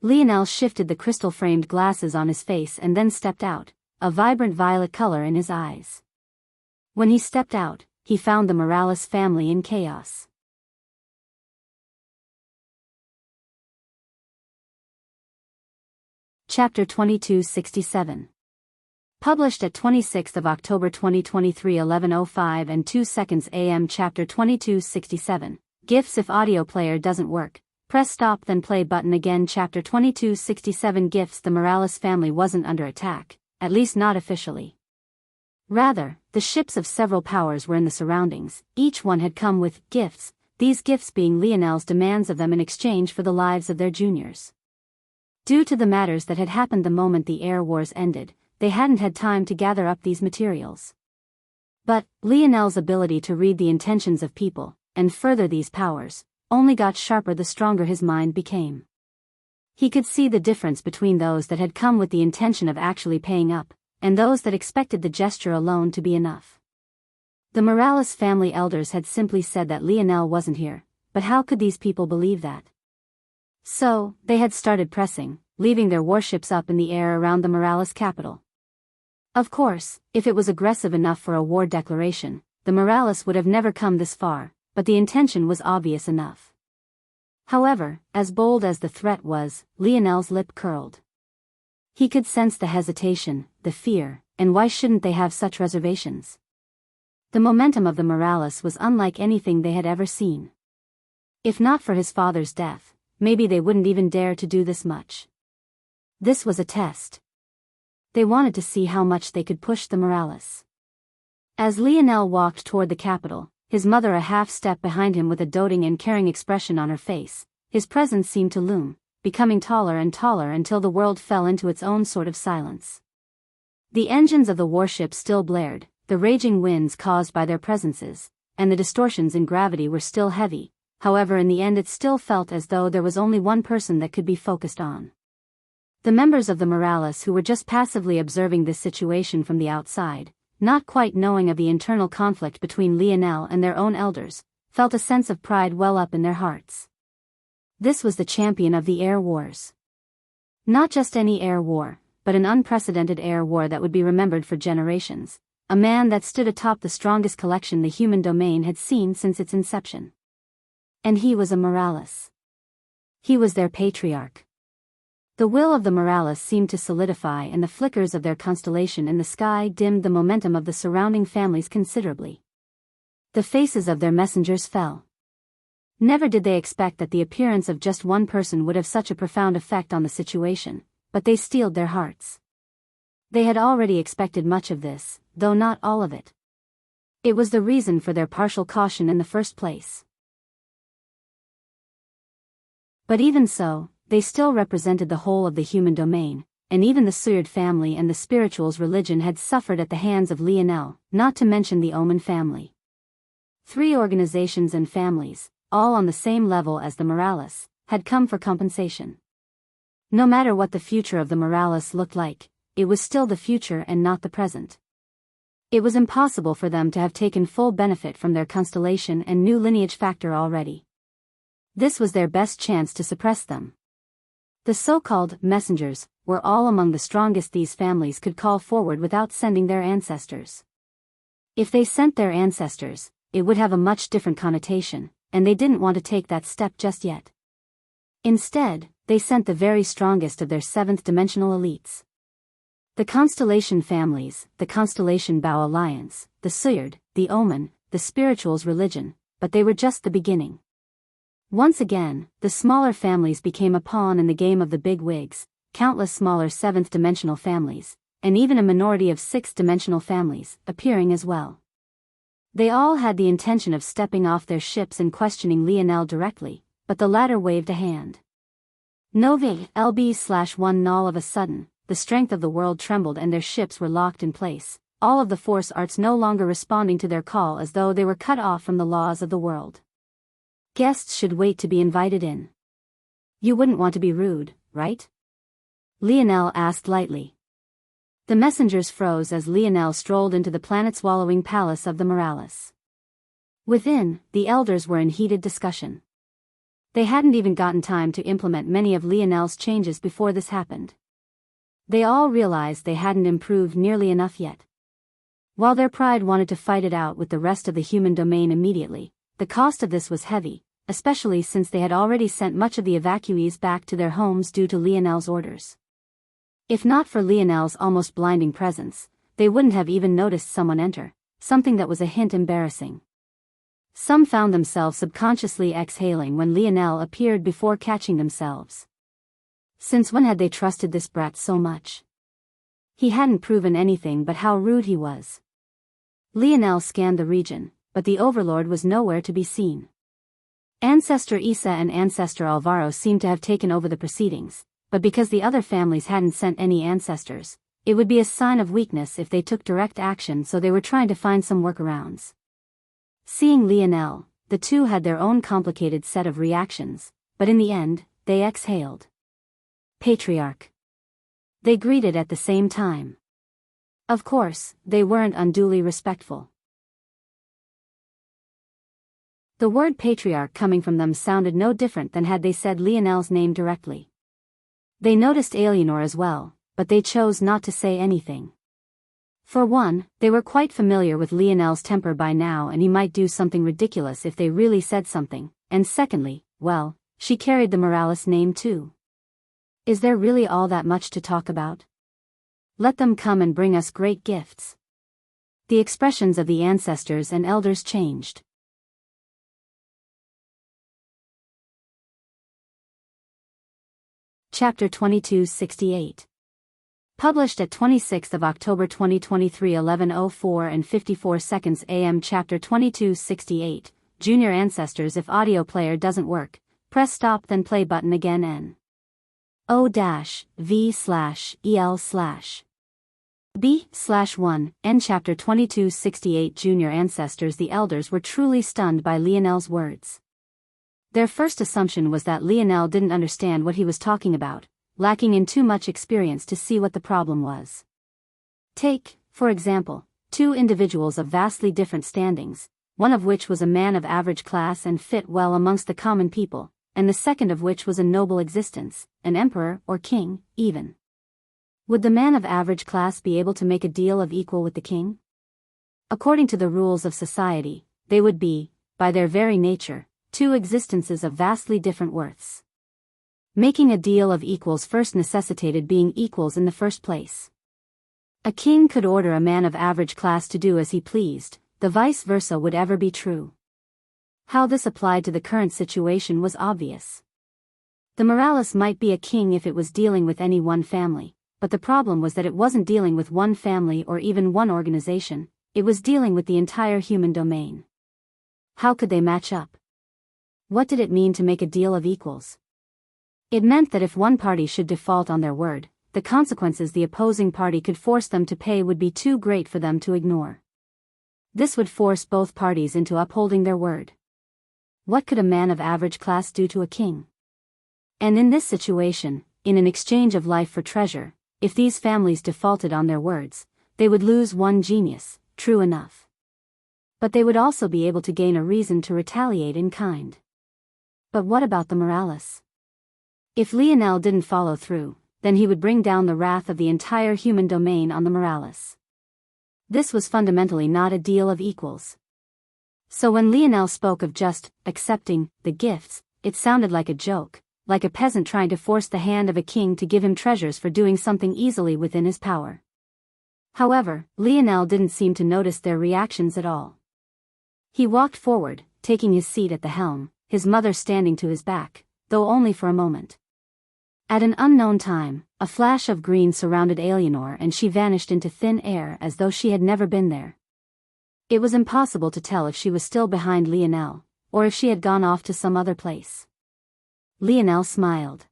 Lionel shifted the crystal-framed glasses on his face and then stepped out, a vibrant violet color in his eyes. When he stepped out, he found the Morales family in chaos. Chapter 2267. Published at 26th of October 2023 11:05 and 2 seconds AM. Chapter 2267. Gifts. If audio player doesn't work, press stop then play button again. Chapter 2267. Gifts. The Morales family wasn't under attack, at least not officially. Rather, the ships of several powers were in the surroundings. Each one had come with gifts, these gifts being Lionel's demands of them in exchange for the lives of their juniors. Due to the matters that had happened the moment the air wars ended, they hadn't had time to gather up these materials. But Lionel's ability to read the intentions of people, and further these powers, only got sharper the stronger his mind became. He could see the difference between those that had come with the intention of actually paying up, and those that expected the gesture alone to be enough. The Morales family elders had simply said that Lionel wasn't here, but how could these people believe that? So, they had started pressing, leaving their warships up in the air around the Morales capital. Of course, if it was aggressive enough for a war declaration, the Morales would have never come this far, but the intention was obvious enough. However, as bold as the threat was, Lionel's lip curled. He could sense the hesitation, the fear, and why shouldn't they have such reservations? The momentum of the Morales was unlike anything they had ever seen. If not for his father's death, maybe they wouldn't even dare to do this much. This was a test. They wanted to see how much they could push the Morales. As Lionel walked toward the capital, his mother a half-step behind him with a doting and caring expression on her face, his presence seemed to loom, becoming taller and taller until the world fell into its own sort of silence. The engines of the warship still blared, the raging winds caused by their presences, and the distortions in gravity were still heavy. However, in the end it still felt as though there was only one person that could be focused on. The members of the Morales, who were just passively observing this situation from the outside, not quite knowing of the internal conflict between Lionel and their own elders, felt a sense of pride well up in their hearts. This was the champion of the air wars. Not just any air war, but an unprecedented air war that would be remembered for generations, a man that stood atop the strongest collection the human domain had seen since its inception. And he was a Morales. He was their patriarch. The will of the Morales seemed to solidify, and the flickers of their constellation in the sky dimmed the momentum of the surrounding families considerably. The faces of their messengers fell. Never did they expect that the appearance of just one person would have such a profound effect on the situation, but they steeled their hearts. They had already expected much of this, though not all of it. It was the reason for their partial caution in the first place. But even so, they still represented the whole of the human domain, and even the Suyard family and the spirituals' religion had suffered at the hands of Lionel, not to mention the Omen family. 3 organizations and families, all on the same level as the Morales, had come for compensation. No matter what the future of the Morales looked like, it was still the future and not the present. It was impossible for them to have taken full benefit from their constellation and new lineage factor already. This was their best chance to suppress them. The so-called messengers were all among the strongest these families could call forward without sending their ancestors. If they sent their ancestors, it would have a much different connotation, and they didn't want to take that step just yet. Instead, they sent the very strongest of their 7th-dimensional elites. The constellation families, the constellation Biyao alliance, the Suyard, the Omen, the spirituals' religion, but they were just the beginning. Once again, the smaller families became a pawn in the game of the big wigs, countless smaller 7th-dimensional families, and even a minority of 6th-dimensional families, appearing as well. They all had the intention of stepping off their ships and questioning Lionel directly, but the latter waved a hand. Novi LB/1 All of a sudden, the strength of the world trembled and their ships were locked in place, all of the force arts no longer responding to their call as though they were cut off from the laws of the world. Guests should wait to be invited in. You wouldn't want to be rude, right? Lionel asked lightly. The messengers froze as Lionel strolled into the planet-swallowing palace of the Morales. Within, the elders were in heated discussion. They hadn't even gotten time to implement many of Lionel's changes before this happened. They all realized they hadn't improved nearly enough yet. While their pride wanted to fight it out with the rest of the human domain immediately, the cost of this was heavy, especially since they had already sent much of the evacuees back to their homes due to Lionel's orders. If not for Lionel's almost blinding presence, they wouldn't have even noticed someone enter, something that was a hint embarrassing. Some found themselves subconsciously exhaling when Lionel appeared before catching themselves. Since when had they trusted this brat so much? He hadn't proven anything but how rude he was. Lionel scanned the region, but the Overlord was nowhere to be seen. Ancestor Isa and Ancestor Alvaro seemed to have taken over the proceedings, but because the other families hadn't sent any ancestors, it would be a sign of weakness if they took direct action, so they were trying to find some workarounds. Seeing Lionel, the two had their own complicated set of reactions, but in the end, they exhaled. Patriarch. They greeted at the same time. Of course, they weren't unduly respectful. The word patriarch coming from them sounded no different than had they said Lionel's name directly. They noticed Alienor as well, but they chose not to say anything. For one, they were quite familiar with Lionel's temper by now, and he might do something ridiculous if they really said something, and secondly, well, she carried the Morales name too. Is there really all that much to talk about? Let them come and bring us great gifts. The expressions of the ancestors and elders changed. Chapter 2268. Published at 26th of October 2023 11:04 and 54 seconds AM. Chapter 2268. Junior Ancestors. If audio player doesn't work, press stop then play button again. N-O-V/EL/B/1 N. Chapter 2268. Junior Ancestors. The elders were truly stunned by Lionel's words. Their first assumption was that Lionel didn't understand what he was talking about, lacking in too much experience to see what the problem was. Take, for example, two individuals of vastly different standings, one of which was a man of average class and fit well amongst the common people, and the second of which was a noble existence, an emperor or king, even. Would the man of average class be able to make a deal of equal with the king? According to the rules of society, they would be, by their very nature, two existences of vastly different worths. Making a deal of equals first necessitated being equals in the first place. A king could order a man of average class to do as he pleased, the vice versa would ever be true. How this applied to the current situation was obvious. The Morales might be a king if it was dealing with any one family, but the problem was that it wasn't dealing with one family or even one organization, it was dealing with the entire human domain. How could they match up? What did it mean to make a deal of equals? It meant that if one party should default on their word, the consequences the opposing party could force them to pay would be too great for them to ignore. This would force both parties into upholding their word. What could a man of average class do to a king? And in this situation, in an exchange of life for treasure, if these families defaulted on their words, they would lose one genius, true enough. But they would also be able to gain a reason to retaliate in kind. But what about the Morales? If Lionel didn't follow through, then he would bring down the wrath of the entire human domain on the Morales. This was fundamentally not a deal of equals. So when Lionel spoke of just accepting the gifts, it sounded like a joke, like a peasant trying to force the hand of a king to give him treasures for doing something easily within his power. However, Lionel didn't seem to notice their reactions at all. He walked forward, taking his seat at the helm, his mother standing to his back, though only for a moment. At an unknown time, a flash of green surrounded Eleanor and she vanished into thin air as though she had never been there. It was impossible to tell if she was still behind Lionel, or if she had gone off to some other place. Lionel smiled.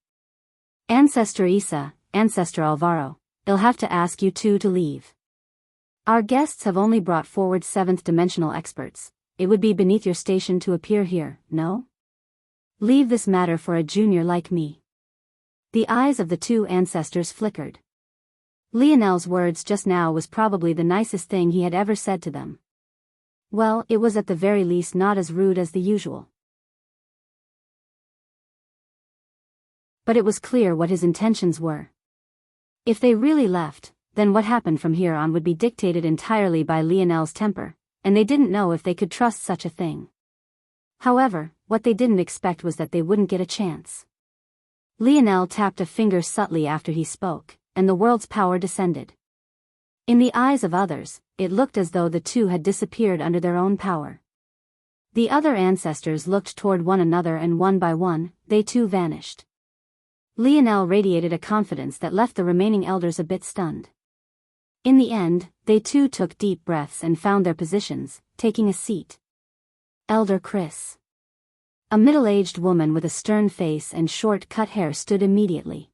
Ancestor Isa, Ancestor Alvaro, I'll have to ask you two to leave. Our guests have only brought forward seventh-dimensional experts. It would be beneath your station to appear here, no? Leave this matter for a junior like me. The eyes of the two ancestors flickered. Lionel's words just now was probably the nicest thing he had ever said to them. Well, it was at the very least not as rude as the usual. But it was clear what his intentions were. If they really left, then what happened from here on would be dictated entirely by Lionel's temper, and they didn't know if they could trust such a thing. However, what they didn't expect was that they wouldn't get a chance. Lionel tapped a finger subtly after he spoke, and the world's power descended. In the eyes of others, it looked as though the two had disappeared under their own power. The other ancestors looked toward one another and one by one, they too vanished. Lionel radiated a confidence that left the remaining elders a bit stunned. In the end, they too took deep breaths and found their positions, taking a seat. Elder Chris. A middle-aged woman with a stern face and short-cut hair stood immediately.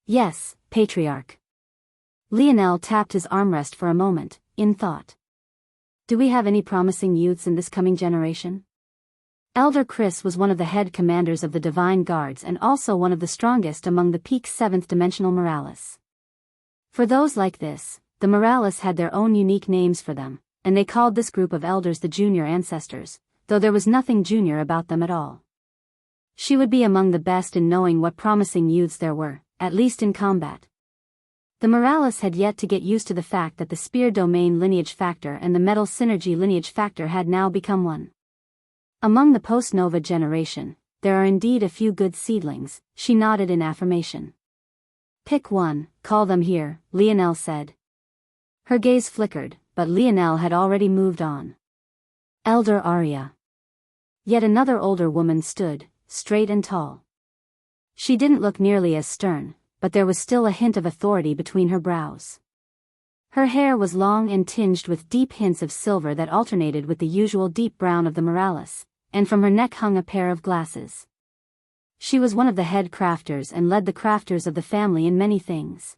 Yes, Patriarch. Lionel tapped his armrest for a moment, in thought. Do we have any promising youths in this coming generation? Elder Chris was one of the head commanders of the Divine Guards and also one of the strongest among the peak seventh-dimensional Morales. For those like this, the Morales had their own unique names for them, and they called this group of elders the Junior Ancestors, though there was nothing junior about them at all. She would be among the best in knowing what promising youths there were, at least in combat. The Morales had yet to get used to the fact that the Spear Domain lineage factor and the Metal Synergy lineage factor had now become one. Among the post-Nova generation, there are indeed a few good seedlings, she nodded in affirmation. Pick one, call them here, Lionel said. Her gaze flickered, but Lionel had already moved on. Elder Arya. Yet another older woman stood, straight and tall. She didn't look nearly as stern, but there was still a hint of authority between her brows. Her hair was long and tinged with deep hints of silver that alternated with the usual deep brown of the Morales, and from her neck hung a pair of glasses. She was one of the head crafters and led the crafters of the family in many things.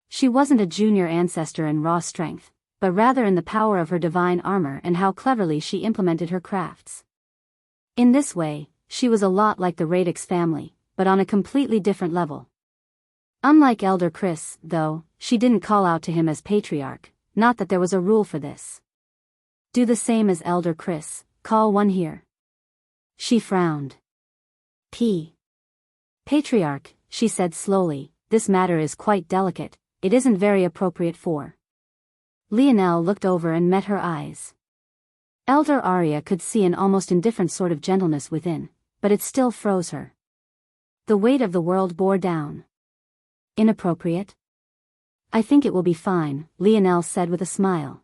She wasn't a junior ancestor in raw strength, but rather in the power of her divine armor and how cleverly she implemented her crafts. In this way, she was a lot like the Radix family, but on a completely different level. Unlike Elder Chris, though, she didn't call out to him as patriarch, not that there was a rule for this. Do the same as Elder Chris, call one here. She frowned. Patriarch, she said slowly, this matter is quite delicate, it isn't very appropriate for. Lionel looked over and met her eyes. Elder Arya could see an almost indifferent sort of gentleness within, but it still froze her. The weight of the world bore down. Inappropriate? I think it will be fine, Lionel said with a smile.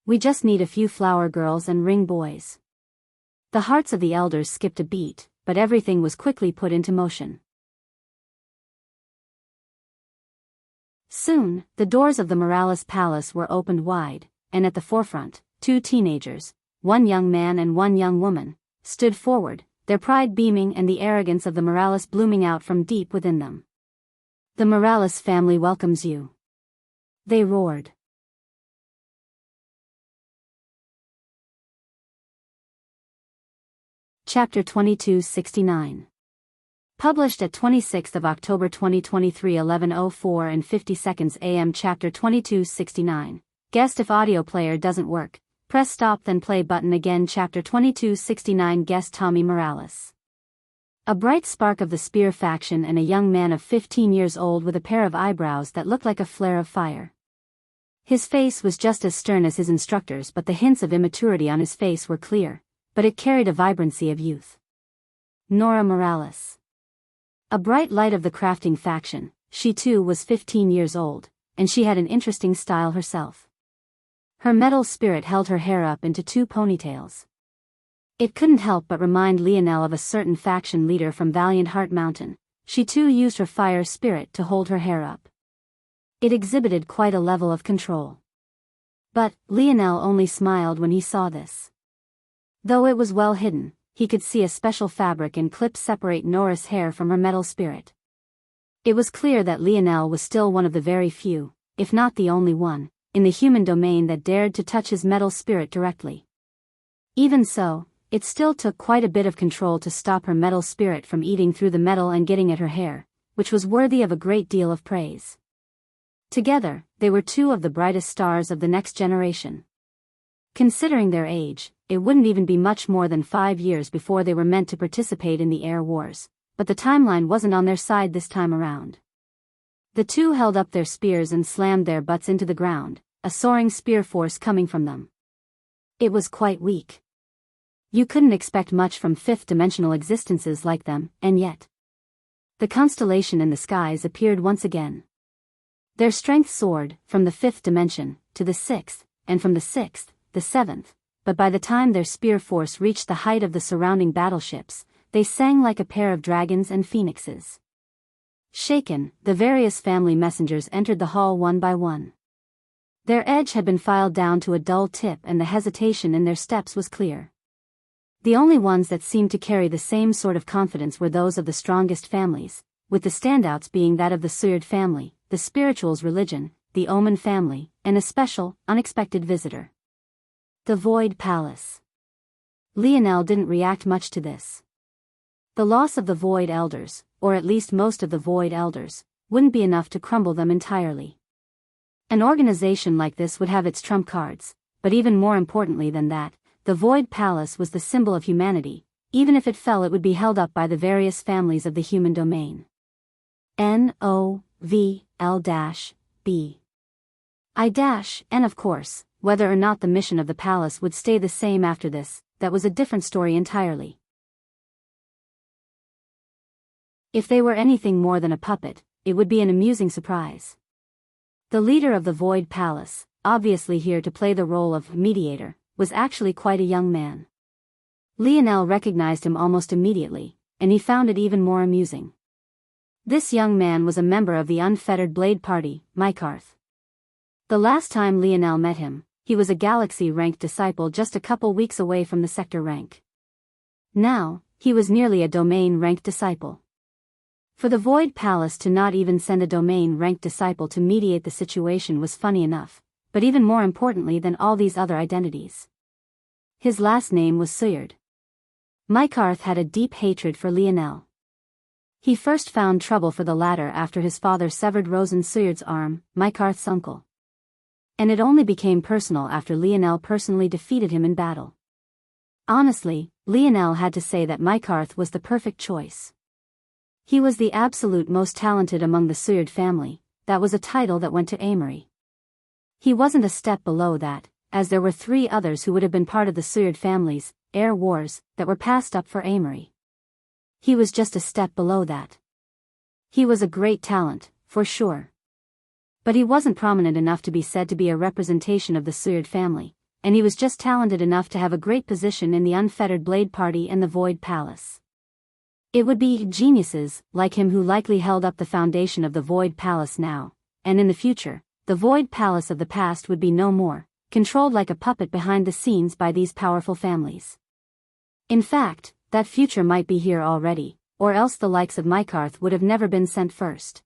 We just need a few flower girls and ring boys. The hearts of the elders skipped a beat, but everything was quickly put into motion. Soon, the doors of the Morales Palace were opened wide, and at the forefront, 2 teenagers, one young man and one young woman, stood forward, their pride beaming and the arrogance of the Morales blooming out from deep within them. The Morales family welcomes you. They roared. Chapter 2269. Published at 26th of October 2023 11:04 and 50 seconds AM. Chapter 2269. Guessed if audio player doesn't work, press stop then play button again. Chapter 2269. Guest Tommy Morales. A bright spark of the Spear faction and a young man of 15 years old with a pair of eyebrows that looked like a flare of fire. His face was just as stern as his instructor's, but the hints of immaturity on his face were clear, but it carried a vibrancy of youth. Nora Morales. A bright light of the crafting faction, she too was 15 years old, and she had an interesting style herself. Her metal spirit held her hair up into 2 ponytails. It couldn't help but remind Lionel of a certain faction leader from Valiant Heart Mountain. She too used her fire spirit to hold her hair up. It exhibited quite a level of control. But Lionel only smiled when he saw this. Though it was well hidden, he could see a special fabric and clip separate Nora's hair from her metal spirit. It was clear that Lionel was still one of the very few, if not the only one, in the human domain that dared to touch his metal spirit directly. Even so, it still took quite a bit of control to stop her metal spirit from eating through the metal and getting at her hair, which was worthy of a great deal of praise. Together, they were 2 of the brightest stars of the next generation. Considering their age, it wouldn't even be much more than 5 years before they were meant to participate in the air wars, but the timeline wasn't on their side this time around. The 2 held up their spears and slammed their butts into the ground, a soaring spear force coming from them. It was quite weak. You couldn't expect much from 5th-dimensional existences like them, and yet. The constellation in the skies appeared once again. Their strength soared, from the 5th dimension, to the 6th, and from the 6th, the 7th, but by the time their spear force reached the height of the surrounding battleships, they sang like a pair of dragons and phoenixes. Shaken, the various family messengers entered the hall one by one. Their edge had been filed down to a dull tip and the hesitation in their steps was clear. The only ones that seemed to carry the same sort of confidence were those of the strongest families, with the standouts being that of the Suyard family, the Spirituals religion, the Omen family, and a special, unexpected visitor. The Void Palace. Lionel didn't react much to this. The loss of the Void Elders, or at least most of the Void Elders, wouldn't be enough to crumble them entirely. An organization like this would have its trump cards, but even more importantly than that, the Void Palace was the symbol of humanity. Even if it fell, it would be held up by the various families of the human domain. NOVL-B. And of course, whether or not the mission of the palace would stay the same after this, that was a different story entirely. If they were anything more than a puppet, it would be an amusing surprise. The leader of the Void Palace, obviously here to play the role of mediator, was actually quite a young man. Lionel recognized him almost immediately, and he found it even more amusing. This young man was a member of the Unfettered Blade Party, Mykarth. The last time Lionel met him, he was a galaxy-ranked disciple just a couple weeks away from the sector rank. Now, he was nearly a domain-ranked disciple. For the Void Palace to not even send a domain-ranked disciple to mediate the situation was funny enough, but even more importantly than all these other identities. His last name was Suyard. Mykarth had a deep hatred for Lionel. He first found trouble for the latter after his father severed Rosen Suyard's arm, Mykarth's uncle. And it only became personal after Lionel personally defeated him in battle. Honestly, Lionel had to say that Mykarth was the perfect choice. He was the absolute most talented among the Suyard family. That was a title that went to Amory. He wasn't a step below that, as there were 3 others who would have been part of the Suyard family's heir wars that were passed up for Amory. He was just a step below that. He was a great talent, for sure. But he wasn't prominent enough to be said to be a representation of the Suyard family, and he was just talented enough to have a great position in the Unfettered Blade Party and the Void Palace. It would be geniuses like him who likely held up the foundation of the Void Palace now, and in the future, the Void Palace of the past would be no more, controlled like a puppet behind the scenes by these powerful families. In fact, that future might be here already, or else the likes of Mykarth would have never been sent first.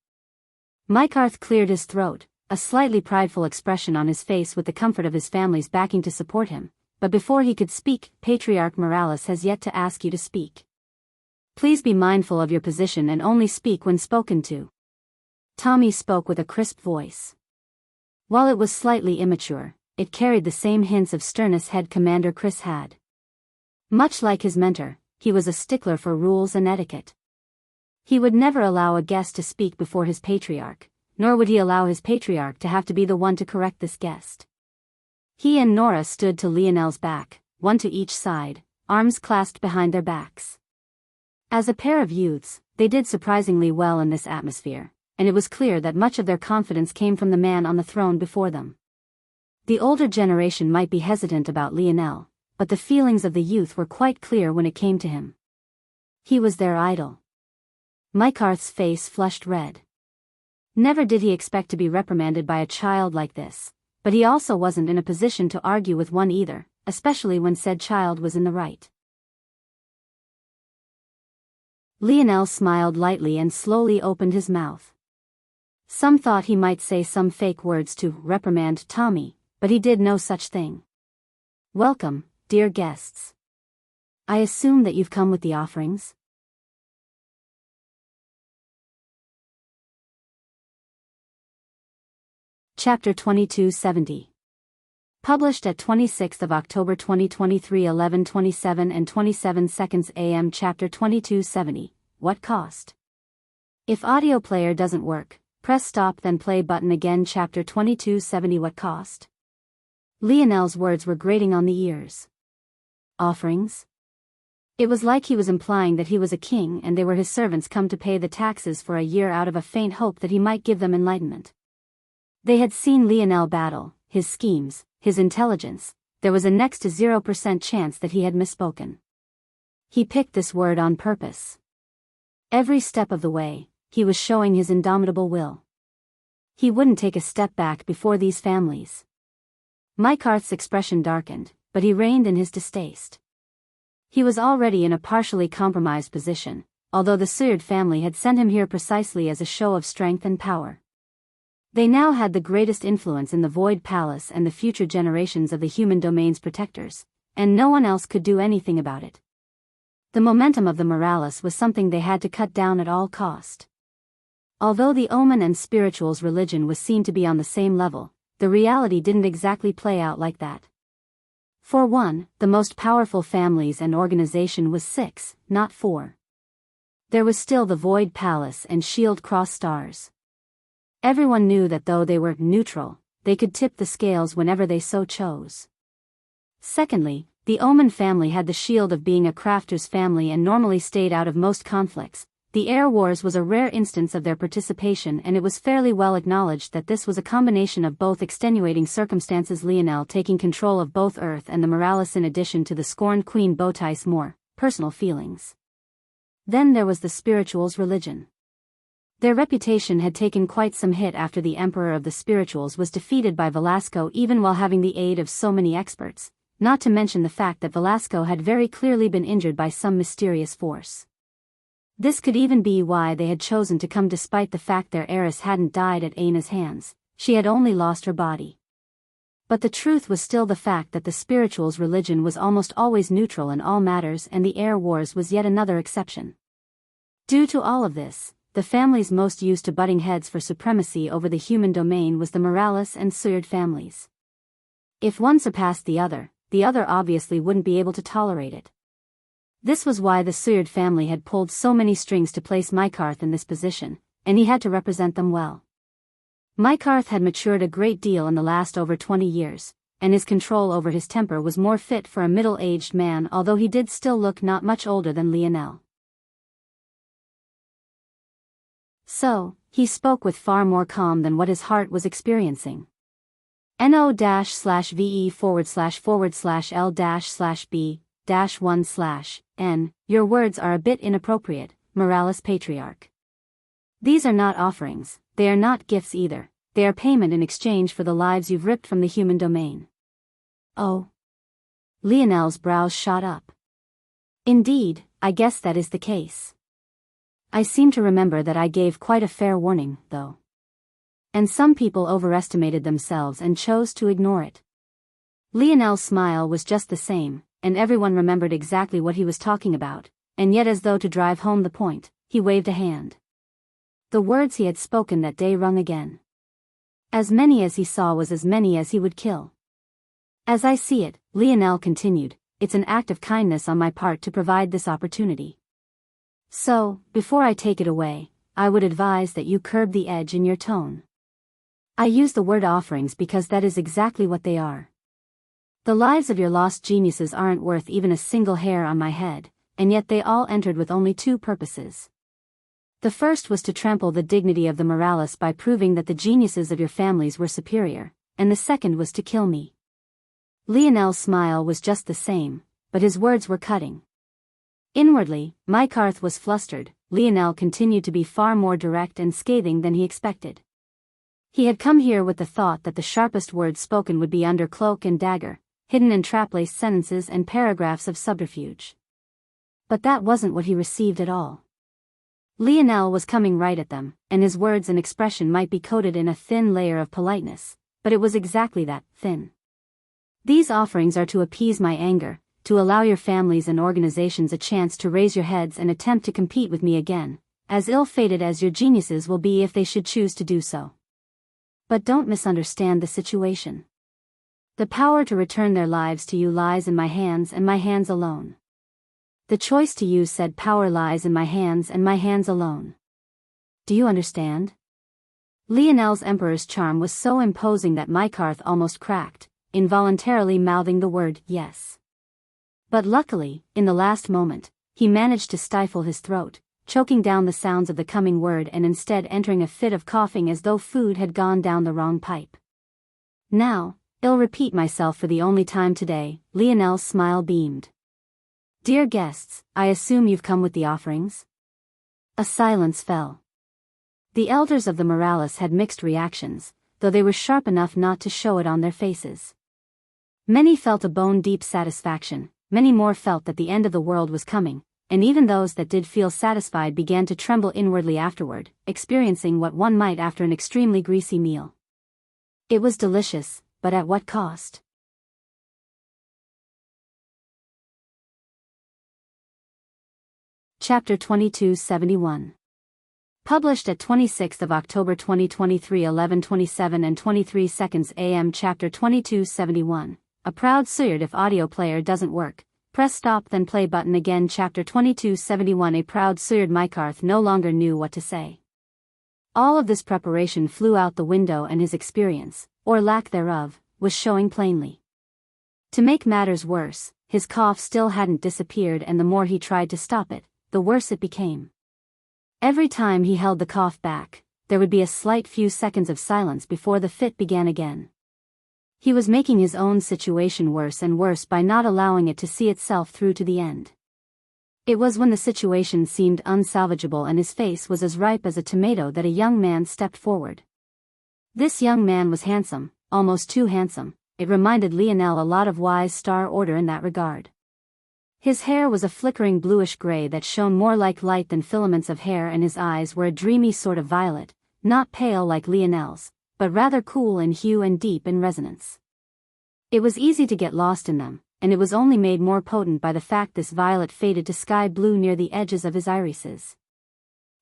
Mykarth cleared his throat, a slightly prideful expression on his face with the comfort of his family's backing to support him, but before he could speak, Patriarch Morales has yet to ask you to speak. Please be mindful of your position and only speak when spoken to. Tommy spoke with a crisp voice. While it was slightly immature, it carried the same hints of sternness head commander Chris had. Much like his mentor, he was a stickler for rules and etiquette. He would never allow a guest to speak before his patriarch, nor would he allow his patriarch to have to be the one to correct this guest. He and Nora stood to Lionel's back, one to each side, arms clasped behind their backs. As a pair of youths, they did surprisingly well in this atmosphere, and it was clear that much of their confidence came from the man on the throne before them. The older generation might be hesitant about Lionel, but the feelings of the youth were quite clear when it came to him. He was their idol. Mykarth's face flushed red. Never did he expect to be reprimanded by a child like this, but he also wasn't in a position to argue with one either, especially when said child was in the right. Lionel smiled lightly and slowly opened his mouth. Some thought he might say some fake words to reprimand Tommy, but he did no such thing. Welcome, dear guests. I assume that you've come with the offerings? Chapter 2270. Published at 26th of October 2023 11:27 and 27 seconds AM. Chapter 2270. What cost? If audio player doesn't work, press stop then play button again. Chapter 2270. What cost? Lionel's words were grating on the ears. Offerings? It was like he was implying that he was a king and they were his servants come to pay the taxes for a year out of a faint hope that he might give them enlightenment. They had seen Lionel battle, his schemes, his intelligence. There was a next to 0% chance that he had misspoken. He picked this word on purpose. Every step of the way, he was showing his indomitable will. He wouldn't take a step back before these families. Mykarth's expression darkened, but he reined in his distaste. He was already in a partially compromised position, although the Suyard family had sent him here precisely as a show of strength and power. They now had the greatest influence in the Void Palace and the future generations of the human domain's protectors, and no one else could do anything about it. The momentum of the Morales was something they had to cut down at all cost. Although the Omen and Spiritual's religion was seen to be on the same level, the reality didn't exactly play out like that. For one, the most powerful families and organization was 6, not 4. There was still the Void Palace and Shield Cross Stars. Everyone knew that though they were neutral, they could tip the scales whenever they so chose. Secondly, the Omen family had the shield of being a crafter's family and normally stayed out of most conflicts. The Air Wars was a rare instance of their participation, and it was fairly well acknowledged that this was a combination of both extenuating circumstances, Lionel taking control of both Earth and the Morales in addition to the scorned Queen Botice more personal feelings. Then there was the spirituals' religion. Their reputation had taken quite some hit after the emperor of the spirituals was defeated by Velasco, even while having the aid of so many experts, not to mention the fact that Velasco had very clearly been injured by some mysterious force. This could even be why they had chosen to come, despite the fact their heiress hadn't died at Aina's hands, she had only lost her body. But the truth was still the fact that the spirituals' religion was almost always neutral in all matters, and the heir wars was yet another exception. Due to all of this, the families most used to butting heads for supremacy over the human domain was the Morales and Suyard families. If one surpassed the other obviously wouldn't be able to tolerate it. This was why the Suyard family had pulled so many strings to place Meikarth in this position, and he had to represent them well. Meikarth had matured a great deal in the last over 20 years, and his control over his temper was more fit for a middle-aged man, although he did still look not much older than Lionel. So, he spoke with far more calm than what his heart was experiencing. NO-VE/L-B-1/N, your words are a bit inappropriate, Morales Patriarch. These are not offerings, they are not gifts either, they are payment in exchange for the lives you've ripped from the human domain. Oh. Lionel's brows shot up. Indeed, I guess that is the case. I seem to remember that I gave quite a fair warning, though. And some people overestimated themselves and chose to ignore it. Lionel's smile was just the same, and everyone remembered exactly what he was talking about, and yet as though to drive home the point, he waved a hand. The words he had spoken that day rung again. As many as he saw was as many as he would kill. As I see it, Lionel continued, it's an act of kindness on my part to provide this opportunity. So, before I take it away, I would advise that you curb the edge in your tone. I use the word offerings because that is exactly what they are. The lives of your lost geniuses aren't worth even a single hair on my head, and yet they all entered with only two purposes. The first was to trample the dignity of the Morales by proving that the geniuses of your families were superior, and the second was to kill me. Lionel's smile was just the same, but his words were cutting. Inwardly, Meikarth was flustered. Lionel continued to be far more direct and scathing than he expected. He had come here with the thought that the sharpest words spoken would be under cloak and dagger, hidden in trap-laced sentences and paragraphs of subterfuge. But that wasn't what he received at all. Lionel was coming right at them, and his words and expression might be coated in a thin layer of politeness, but it was exactly that, thin. These offerings are to appease my anger, to allow your families and organizations a chance to raise your heads and attempt to compete with me again, as ill-fated as your geniuses will be if they should choose to do so. But don't misunderstand the situation. The power to return their lives to you lies in my hands and my hands alone. The choice to use said power lies in my hands and my hands alone. Do you understand? Lionel's emperor's charm was so imposing that Meikarth almost cracked, involuntarily mouthing the word yes. But luckily, in the last moment, he managed to stifle his throat, choking down the sounds of the coming word and instead entering a fit of coughing as though food had gone down the wrong pipe. Now, I'll repeat myself for the only time today, Lionel's smile beamed. Dear guests, I assume you've come with the offerings? A silence fell. The elders of the Morales had mixed reactions, though they were sharp enough not to show it on their faces. Many felt a bone-deep satisfaction, many more felt that the end of the world was coming, and even those that did feel satisfied began to tremble inwardly afterward, experiencing what one might after an extremely greasy meal. It was delicious, but at what cost? Chapter 2271. Published at 26th of October 2023 11:27 and 23 seconds AM. Chapter 2271. A proud Suyard. If audio player doesn't work, press stop then play button again. Chapter 2271. A proud Suyard. Meikarth no longer knew what to say. All of this preparation flew out the window and his experience, or lack thereof, was showing plainly. To make matters worse, his cough still hadn't disappeared, and the more he tried to stop it, the worse it became. Every time he held the cough back, there would be a slight few seconds of silence before the fit began again. He was making his own situation worse and worse by not allowing it to see itself through to the end. It was when the situation seemed unsalvageable and his face was as ripe as a tomato that a young man stepped forward. This young man was handsome, almost too handsome. It reminded Lionel a lot of Y's Star Order in that regard. His hair was a flickering bluish-gray that shone more like light than filaments of hair, and his eyes were a dreamy sort of violet, not pale like Lionel's, but rather cool in hue and deep in resonance. It was easy to get lost in them, and it was only made more potent by the fact this violet faded to sky blue near the edges of his irises.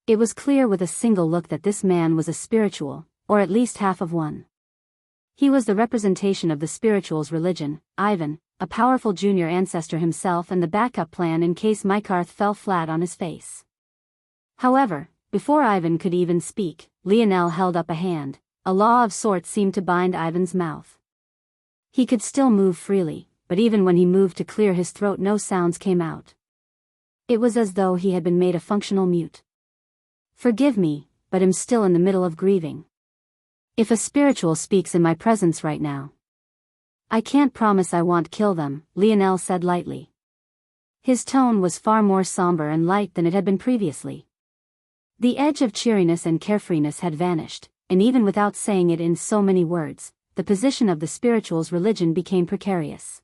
It was clear with a single look that this man was a spiritual, or at least half of one. He was the representation of the spiritual's religion, Ivan, a powerful junior ancestor himself and the backup plan in case Mykarth fell flat on his face. However, before Ivan could even speak, Lionel held up a hand. A law of sorts seemed to bind Ivan's mouth. He could still move freely, but even when he moved to clear his throat no sounds came out. It was as though he had been made a functional mute. "Forgive me, but I'm still in the middle of grieving. If a spiritual speaks in my presence right now, I can't promise I won't kill them," Lionel said lightly. His tone was far more somber and light than it had been previously. The edge of cheeriness and carefreeness had vanished, and even without saying it in so many words, the position of the spiritual's religion became precarious.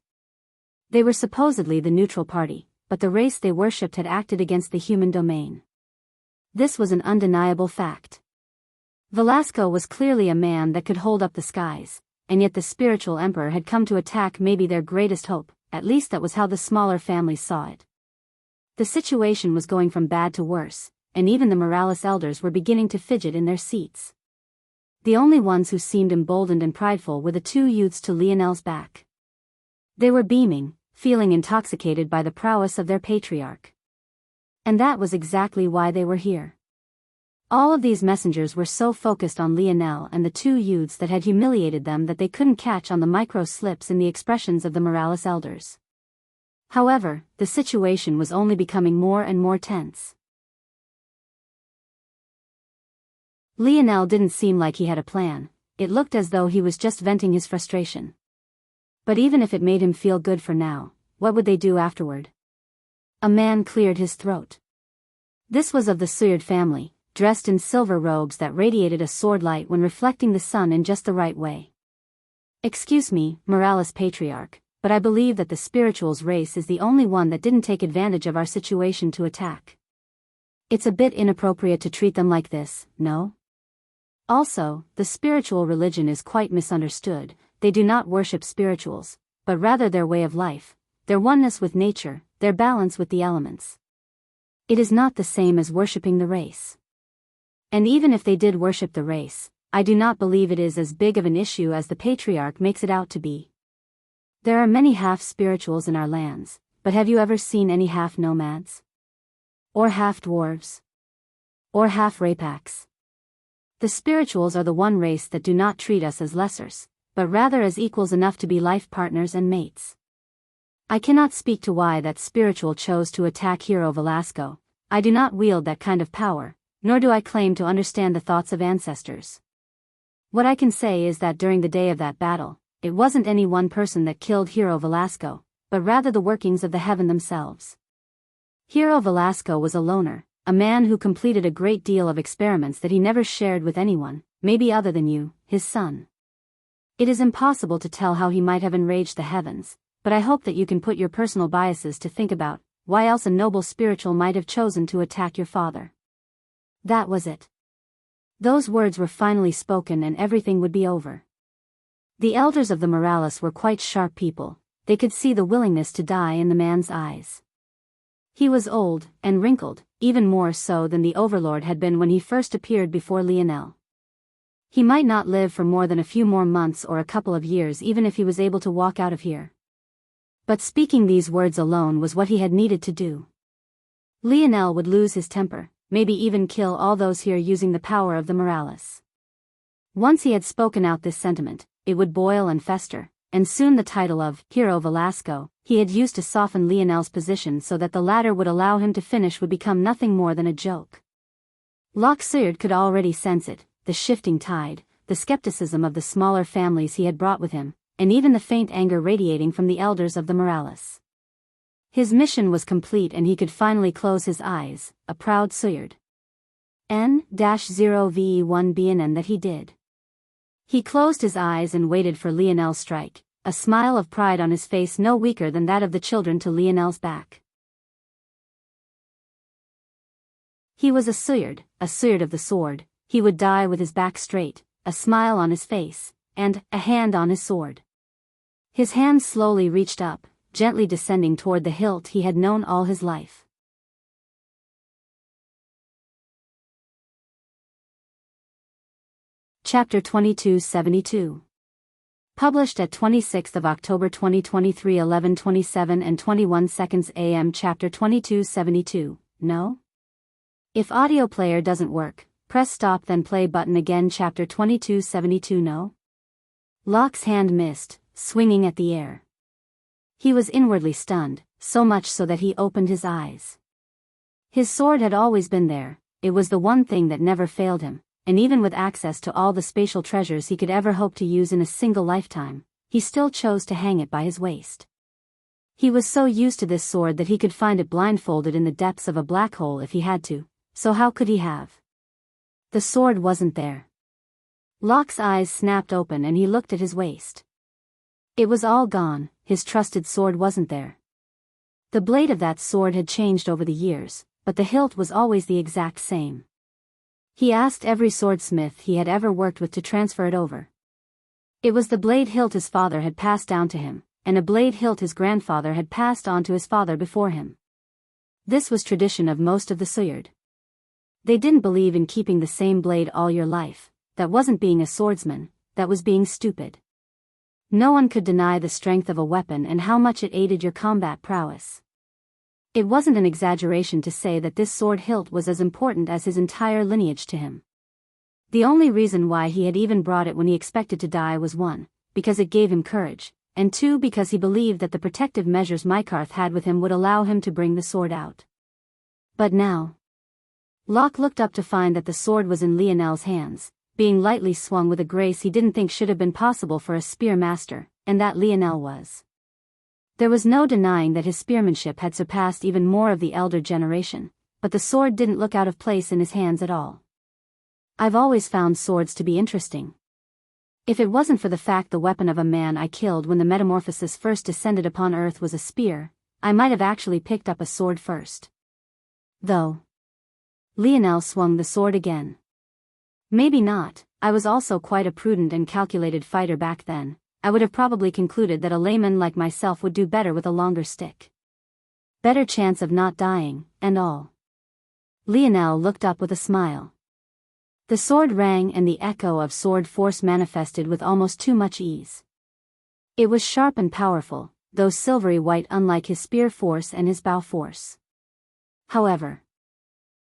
They were supposedly the neutral party, but the race they worshipped had acted against the human domain. This was an undeniable fact. Velasco was clearly a man that could hold up the skies, and yet the spiritual emperor had come to attack maybe their greatest hope, at least that was how the smaller families saw it. The situation was going from bad to worse, and even the Morales elders were beginning to fidget in their seats. The only ones who seemed emboldened and prideful were the two youths to Lionel's back. They were beaming, feeling intoxicated by the prowess of their patriarch. And that was exactly why they were here. All of these messengers were so focused on Lionel and the two youths that had humiliated them that they couldn't catch on the micro-slips in the expressions of the Morales elders. However, the situation was only becoming more and more tense. Lionel didn't seem like he had a plan. It looked as though he was just venting his frustration. But even if it made him feel good for now, what would they do afterward? A man cleared his throat. This was of the Suyard family, dressed in silver robes that radiated a sword light when reflecting the sun in just the right way. "Excuse me, Morales Patriarch, but I believe that the spirituals race is the only one that didn't take advantage of our situation to attack. It's a bit inappropriate to treat them like this, no? Also, the spiritual religion is quite misunderstood. They do not worship spirituals, but rather their way of life, their oneness with nature, their balance with the elements. It is not the same as worshipping the race. And even if they did worship the race, I do not believe it is as big of an issue as the patriarch makes it out to be. There are many half-spirituals in our lands, but have you ever seen any half-nomads? Or half-dwarves? Or half-rapaks? The spirituals are the one race that do not treat us as lessers, but rather as equals enough to be life partners and mates. I cannot speak to why that spiritual chose to attack Hero Velasco. I do not wield that kind of power, nor do I claim to understand the thoughts of ancestors. What I can say is that during the day of that battle, it wasn't any one person that killed Hero Velasco, but rather the workings of the heaven themselves. Hero Velasco was a loner, a man who completed a great deal of experiments that he never shared with anyone, maybe other than you, his son. It is impossible to tell how he might have enraged the heavens, but I hope that you can put your personal biases to think about why else a noble spiritual might have chosen to attack your father. That was it. Those words were finally spoken and everything would be over. The elders of the Morales were quite sharp people. They could see the willingness to die in the man's eyes. He was old and wrinkled, even more so than the overlord had been when he first appeared before Lionel. He might not live for more than a few more months or a couple of years even if he was able to walk out of here. But speaking these words alone was what he had needed to do. Lionel would lose his temper, maybe even kill all those here using the power of the Morales. Once he had spoken out this sentiment, it would boil and fester, and soon the title of Hero Velasco he had used to soften Lionel's position so that the latter would allow him to finish would become nothing more than a joke. Suyard could already sense it, the shifting tide, the skepticism of the smaller families he had brought with him, and even the faint anger radiating from the elders of the Morales. His mission was complete and he could finally close his eyes, a proud Suyard. N-0ve1bn that he did. He closed his eyes and waited for Lionel's strike, a smile of pride on his face no weaker than that of the children to Lionel's back. He was a Suyard of the sword. He would die with his back straight, a smile on his face, and a hand on his sword. His hand slowly reached up, gently descending toward the hilt he had known all his life. Chapter 2272. Published at 26th of October 2023 11:27 and 21 seconds AM. Chapter 2272. No? If audio player doesn't work, press stop then play button again. Chapter 2272. No? Locke's hand missed, swinging at the air. He was inwardly stunned, so much so that he opened his eyes. His sword had always been there, it was the one thing that never failed him, and even with access to all the spatial treasures he could ever hope to use in a single lifetime, he still chose to hang it by his waist. He was so used to this sword that he could find it blindfolded in the depths of a black hole if he had to, so how could he have? The sword wasn't there. Locke's eyes snapped open and he looked at his waist. It was all gone, his trusted sword wasn't there. The blade of that sword had changed over the years, but the hilt was always the exact same. He asked every swordsmith he had ever worked with to transfer it over. It was the blade hilt his father had passed down to him, and a blade hilt his grandfather had passed on to his father before him. This was tradition of most of the Suyard. They didn't believe in keeping the same blade all your life. That wasn't being a swordsman, that was being stupid. No one could deny the strength of a weapon and how much it aided your combat prowess. It wasn't an exaggeration to say that this sword hilt was as important as his entire lineage to him. The only reason why he had even brought it when he expected to die was 1, because it gave him courage, and 2, because he believed that the protective measures Mykarth had with him would allow him to bring the sword out. But now, Locke looked up to find that the sword was in Lionel's hands, being lightly swung with a grace he didn't think should have been possible for a spear master, and that Lionel was. There was no denying that his spearmanship had surpassed even more of the elder generation, but the sword didn't look out of place in his hands at all. I've always found swords to be interesting. If it wasn't for the fact the weapon of a man I killed when the metamorphosis first descended upon Earth was a spear, I might have actually picked up a sword first. Though. Lionel swung the sword again. Maybe not, I was also quite a prudent and calculated fighter back then. I would have probably concluded that a layman like myself would do better with a longer stick. Better chance of not dying, and all. Lionel looked up with a smile. The sword rang and the echo of sword force manifested with almost too much ease. It was sharp and powerful, though silvery white unlike his spear force and his bow force. However,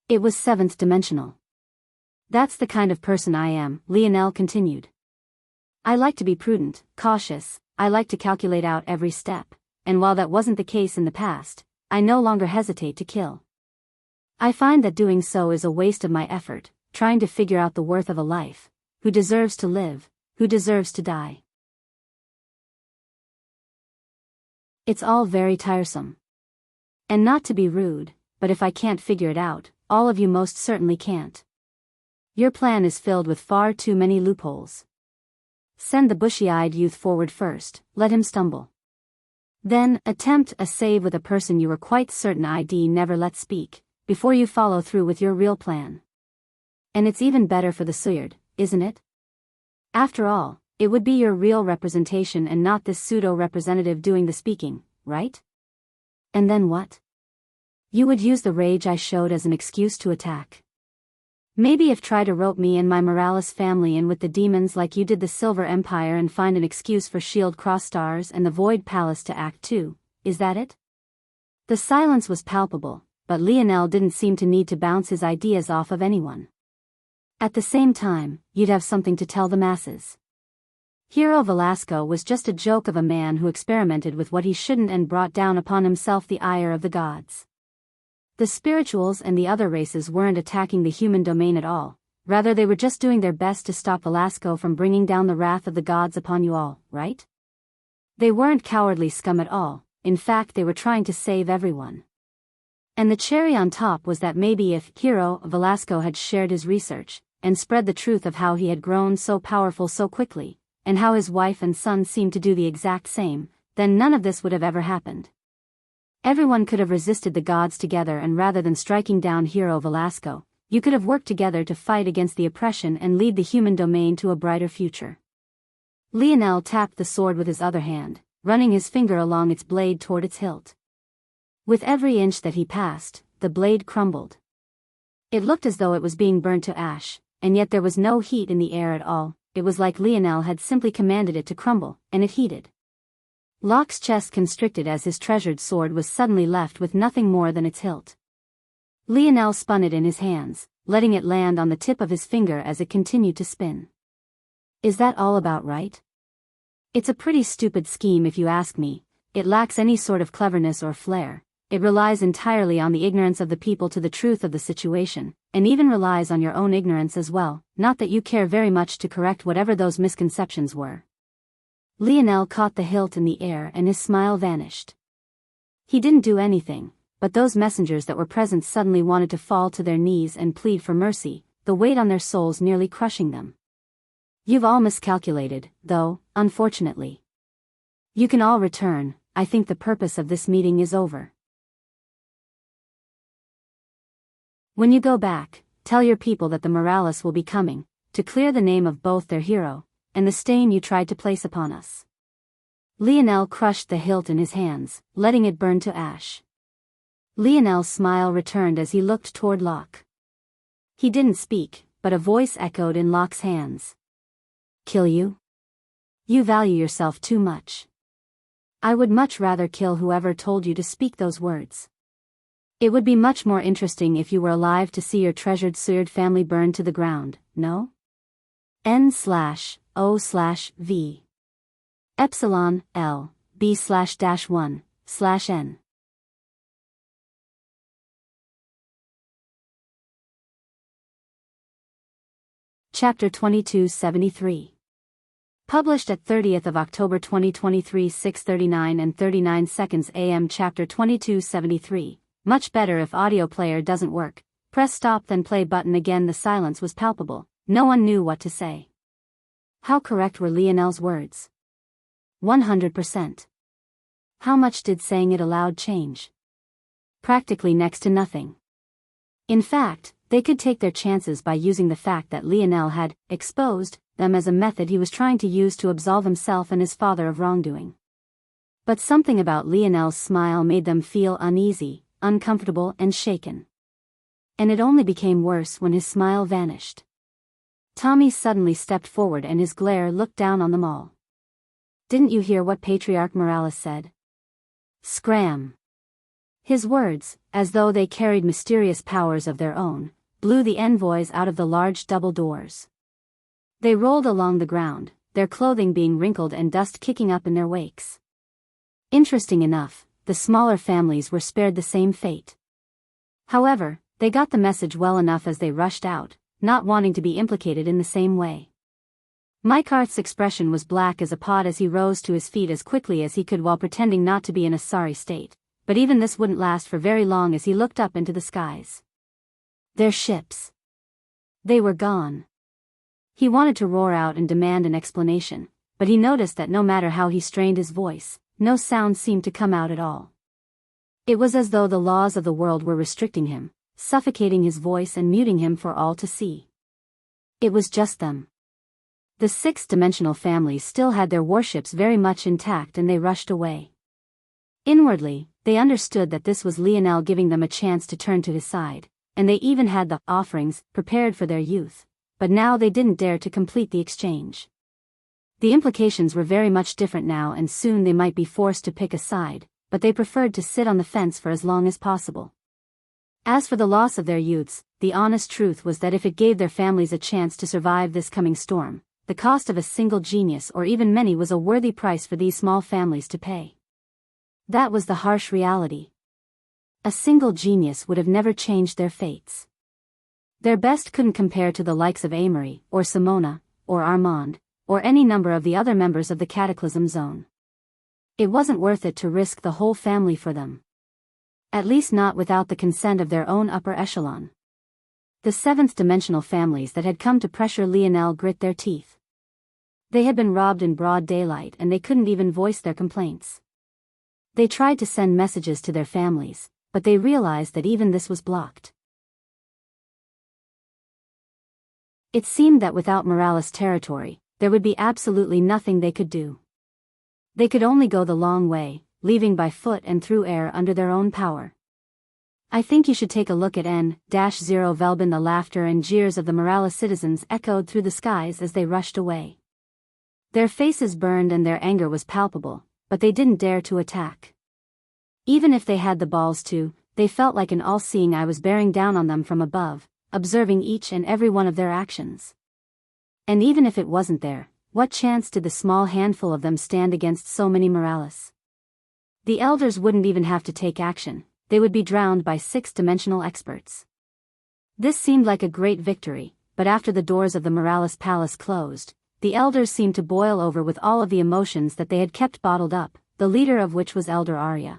it was 7th dimensional. That's the kind of person I am, Lionel continued. I like to be prudent, cautious, I like to calculate out every step, and while that wasn't the case in the past, I no longer hesitate to kill. I find that doing so is a waste of my effort, trying to figure out the worth of a life, who deserves to live, who deserves to die. It's all very tiresome. And not to be rude, but if I can't figure it out, all of you most certainly can't. Your plan is filled with far too many loopholes. Send the bushy-eyed youth forward first, let him stumble. Then, attempt a save with a person you were quite certain ID never let speak, before you follow through with your real plan. And it's even better for the Suyard, isn't it? After all, it would be your real representation and not this pseudo-representative doing the speaking, right? And then what? You would use the rage I showed as an excuse to attack. Maybe if try to rope me and my Morales family in with the demons like you did the Silver Empire and find an excuse for Shield Cross Stars and the Void Palace to act too, is that it? The silence was palpable, but Lionel didn't seem to need to bounce his ideas off of anyone. At the same time, you'd have something to tell the masses. Hero Velasco was just a joke of a man who experimented with what he shouldn't and brought down upon himself the ire of the gods. The spirituals and the other races weren't attacking the human domain at all, rather they were just doing their best to stop Velasco from bringing down the wrath of the gods upon you all, right? They weren't cowardly scum at all, in fact they were trying to save everyone. And the cherry on top was that maybe if Hero Velasco had shared his research, and spread the truth of how he had grown so powerful so quickly, and how his wife and son seemed to do the exact same, then none of this would have ever happened. Everyone could have resisted the gods together, and rather than striking down Hero Velasco, you could have worked together to fight against the oppression and lead the human domain to a brighter future. Lionel tapped the sword with his other hand, running his finger along its blade toward its hilt. With every inch that he passed, the blade crumbled. It looked as though it was being burnt to ash, and yet there was no heat in the air at all. It was like Lionel had simply commanded it to crumble, and it heated. Locke's chest constricted as his treasured sword was suddenly left with nothing more than its hilt. Lionel spun it in his hands, letting it land on the tip of his finger as it continued to spin. Is that all about right? It's a pretty stupid scheme if you ask me. It lacks any sort of cleverness or flair. It relies entirely on the ignorance of the people to the truth of the situation, and even relies on your own ignorance as well, not that you care very much to correct whatever those misconceptions were. Lionel caught the hilt in the air and his smile vanished. He didn't do anything, but those messengers that were present suddenly wanted to fall to their knees and plead for mercy, the weight on their souls nearly crushing them. You've all miscalculated, though, unfortunately. You can all return. I think the purpose of this meeting is over. When you go back, tell your people that the Morales will be coming, to clear the name of both their hero, and the stain you tried to place upon us. Lionel crushed the hilt in his hands, letting it burn to ash. Lionel's smile returned as he looked toward Locke. He didn't speak, but a voice echoed in Locke's hands. Kill you? You value yourself too much. I would much rather kill whoever told you to speak those words. It would be much more interesting if you were alive to see your treasured Seared family burned to the ground, no? N/O/V. Epsilon L B/-1/N. Chapter 2273. Published at 30th of October 2023 6:39 and 39 seconds AM. Chapter 2273. Much better if audio player doesn't work. Press stop then play button again. The silence was palpable. No one knew what to say. How correct were Lionel's words? 100%. How much did saying it aloud change? Practically next to nothing. In fact, they could take their chances by using the fact that Lionel had exposed them as a method he was trying to use to absolve himself and his father of wrongdoing. But something about Lionel's smile made them feel uneasy, uncomfortable and shaken. And it only became worse when his smile vanished. Tommy suddenly stepped forward and his glare looked down on them all. Didn't you hear what Patriarch Morales said? Scram. His words, as though they carried mysterious powers of their own, blew the envoys out of the large double doors. They rolled along the ground, their clothing being wrinkled and dust kicking up in their wakes. Interesting enough, the smaller families were spared the same fate. However, they got the message well enough as they rushed out, not wanting to be implicated in the same way. Mike Arth's expression was black as a pot as he rose to his feet as quickly as he could while pretending not to be in a sorry state, but even this wouldn't last for very long as he looked up into the skies. Their ships. They were gone. He wanted to roar out and demand an explanation, but he noticed that no matter how he strained his voice, no sound seemed to come out at all. It was as though the laws of the world were restricting him, suffocating his voice and muting him for all to see. It was just them. The sixth-dimensional families still had their warships very much intact and they rushed away. Inwardly, they understood that this was Lionel giving them a chance to turn to his side, and they even had the offerings prepared for their youth, but now they didn't dare to complete the exchange. The implications were very much different now and soon they might be forced to pick a side, but they preferred to sit on the fence for as long as possible. As for the loss of their youths, the honest truth was that if it gave their families a chance to survive this coming storm, the cost of a single genius or even many was a worthy price for these small families to pay. That was the harsh reality. A single genius would have never changed their fates. Their best couldn't compare to the likes of Amory, or Simona, or Armand, or any number of the other members of the Cataclysm Zone. It wasn't worth it to risk the whole family for them. At least not without the consent of their own upper echelon. The seventh-dimensional families that had come to pressure Lionel grit their teeth. They had been robbed in broad daylight and they couldn't even voice their complaints. They tried to send messages to their families, but they realized that even this was blocked. It seemed that without Morales territory, there would be absolutely nothing they could do. They could only go the long way, leaving by foot and through air under their own power. I think you should take a look at N-0 Velbin. The laughter and jeers of the Morales citizens echoed through the skies as they rushed away. Their faces burned and their anger was palpable, but they didn't dare to attack. Even if they had the balls to, they felt like an all-seeing eye was bearing down on them from above, observing each and every one of their actions. And even if it wasn't there, what chance did the small handful of them stand against so many Morales? The elders wouldn't even have to take action, they would be drowned by sixth-dimensional experts. This seemed like a great victory, but after the doors of the Morales palace closed, the elders seemed to boil over with all of the emotions that they had kept bottled up, the leader of which was Elder Arya.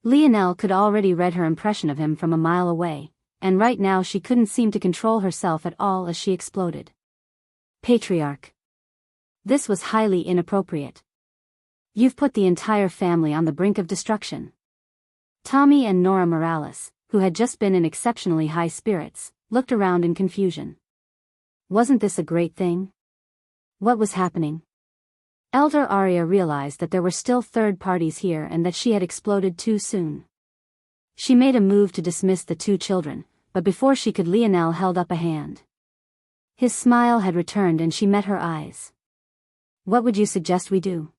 Lionel could already read her impression of him from a mile away, and right now she couldn't seem to control herself at all as she exploded. Patriarch. This was highly inappropriate. You've put the entire family on the brink of destruction. Tommy and Nora Morales, who had just been in exceptionally high spirits, looked around in confusion. Wasn't this a great thing? What was happening? Elder Arya realized that there were still third parties here and that she had exploded too soon. She made a move to dismiss the two children, but before she could, Lionel held up a hand. His smile had returned and she met her eyes. What would you suggest we do?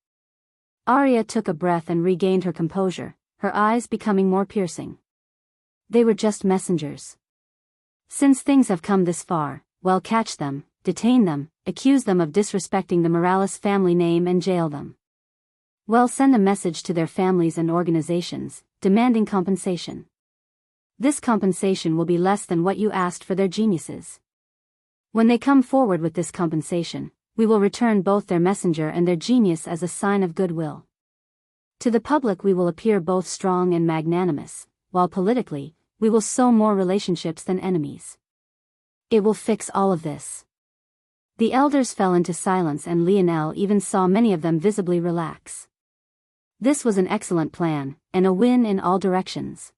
Arya took a breath and regained her composure, her eyes becoming more piercing. They were just messengers. Since things have come this far, well, catch them, detain them, accuse them of disrespecting the Morales family name and jail them. Well, send a message to their families and organizations, demanding compensation. This compensation will be less than what you asked for their geniuses. When they come forward with this compensation, we will return both their messenger and their genius as a sign of goodwill. To the public we will appear both strong and magnanimous, while politically, we will sow more relationships than enemies. It will fix all of this. The elders fell into silence and Lionel even saw many of them visibly relax. This was an excellent plan, and a win in all directions.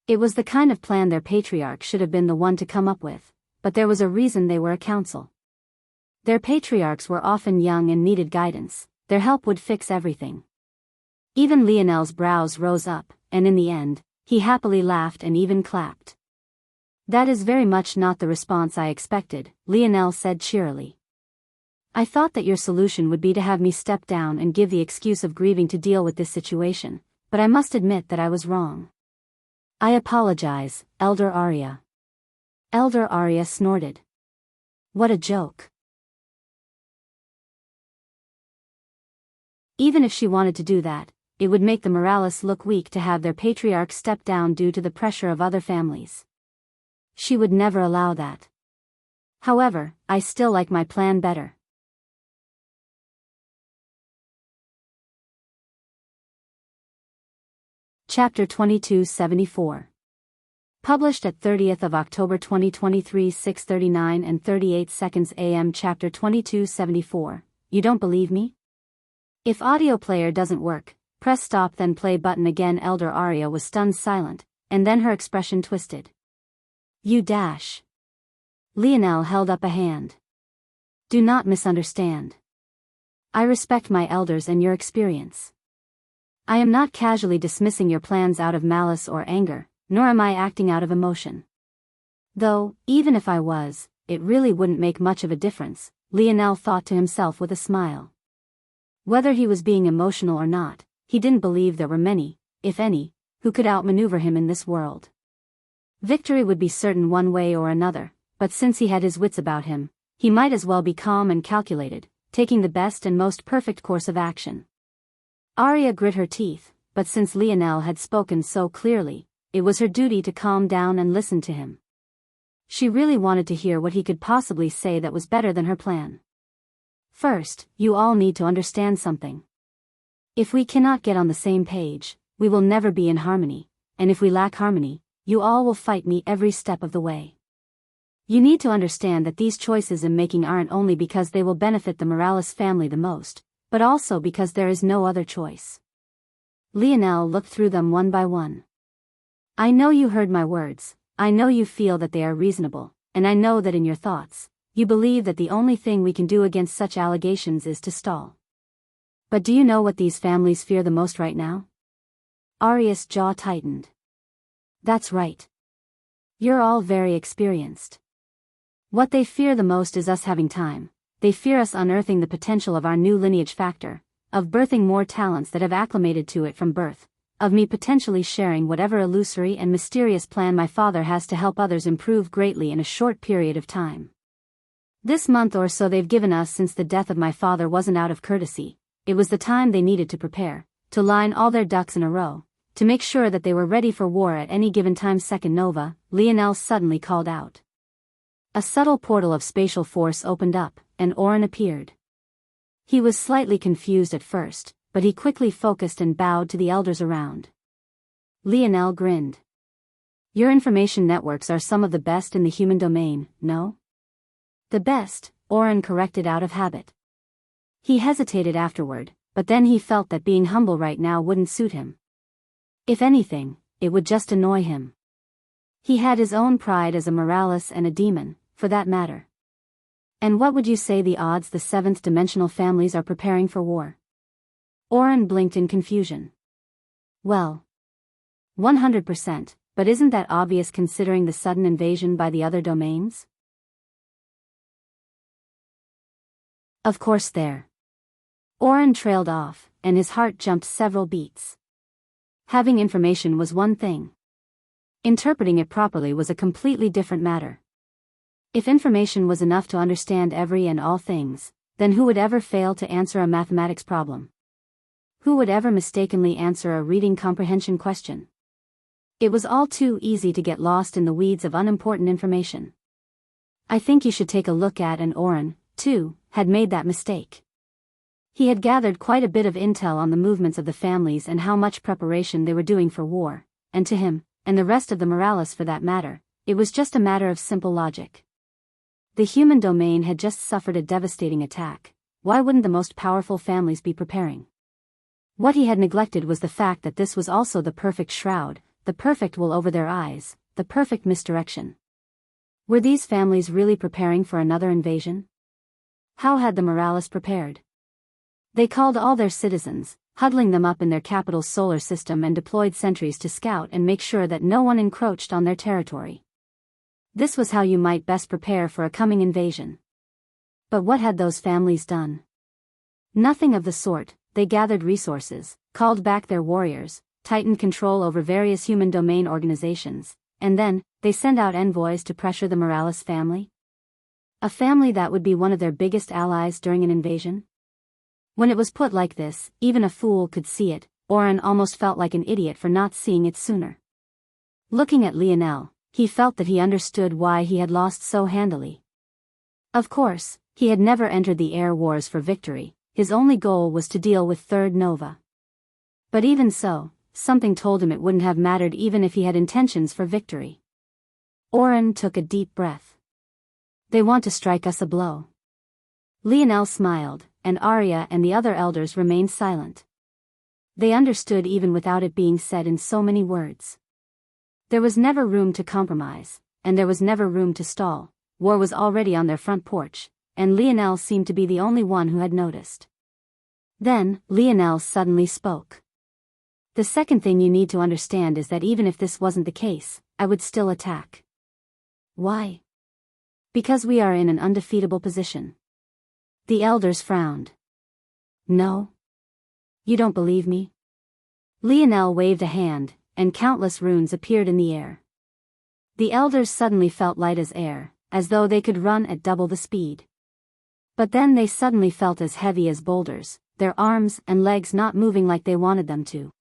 It was the kind of plan their patriarch should have been the one to come up with, but there was a reason they were a council. Their patriarchs were often young and needed guidance, their help would fix everything. Even Lionel's brows rose up, and in the end, he happily laughed and even clapped. That is very much not the response I expected, Lionel said cheerily. I thought that your solution would be to have me step down and give the excuse of grieving to deal with this situation, but I must admit that I was wrong. I apologize, Elder Arya. Elder Arya snorted. What a joke. Even if she wanted to do that, it would make the Morales look weak to have their patriarch step down due to the pressure of other families. She would never allow that. However, I still like my plan better. Chapter 2274. Published at 30th of October 2023, 6:39 and 38 seconds AM. Chapter 2274. You don't believe me? If audio player doesn't work, press stop then play button again. Elder Arya was stunned silent, and then her expression twisted. You dash. Lionel held up a hand. Do not misunderstand. I respect my elders and your experience. I am not casually dismissing your plans out of malice or anger, nor am I acting out of emotion. Though, even if I was, it really wouldn't make much of a difference, Lionel thought to himself with a smile. Whether he was being emotional or not, he didn't believe there were many, if any, who could outmaneuver him in this world. Victory would be certain one way or another, but since he had his wits about him, he might as well be calm and calculated, taking the best and most perfect course of action. Arya grit her teeth, but since Lionel had spoken so clearly, it was her duty to calm down and listen to him. She really wanted to hear what he could possibly say that was better than her plan. First, you all need to understand something. If we cannot get on the same page, we will never be in harmony, and if we lack harmony, you all will fight me every step of the way. You need to understand that these choices I'm making aren't only because they will benefit the Morales family the most, but also because there is no other choice. Lionel looked through them one by one. I know you heard my words, I know you feel that they are reasonable, and I know that in your thoughts, you believe that the only thing we can do against such allegations is to stall. But do you know what these families fear the most right now? Arius' jaw tightened. That's right. You're all very experienced. What they fear the most is us having time. They fear us unearthing the potential of our new lineage factor, of birthing more talents that have acclimated to it from birth, of me potentially sharing whatever illusory and mysterious plan my father has to help others improve greatly in a short period of time. This month or so they've given us since the death of my father wasn't out of courtesy, it was the time they needed to prepare, to line all their ducks in a row, to make sure that they were ready for war at any given time. Second Nova, Lionel suddenly called out. A subtle portal of spatial force opened up, and Oren appeared. He was slightly confused at first, but he quickly focused and bowed to the elders around. Lionel grinned. Your information networks are some of the best in the human domain, no? The best, Oren corrected out of habit. He hesitated afterward, but then he felt that being humble right now wouldn't suit him. If anything, it would just annoy him. He had his own pride as a Morales and a demon, for that matter. And what would you say the odds the seventh-dimensional families are preparing for war? Oren blinked in confusion. Well, 100%, but isn't that obvious considering the sudden invasion by the other domains? Of course there. Oren trailed off, and his heart jumped several beats. Having information was one thing. Interpreting it properly was a completely different matter. If information was enough to understand every and all things, then who would ever fail to answer a mathematics problem? Who would ever mistakenly answer a reading comprehension question? It was all too easy to get lost in the weeds of unimportant information. I think you should take a look at, and Oren, too, had made that mistake. He had gathered quite a bit of intel on the movements of the families and how much preparation they were doing for war, and to him, and the rest of the Morales for that matter, it was just a matter of simple logic. The human domain had just suffered a devastating attack. Why wouldn't the most powerful families be preparing? What he had neglected was the fact that this was also the perfect shroud, the perfect wool over their eyes, the perfect misdirection. Were these families really preparing for another invasion? How had the Morales prepared? They called all their citizens, huddling them up in their capital's solar system, and deployed sentries to scout and make sure that no one encroached on their territory. This was how you might best prepare for a coming invasion. But what had those families done? Nothing of the sort. They gathered resources, called back their warriors, tightened control over various human domain organizations, and then, they sent out envoys to pressure the Morales family? A family that would be one of their biggest allies during an invasion? When it was put like this, even a fool could see it. Oren almost felt like an idiot for not seeing it sooner. Looking at Lionel, he felt that he understood why he had lost so handily. Of course, he had never entered the air wars for victory. His only goal was to deal with Third Nova. But even so, something told him it wouldn't have mattered even if he had intentions for victory. Oren took a deep breath. They want to strike us a blow. Lionel smiled, and Arya and the other elders remained silent. They understood even without it being said in so many words. There was never room to compromise, and there was never room to stall. War was already on their front porch, and Lionel seemed to be the only one who had noticed. Then, Lionel suddenly spoke. The second thing you need to understand is that even if this wasn't the case, I would still attack. Why? Because we are in an undefeatable position. The elders frowned. No? You don't believe me? Lionel waved a hand, and countless runes appeared in the air. The elders suddenly felt light as air, as though they could run at double the speed. But then they suddenly felt as heavy as boulders, their arms and legs not moving like they wanted them to.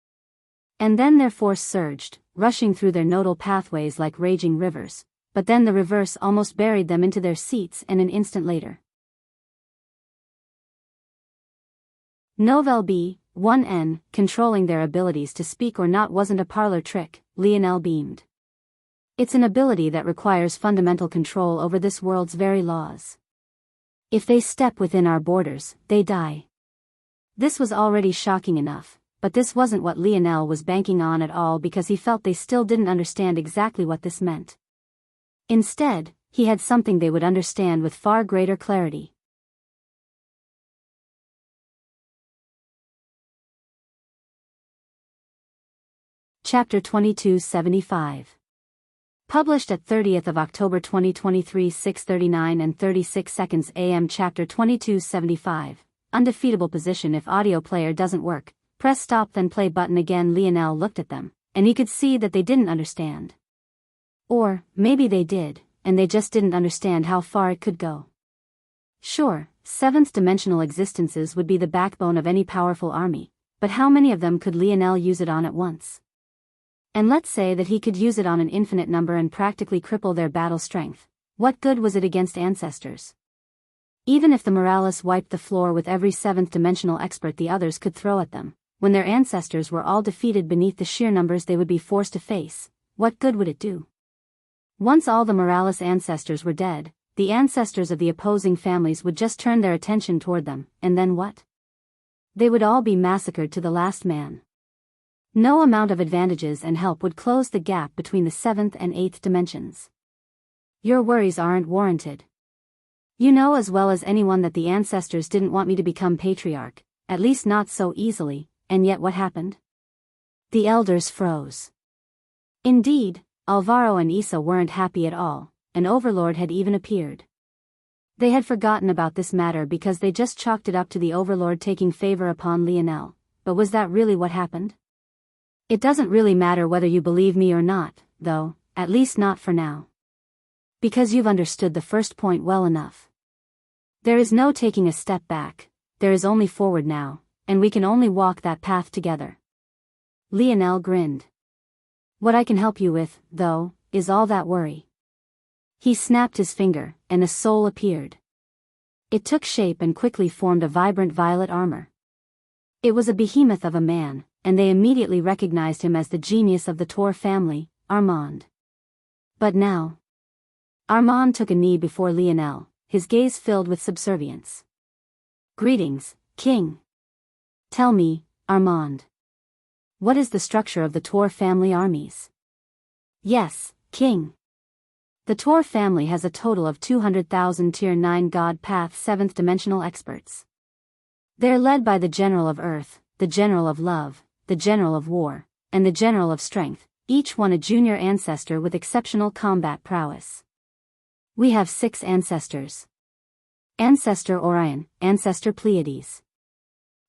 And then their force surged, rushing through their nodal pathways like raging rivers, but then the reverse almost buried them into their seats, and an instant later. Novel B, 1N, controlling their abilities to speak or not wasn't a parlor trick, Lionel beamed. It's an ability that requires fundamental control over this world's very laws. If they step within our borders, they die. This was already shocking enough, but this wasn't what Lionel was banking on at all because he felt they still didn't understand exactly what this meant. Instead, he had something they would understand with far greater clarity. Chapter 2275. Published at 30th of October 2023 6:39 and 36 seconds AM. Chapter 2275. Undefeatable position. If audio player doesn't work, press stop then play button again. Lionel looked at them, and he could see that they didn't understand. Or, maybe they did, and they just didn't understand how far it could go. Sure, seventh-dimensional existences would be the backbone of any powerful army, but how many of them could Lionel use it on at once? And let's say that he could use it on an infinite number and practically cripple their battle strength. What good was it against ancestors? Even if the Morales wiped the floor with every seventh-dimensional expert the others could throw at them, when their ancestors were all defeated beneath the sheer numbers they would be forced to face, what good would it do? Once all the Morales ancestors were dead, the ancestors of the opposing families would just turn their attention toward them, and then what? They would all be massacred to the last man. No amount of advantages and help would close the gap between the seventh and eighth dimensions. Your worries aren't warranted. You know as well as anyone that the ancestors didn't want me to become patriarch, at least not so easily, and yet what happened? The elders froze. Indeed, Alvaro and Isa weren't happy at all. An overlord had even appeared. They had forgotten about this matter because they just chalked it up to the overlord taking favor upon Lionel, but was that really what happened? It doesn't really matter whether you believe me or not, though, at least not for now. Because you've understood the first point well enough. There is no taking a step back, there is only forward now, and we can only walk that path together. Lionel grinned. What I can help you with, though, is all that worry. He snapped his finger, and a soul appeared. It took shape and quickly formed a vibrant violet armor. It was a behemoth of a man, and they immediately recognized him as the genius of the Tor family, Armand. But now, Armand took a knee before Lionel, his gaze filled with subservience. Greetings, King. Tell me, Armand. What is the structure of the Tor family armies? Yes, King. The Tor family has a total of 200,000 Tier 9 God Path 7th dimensional experts. They're led by the General of Earth, the General of Love, the General of War, and the General of Strength, each one a junior ancestor with exceptional combat prowess. We have 6 ancestors. Ancestor Orion, Ancestor Pleiades.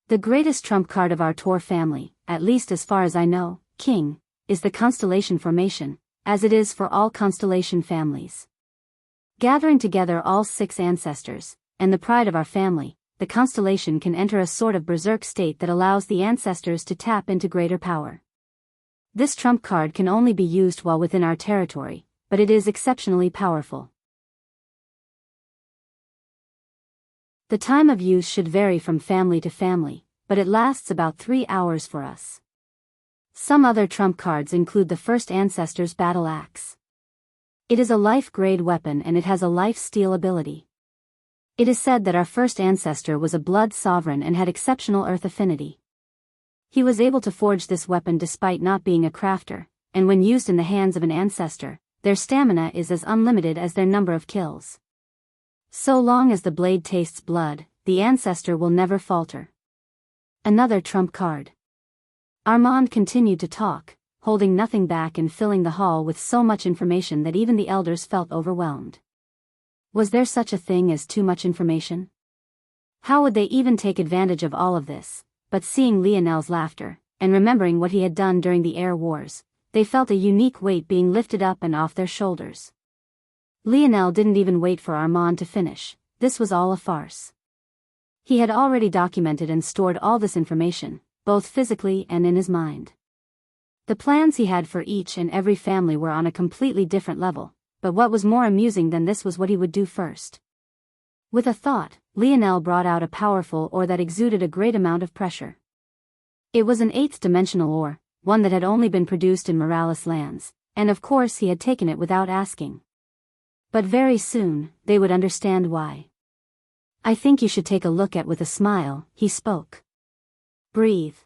The greatest trump card of our Tor family, at least as far as I know, King, is the constellation formation, as it is for all constellation families. Gathering together all 6 ancestors, and the pride of our family, the constellation can enter a sort of berserk state that allows the ancestors to tap into greater power. This trump card can only be used while within our territory, but it is exceptionally powerful. The time of use should vary from family to family, but it lasts about 3 hours for us. Some other trump cards include the first ancestor's battle axe. It is a life-grade weapon and it has a life-steal ability. It is said that our first ancestor was a blood sovereign and had exceptional earth affinity. He was able to forge this weapon despite not being a crafter, and when used in the hands of an ancestor, their stamina is as unlimited as their number of kills. So long as the blade tastes blood, the ancestor will never falter. Another trump card. Armand continued to talk, holding nothing back and filling the hall with so much information that even the elders felt overwhelmed. Was there such a thing as too much information? How would they even take advantage of all of this? But seeing Lionel's laughter, and remembering what he had done during the air wars, they felt a unique weight being lifted up and off their shoulders. Lionel didn't even wait for Armand to finish. This was all a farce. He had already documented and stored all this information, both physically and in his mind. The plans he had for each and every family were on a completely different level, but what was more amusing than this was what he would do first. With a thought, Lionel brought out a powerful ore that exuded a great amount of pressure. It was an eighth-dimensional ore, one that had only been produced in Morales lands, and of course he had taken it without asking. But very soon, they would understand why. I think you should take a look at with a smile, he spoke. Breathe.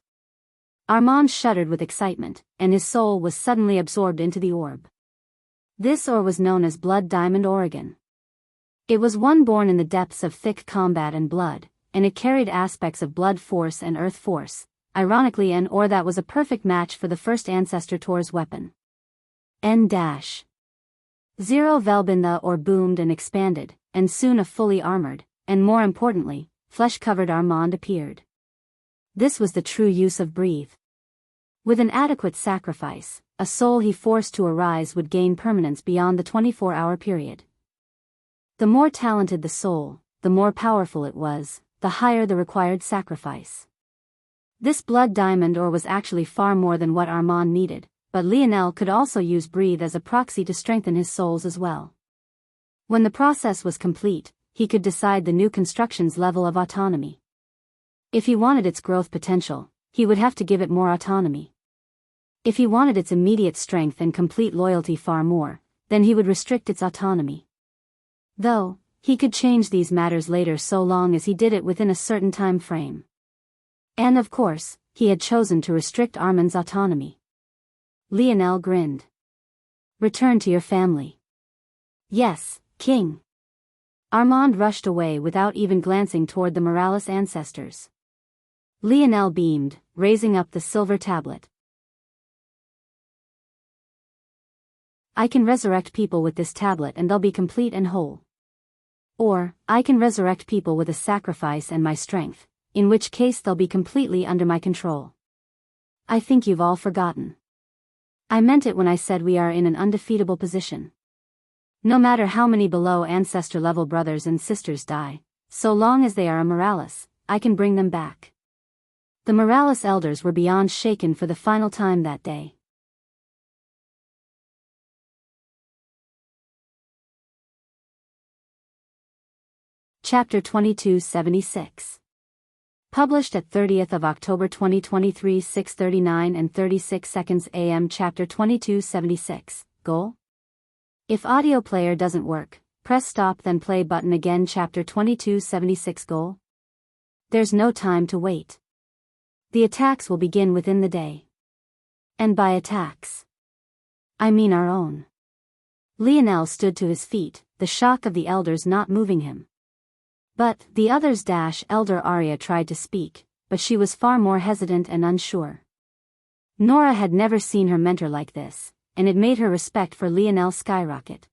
Armand shuddered with excitement, and his soul was suddenly absorbed into the orb. This ore was known as Blood Diamond Oregon. It was one born in the depths of thick combat and blood, and it carried aspects of blood force and earth force, ironically an ore that was a perfect match for the first ancestor Tor's weapon. N-0 Velbin the ore boomed and expanded, and soon a fully armored, and more importantly, flesh-covered Armand appeared. This was the true use of breathe. With an adequate sacrifice, a soul he forced to arise would gain permanence beyond the 24-hour period. The more talented the soul, the more powerful it was, the higher the required sacrifice. This blood diamond ore was actually far more than what Armand needed, but Lionel could also use breathe as a proxy to strengthen his souls as well. When the process was complete, he could decide the new construction's level of autonomy. If he wanted its growth potential, he would have to give it more autonomy. If he wanted its immediate strength and complete loyalty far more, then he would restrict its autonomy. Though, he could change these matters later so long as he did it within a certain time frame. And of course, he had chosen to restrict Armand's autonomy. Lionel grinned. Return to your family. Yes, King. Armand rushed away without even glancing toward the Morales ancestors. Lionel beamed, raising up the silver tablet. I can resurrect people with this tablet and they'll be complete and whole. Or, I can resurrect people with a sacrifice and my strength, in which case they'll be completely under my control. I think you've all forgotten. I meant it when I said we are in an undefeatable position. No matter how many below ancestor level brothers and sisters die, so long as they are a Morales, I can bring them back. The Morales elders were beyond shaken for the final time that day. Chapter 2276. Published at 30th of October 2023 6:39 and 36 seconds AM. Chapter 2276. Goal? If audio player doesn't work, press stop then play button again. Chapter 2276. Goal? There's no time to wait. The attacks will begin within the day. And by attacks, I mean our own. Lionel stood to his feet, the shock of the elders not moving him. But the others. Elder Arya tried to speak, but she was far more hesitant and unsure. Nora had never seen her mentor like this, and it made her respect for Lionel skyrocket.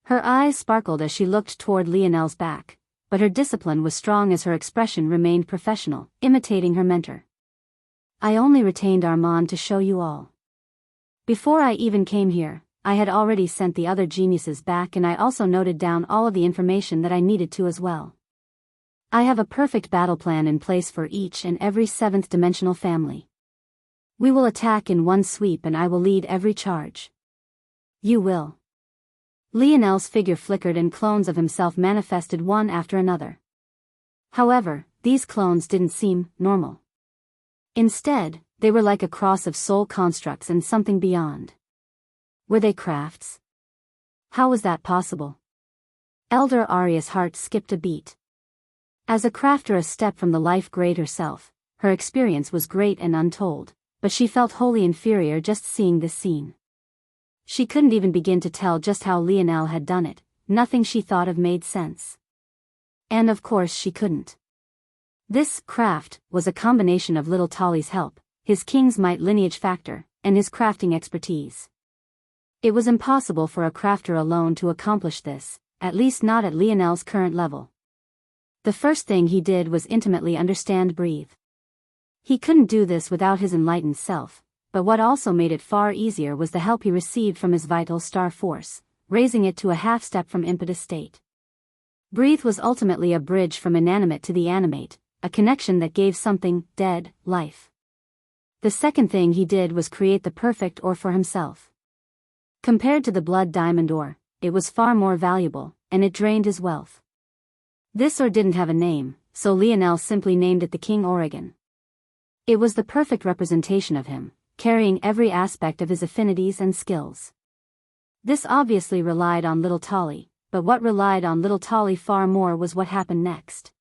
Her eyes sparkled as she looked toward Lionel's back, but her discipline was strong as her expression remained professional, imitating her mentor. I only retained Armand to show you all. Before I even came here, I had already sent the other geniuses back, and I also noted down all of the information that I needed to as well. I have a perfect battle plan in place for each and every seventh-dimensional family. We will attack in one sweep and I will lead every charge. You will. Lionel's figure flickered and clones of himself manifested one after another. However, these clones didn't seem normal. Instead, they were like a cross of soul constructs and something beyond. Were they crafts? How was that possible? Elder Arya's heart skipped a beat. As a crafter a step from the life grade herself, her experience was great and untold, but she felt wholly inferior just seeing this scene. She couldn't even begin to tell just how Lionel had done it, nothing she thought of made sense. And of course she couldn't. This craft was a combination of Little Tolly's help, his King's Might lineage factor, and his crafting expertise. It was impossible for a crafter alone to accomplish this, at least not at Lionel's current level. The first thing he did was intimately understand breathe. He couldn't do this without his enlightened self, but what also made it far easier was the help he received from his vital star force, raising it to a half-step from impetus state. Breathe was ultimately a bridge from inanimate to the animate, a connection that gave something dead life. The second thing he did was create the perfect ore for himself. Compared to the blood diamond ore, it was far more valuable, and it drained his wealth. This ore didn't have a name, so Lionel simply named it the King Oregon. It was the perfect representation of him, carrying every aspect of his affinities and skills. This obviously relied on little Tolly, but what relied on little Tolly far more was what happened next.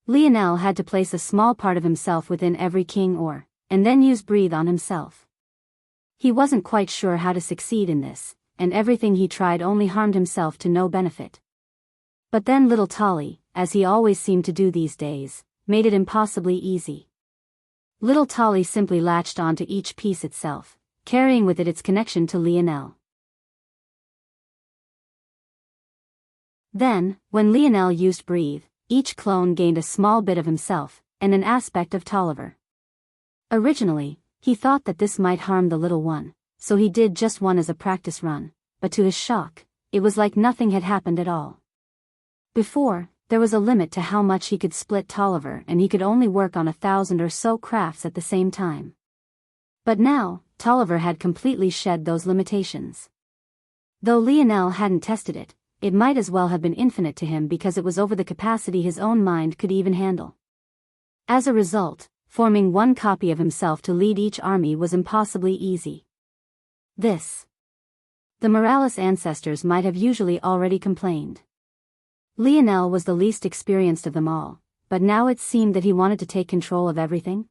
Lionel had to place a small part of himself within every king and then use breathe on himself. He wasn't quite sure how to succeed in this, and everything he tried only harmed himself to no benefit. But then little Tolly, as he always seemed to do these days, made it impossibly easy. Little Tolly simply latched onto each piece itself, carrying with it its connection to Lionel. Then, when Lionel used breathe, each clone gained a small bit of himself, and an aspect of Tolliver. Originally, he thought that this might harm the little one, so he did just one as a practice run, but to his shock, it was like nothing had happened at all. Before, there was a limit to how much he could split Tolliver, and he could only work on 1,000 or so crafts at the same time. But now, Tolliver had completely shed those limitations. Though Lionel hadn't tested it, it might as well have been infinite to him because it was over the capacity his own mind could even handle. As a result, forming one copy of himself to lead each army was impossibly easy. The Morales ancestors might have usually already complained. Lionel was the least experienced of them all, but now it seemed that he wanted to take control of everything.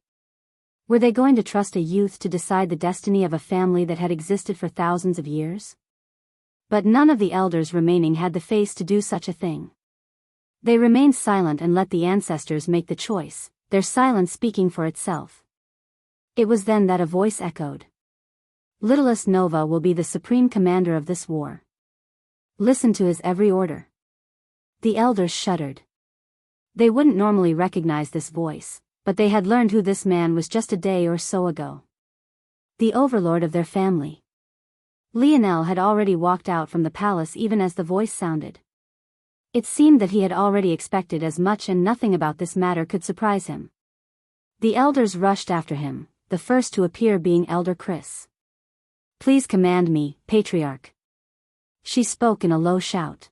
Were they going to trust a youth to decide the destiny of a family that had existed for thousands of years? But none of the elders remaining had the face to do such a thing. They remained silent and let the ancestors make the choice, their silence speaking for itself. It was then that a voice echoed. Littlest Nova will be the supreme commander of this war. Listen to his every order. The elders shuddered. They wouldn't normally recognize this voice, but they had learned who this man was just a day or so ago. The overlord of their family. Lionel had already walked out from the palace even as the voice sounded. It seemed that he had already expected as much, and nothing about this matter could surprise him. The elders rushed after him, the first to appear being Elder Chris. Please command me, Patriarch. She spoke in a low shout.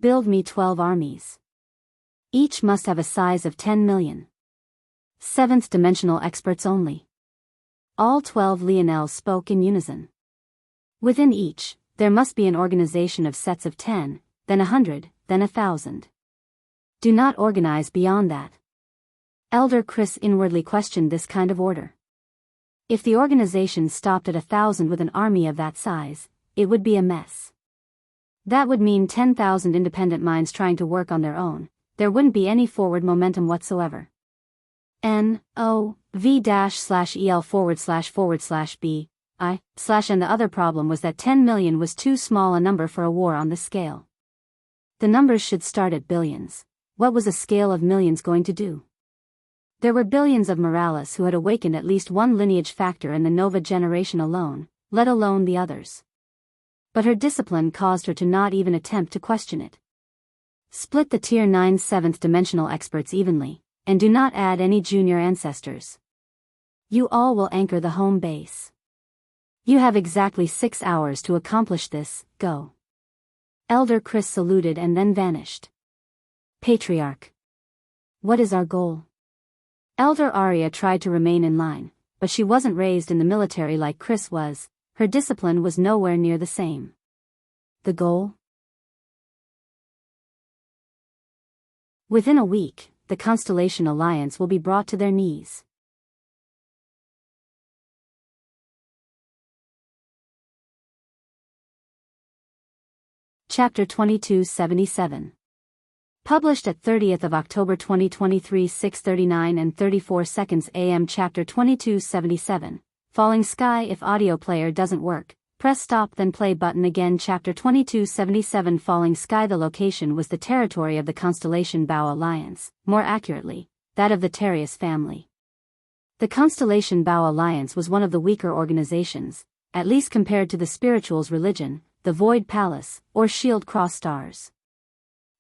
Build me 12 armies. Each must have a size of 10 million. Seventh dimensional experts only. All 12 Lionel spoke in unison. Within each, there must be an organization of sets of 10, then 100, then 1,000. Do not organize beyond that. Elder Chris inwardly questioned this kind of order. If the organization stopped at 1,000 with an army of that size, it would be a mess. That would mean 10,000 independent minds trying to work on their own. There wouldn't be any forward momentum whatsoever. NOV-/EL//B and the other problem was that 10 million was too small a number for a war on this scale. The numbers should start at billions. What was a scale of millions going to do? There were billions of Morales who had awakened at least one lineage factor in the Nova generation alone, let alone the others. But her discipline caused her to not even attempt to question it. Split the Tier 9 7th dimensional experts evenly, and do not add any junior ancestors. You all will anchor the home base. You have exactly 6 hours to accomplish this, go. Elder Chris saluted and then vanished. Patriarch. What is our goal? Elder Arya tried to remain in line, but she wasn't raised in the military like Chris was, her discipline was nowhere near the same. The goal? Within a week, the Constellation Alliance will be brought to their knees. Chapter 2277. Published at 30th of October 2023 6:39 and 34 seconds AM. Chapter 2277. Falling Sky. If audio player doesn't work, press stop then play button again. Chapter 2277. Falling Sky. The location was the territory of the Constellation Biyao Alliance, more accurately, that of the Terius family. The Constellation Biyao Alliance was one of the weaker organizations, at least compared to the Spirituals' religion, the Void Palace, or Shield Cross Stars.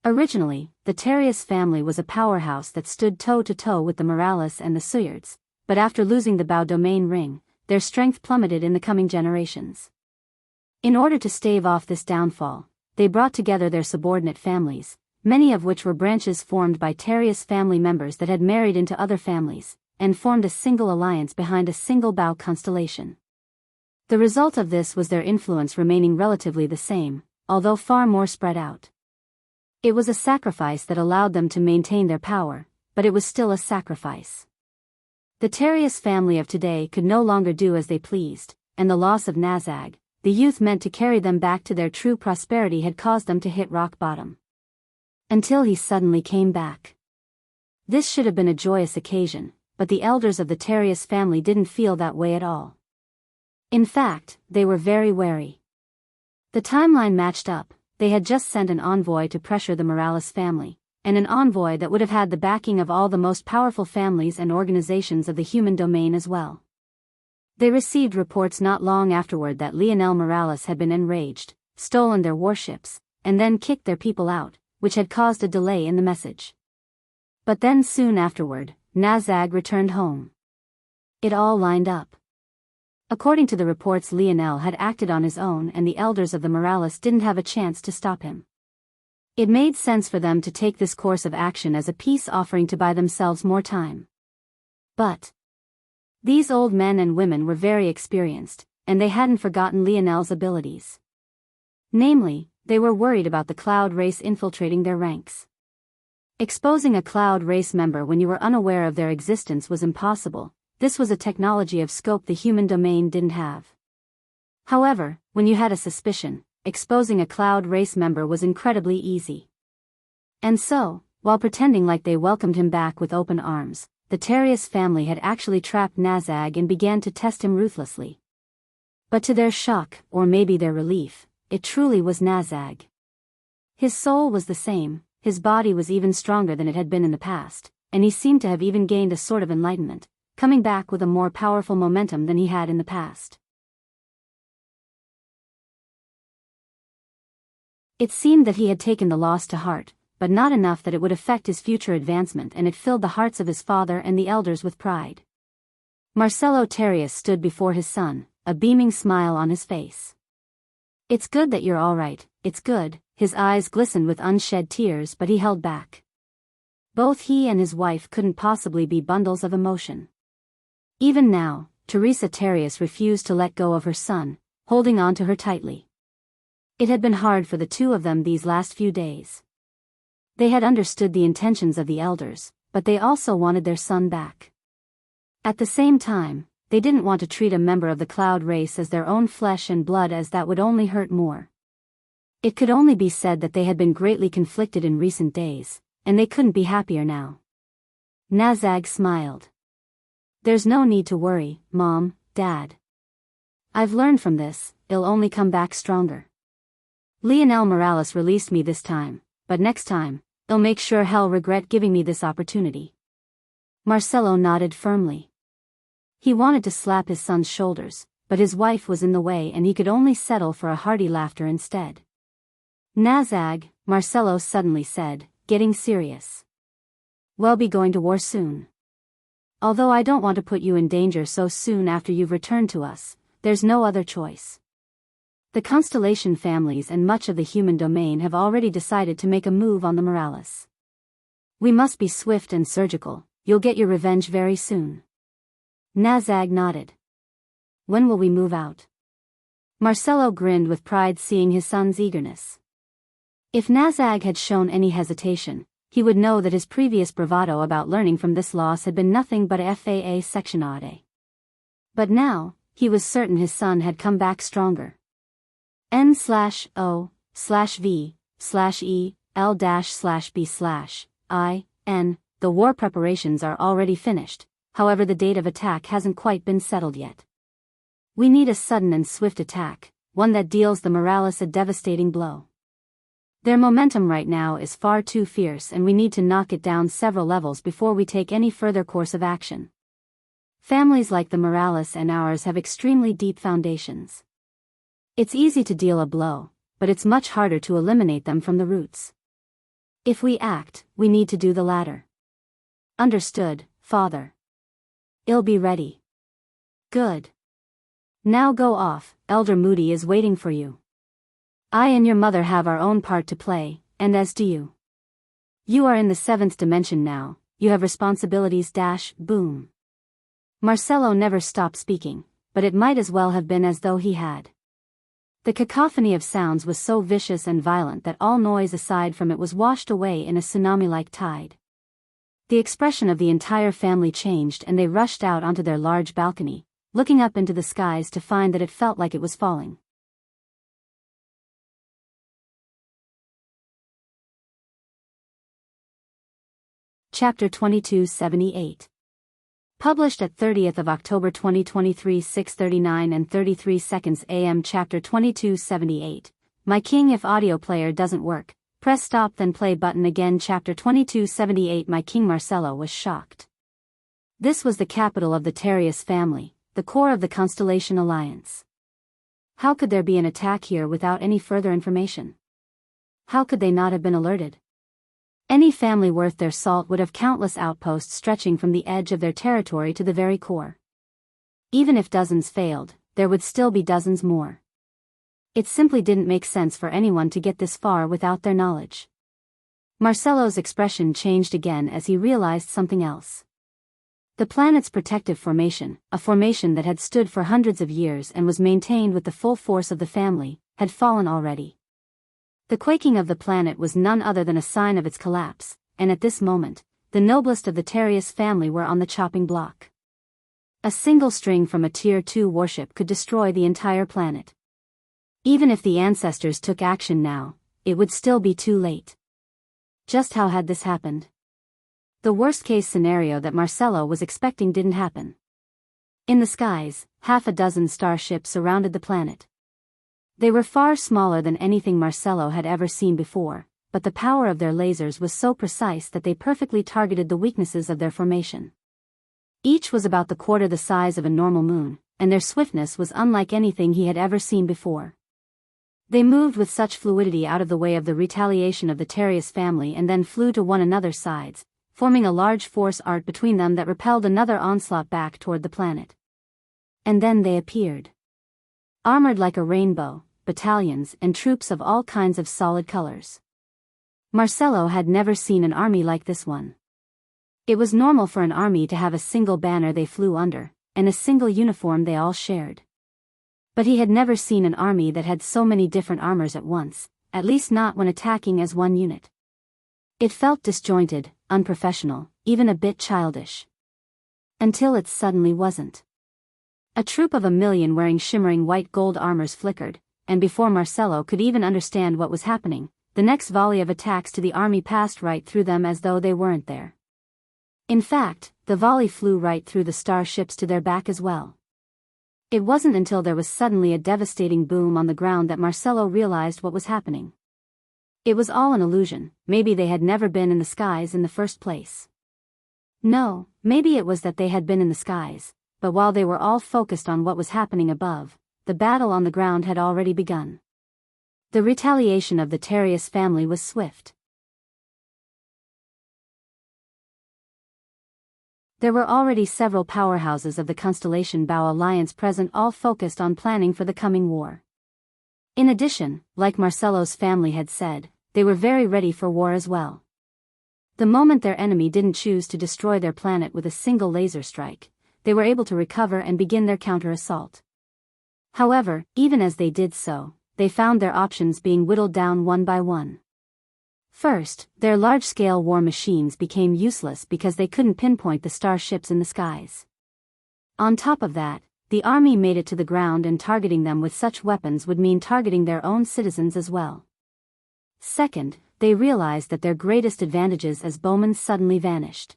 Originally, the Terius family was a powerhouse that stood toe-to-toe with the Morales and the Suyards, but after losing the Biyao domain ring, their strength plummeted in the coming generations. In order to stave off this downfall, they brought together their subordinate families, many of which were branches formed by Terius family members that had married into other families, and formed a single alliance behind a single Biyao constellation. The result of this was their influence remaining relatively the same, although far more spread out. It was a sacrifice that allowed them to maintain their power, but it was still a sacrifice. The Terius family of today could no longer do as they pleased, and the loss of Nazag, the youth meant to carry them back to their true prosperity, had caused them to hit rock bottom. Until he suddenly came back. This should have been a joyous occasion, but the elders of the Terius family didn't feel that way at all. In fact, they were very wary. The timeline matched up. They had just sent an envoy to pressure the Morales family, and an envoy that would have had the backing of all the most powerful families and organizations of the human domain as well. They received reports not long afterward that Lionel Morales had been enraged, stolen their warships, and then kicked their people out, which had caused a delay in the message. But then soon afterward, Nazag returned home. It all lined up. According to the reports, Lionel had acted on his own and the elders of the Morales didn't have a chance to stop him. It made sense for them to take this course of action as a peace offering to buy themselves more time. But these old men and women were very experienced, and they hadn't forgotten Lionel's abilities. Namely, they were worried about the Cloud race infiltrating their ranks. Exposing a Cloud race member when you were unaware of their existence was impossible. This was a technology of scope the human domain didn't have. However, when you had a suspicion, exposing a Cloud race member was incredibly easy. And so, while pretending like they welcomed him back with open arms, the Terius family had actually trapped Nazag and began to test him ruthlessly. But to their shock, or maybe their relief, it truly was Nazag. His soul was the same, his body was even stronger than it had been in the past, and he seemed to have even gained a sort of enlightenment, coming back with a more powerful momentum than he had in the past. It seemed that he had taken the loss to heart, but not enough that it would affect his future advancement, and it filled the hearts of his father and the elders with pride. Marcelo Terius stood before his son, a beaming smile on his face. "It's good that you're all right, it's good." His eyes glistened with unshed tears, but he held back. Both he and his wife couldn't possibly be bundles of emotion. Even now, Teresa Terius refused to let go of her son, holding on to her tightly. It had been hard for the two of them these last few days. They had understood the intentions of the elders, but they also wanted their son back. At the same time, they didn't want to treat a member of the Cloud race as their own flesh and blood, as that would only hurt more. It could only be said that they had been greatly conflicted in recent days, and they couldn't be happier now. Nazag smiled. "There's no need to worry, Mom, Dad. I've learned from this, it'll only come back stronger. Lionel Morales released me this time, but next time, they'll make sure hell regret giving me this opportunity." Marcelo nodded firmly. He wanted to slap his son's shoulders, but his wife was in the way and he could only settle for a hearty laughter instead. "Nazag," Marcelo suddenly said, getting serious. "We'll be going to war soon. Although I don't want to put you in danger so soon after you've returned to us, there's no other choice. The Constellation families and much of the human domain have already decided to make a move on the Morales. We must be swift and surgical, you'll get your revenge very soon." Nazag nodded. "When will we move out?" Marcelo grinned with pride, seeing his son's eagerness. If Nazag had shown any hesitation, he would know that his previous bravado about learning from this loss had been nothing but a FAA sectionade. But now, he was certain his son had come back stronger. N/O/V/E/L-/B/I/N. The war preparations are already finished, however the date of attack hasn't quite been settled yet. We need a sudden and swift attack, one that deals the Morales a devastating blow. Their momentum right now is far too fierce and we need to knock it down several levels before we take any further course of action. Families like the Morales and ours have extremely deep foundations. It's easy to deal a blow, but it's much harder to eliminate them from the roots. If we act, we need to do the latter. Understood, Father. I'll be ready. Good. Now go off, Elder Moody is waiting for you. I and your mother have our own part to play, and as do you. You are in the 7th dimension now, you have responsibilities. Boom. Marcelo never stopped speaking, but it might as well have been as though he had. The cacophony of sounds was so vicious and violent that all noise aside from it was washed away in a tsunami-like tide. The expression of the entire family changed and they rushed out onto their large balcony, looking up into the skies to find that it felt like it was falling. Chapter 2278. Published at 30th of October 2023 6:39 and 33 seconds AM. Chapter 2278. My king, if audio player doesn't work, press stop then play button again. Chapter 2278. My king. Marcelo was shocked. This was the capital of the Terrius family, the core of the Constellation Alliance. How could there be an attack here without any further information? How could they not have been alerted? Any family worth their salt would have countless outposts stretching from the edge of their territory to the very core. Even if dozens failed, there would still be dozens more. It simply didn't make sense for anyone to get this far without their knowledge. Marcelo's expression changed again as he realized something else. The planet's protective formation, a formation that had stood for hundreds of years and was maintained with the full force of the family, had fallen already. The quaking of the planet was none other than a sign of its collapse, and at this moment, the noblest of the Terrius family were on the chopping block. A single string from a Tier 2 warship could destroy the entire planet. Even if the ancestors took action now, it would still be too late. Just how had this happened? The worst-case scenario that Marcelo was expecting didn't happen. In the skies, half a dozen starships surrounded the planet. They were far smaller than anything Marcelo had ever seen before, but the power of their lasers was so precise that they perfectly targeted the weaknesses of their formation. Each was about the quarter the size of a normal moon, and their swiftness was unlike anything he had ever seen before. They moved with such fluidity out of the way of the retaliation of the Terrius family and then flew to one another's sides, forming a large force arc between them that repelled another onslaught back toward the planet. And then they appeared. Armored like a rainbow, battalions and troops of all kinds of solid colors. Marcelo had never seen an army like this one. It was normal for an army to have a single banner they flew under, and a single uniform they all shared. But he had never seen an army that had so many different armors at once, at least not when attacking as one unit. It felt disjointed, unprofessional, even a bit childish. Until it suddenly wasn't. A troop of 1,000,000 wearing shimmering white gold armors flickered, and before Marcelo could even understand what was happening, the next volley of attacks to the army passed right through them as though they weren't there. In fact, the volley flew right through the starships to their back as well. It wasn't until there was suddenly a devastating boom on the ground that Marcelo realized what was happening. It was all an illusion. Maybe they had never been in the skies in the first place. No, maybe it was that they had been in the skies, but while they were all focused on what was happening above, the battle on the ground had already begun. The retaliation of the Terrius family was swift. There were already several powerhouses of the Constellation Biyao Alliance present, all focused on planning for the coming war. In addition, like Marcelo's family had said, they were very ready for war as well. The moment their enemy didn't choose to destroy their planet with a single laser strike, they were able to recover and begin their counter-assault. However, even as they did so, they found their options being whittled down one by one. First, their large-scale war machines became useless because they couldn't pinpoint the starships in the skies. On top of that, the army made it to the ground, and targeting them with such weapons would mean targeting their own citizens as well. Second, they realized that their greatest advantages as bowmen suddenly vanished.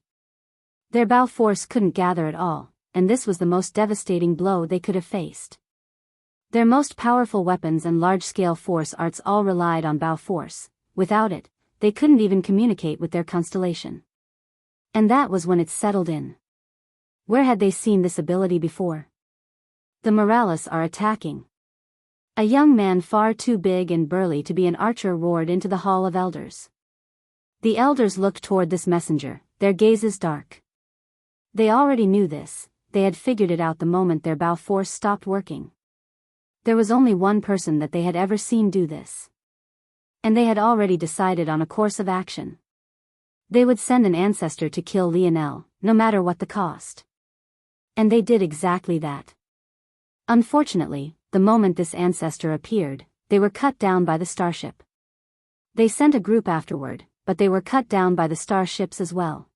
Their bow force couldn't gather at all, and this was the most devastating blow they could have faced. Their most powerful weapons and large-scale force arts all relied on bow force. Without it, they couldn't even communicate with their constellation. And that was when it settled in. Where had they seen this ability before? The Morales are attacking. A young man far too big and burly to be an archer roared into the Hall of Elders. The elders looked toward this messenger, their gazes dark. They already knew this, they had figured it out the moment their bow force stopped working. There was only one person that they had ever seen do this. And they had already decided on a course of action. They would send an ancestor to kill Lionel, no matter what the cost. And they did exactly that. Unfortunately, the moment this ancestor appeared, they were cut down by the starship. They sent a group afterward, but they were cut down by the starships as well.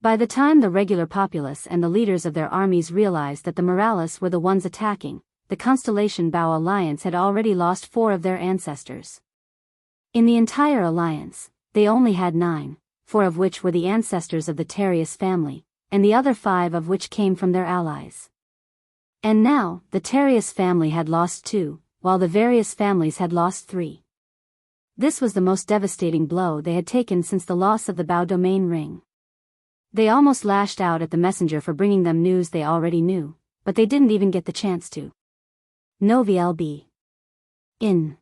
By the time the regular populace and the leaders of their armies realized that the Morales were the ones attacking, the Constellation Biyao alliance had already lost 4 of their ancestors. In the entire alliance, they only had 9, 4 of which were the ancestors of the Terius family, and the other 5 of which came from their allies. And now, the Terius family had lost 2, while the various families had lost 3. This was the most devastating blow they had taken since the loss of the Biyao domain ring. They almost lashed out at the messenger for bringing them news they already knew, but they didn't even get the chance to. Novi in.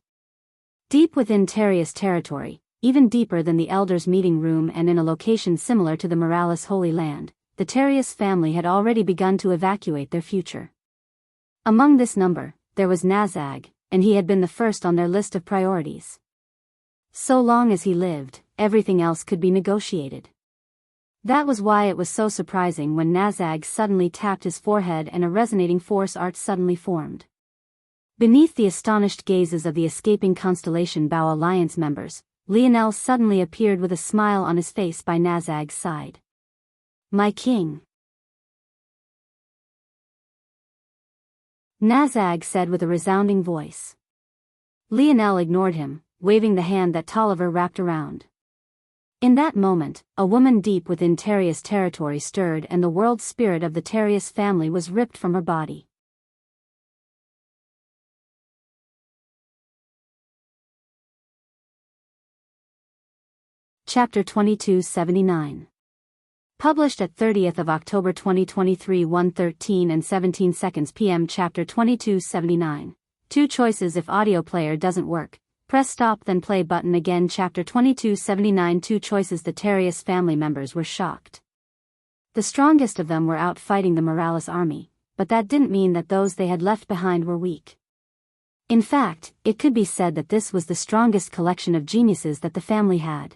Deep within Terius territory, even deeper than the Elders' meeting room and in a location similar to the Morales Holy Land, the Terius family had already begun to evacuate their future. Among this number, there was Nazag, and he had been the first on their list of priorities. So long as he lived, everything else could be negotiated. That was why it was so surprising when Nazag suddenly tapped his forehead and a resonating force art suddenly formed. Beneath the astonished gazes of the escaping Constellation Biyao alliance members, Lionel suddenly appeared with a smile on his face by Nazag's side. "My king," Nazag said with a resounding voice. Lionel ignored him, waving the hand that Tolliver wrapped around. In that moment, a woman deep within Terius territory stirred and the world spirit of the Terius family was ripped from her body. Chapter 2279. Published at 30th of October 2023 1:13 and 17 seconds p.m. Chapter 2279. 2 choices if audio player doesn't work. Press stop then play button again. Chapter 2279. 2 choices. The Terius family members were shocked. The strongest of them were out fighting the Morales army, but that didn't mean that those they had left behind were weak. In fact, it could be said that this was the strongest collection of geniuses that the family had.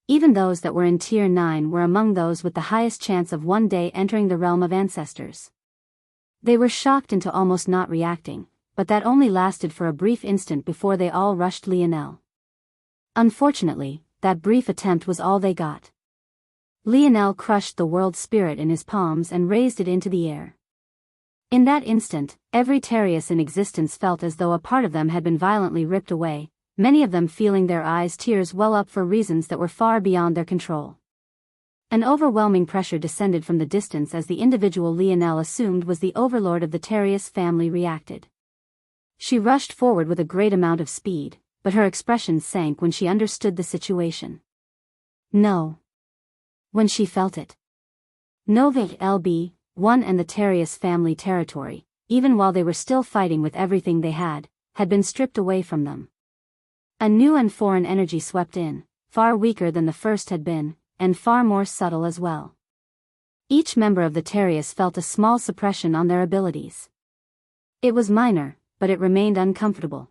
Even those that were in Tier 9 were among those with the highest chance of one day entering the realm of ancestors. They were shocked into almost not reacting, but that only lasted for a brief instant before they all rushed Lionel. Unfortunately, that brief attempt was all they got. Lionel crushed the world spirit in his palms and raised it into the air. In that instant, every Terius in existence felt as though a part of them had been violently ripped away, many of them feeling their eyes tears well up for reasons that were far beyond their control. An overwhelming pressure descended from the distance as the individual Lionel assumed was the overlord of the Terius family reacted. She rushed forward with a great amount of speed, but her expression sank when she understood the situation. No. When she felt it. Novi LB1 and the Terius family territory, even while they were still fighting with everything they had been stripped away from them. A new and foreign energy swept in, far weaker than the first had been, and far more subtle as well. Each member of the Terius felt a small suppression on their abilities. It was minor, but it remained uncomfortable.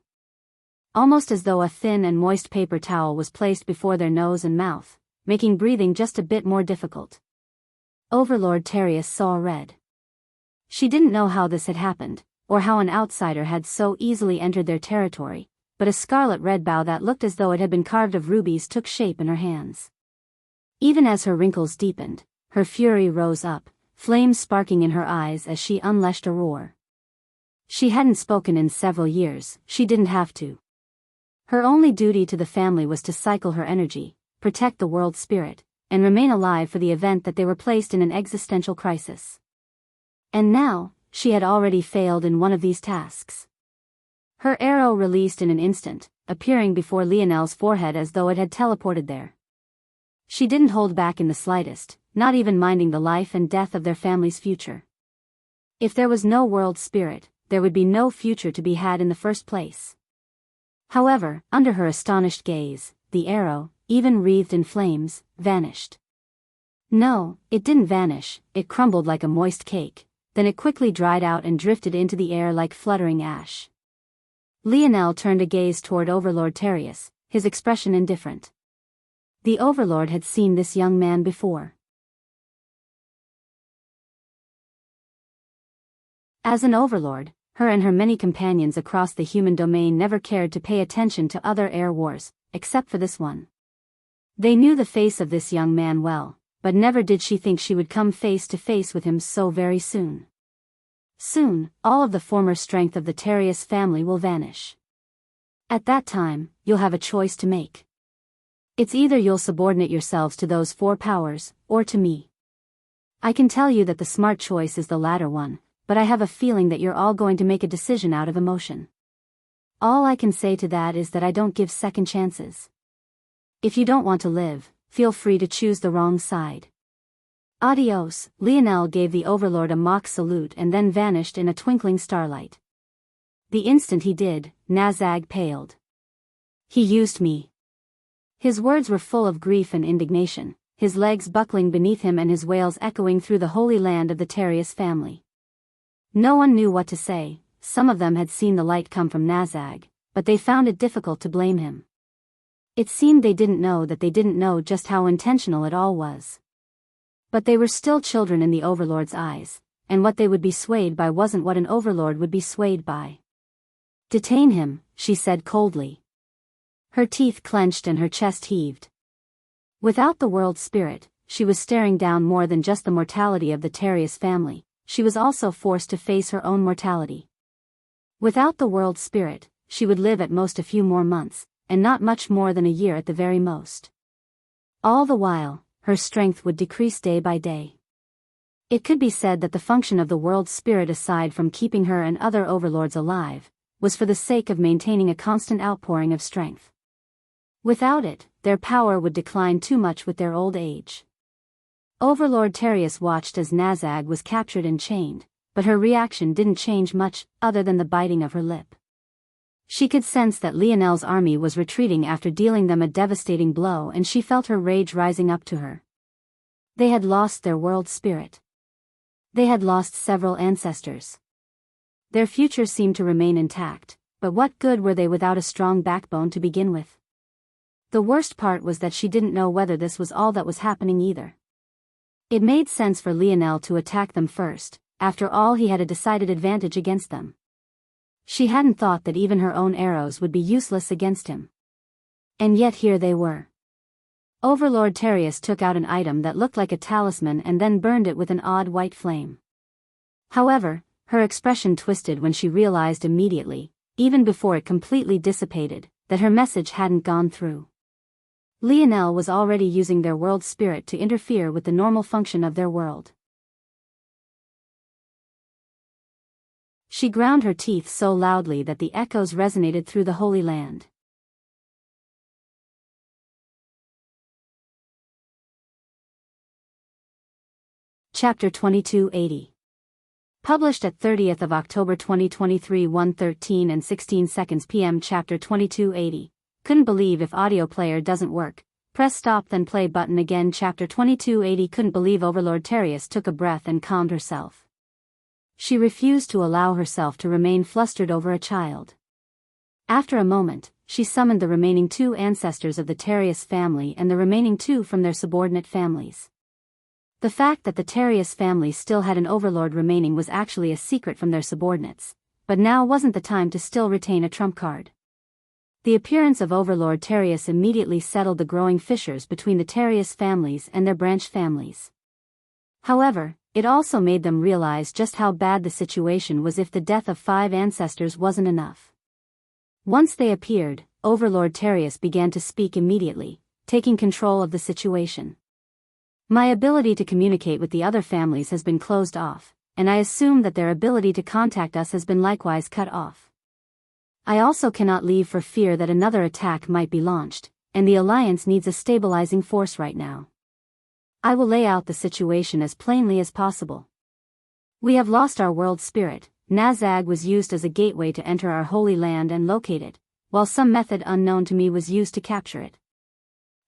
Almost as though a thin and moist paper towel was placed before their nose and mouth, making breathing just a bit more difficult. Overlord Terius saw red. She didn't know how this had happened, or how an outsider had so easily entered their territory, but a scarlet-red bow that looked as though it had been carved of rubies took shape in her hands. Even as her wrinkles deepened, her fury rose up, flames sparking in her eyes as she unleashed a roar. She hadn't spoken in several years, she didn't have to. Her only duty to the family was to cycle her energy, protect the world spirit, and remain alive for the event that they were placed in an existential crisis. And now, she had already failed in one of these tasks. Her arrow released in an instant, appearing before Lionel's forehead as though it had teleported there. She didn't hold back in the slightest, not even minding the life and death of their family's future. If there was no world spirit, there would be no future to be had in the first place. However, under her astonished gaze, the arrow, even wreathed in flames, vanished. No, it didn't vanish, it crumbled like a moist cake, then it quickly dried out and drifted into the air like fluttering ash. Lionel turned a gaze toward Overlord Terius, his expression indifferent. The Overlord had seen this young man before. As an overlord, her and her many companions across the human domain never cared to pay attention to other air wars, except for this one. They knew the face of this young man well, but never did she think she would come face to face with him so very soon. Soon, all of the former strength of the Terrius family will vanish. At that time, you'll have a choice to make. It's either you'll subordinate yourselves to those four powers, or to me. I can tell you that the smart choice is the latter one, but I have a feeling that you're all going to make a decision out of emotion. All I can say to that is that I don't give second chances. If you don't want to live, feel free to choose the wrong side. Adios. Lionel gave the overlord a mock salute and then vanished in a twinkling starlight. The instant he did, Nazag paled. He used me. His words were full of grief and indignation, his legs buckling beneath him and his wails echoing through the holy land of the Terrius family. No one knew what to say. Some of them had seen the light come from Nazag, but they found it difficult to blame him. It seemed they didn't know that they didn't know just how intentional it all was. But they were still children in the overlord's eyes, and what they would be swayed by wasn't what an overlord would be swayed by. Detain him, she said coldly. Her teeth clenched and her chest heaved. Without the world spirit, she was staring down more than just the mortality of the Terrius family, she was also forced to face her own mortality. Without the world spirit, she would live at most a few more months, and not much more than a year at the very most. All the while, her strength would decrease day by day. It could be said that the function of the world spirit, aside from keeping her and other overlords alive, was for the sake of maintaining a constant outpouring of strength. Without it, their power would decline too much with their old age. Overlord Terrius watched as Nazag was captured and chained, but her reaction didn't change much, other than the biting of her lip. She could sense that Lionel's army was retreating after dealing them a devastating blow, and she felt her rage rising up to her. They had lost their world spirit. They had lost several ancestors. Their future seemed to remain intact, but what good were they without a strong backbone to begin with? The worst part was that she didn't know whether this was all that was happening either. It made sense for Lionel to attack them first, after all he had a decided advantage against them. She hadn't thought that even her own arrows would be useless against him. And yet here they were. Overlord Terrius took out an item that looked like a talisman and then burned it with an odd white flame. However, her expression twisted when she realized immediately, even before it completely dissipated, that her message hadn't gone through. Lionel was already using their world spirit to interfere with the normal function of their world. She ground her teeth so loudly that the echoes resonated through the Holy Land. Chapter 2280. Published at 30th of October 2023 1:13 and 16 seconds p.m. Chapter 2280. Couldn't believe if audio player doesn't work. Press stop then play button again. Chapter 2280. Couldn't believe Overlord Terrius took a breath and calmed herself. She refused to allow herself to remain flustered over a child. After a moment, she summoned the remaining two ancestors of the Terrius family and the remaining two from their subordinate families. The fact that the Terrius family still had an overlord remaining was actually a secret from their subordinates, but now wasn't the time to still retain a trump card. The appearance of Overlord Terrius immediately settled the growing fissures between the Terrius families and their branch families. However, it also made them realize just how bad the situation was if the death of 5 ancestors wasn't enough. Once they appeared, Overlord Terrius began to speak immediately, taking control of the situation. My ability to communicate with the other families has been closed off, and I assume that their ability to contact us has been likewise cut off. I also cannot leave for fear that another attack might be launched, and the Alliance needs a stabilizing force right now. I will lay out the situation as plainly as possible. We have lost our world spirit. Nazag was used as a gateway to enter our holy land and locate it, while some method unknown to me was used to capture it.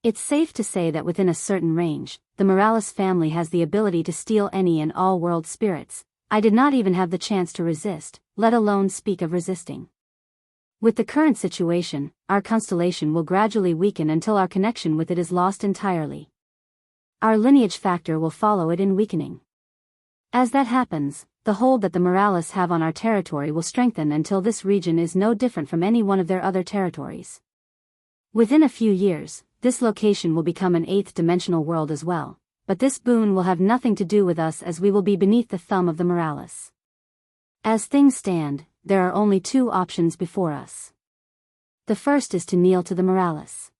It's safe to say that within a certain range, the Morales family has the ability to steal any and all world spirits. I did not even have the chance to resist, let alone speak of resisting. With the current situation, our constellation will gradually weaken until our connection with it is lost entirely. Our lineage factor will follow it in weakening. As that happens, the hold that the Morales have on our territory will strengthen until this region is no different from any one of their other territories. Within a few years, this location will become an eighth-dimensional world as well, but this boon will have nothing to do with us as we will be beneath the thumb of the Morales. As things stand, there are only two options before us. The first is to kneel to the Morales.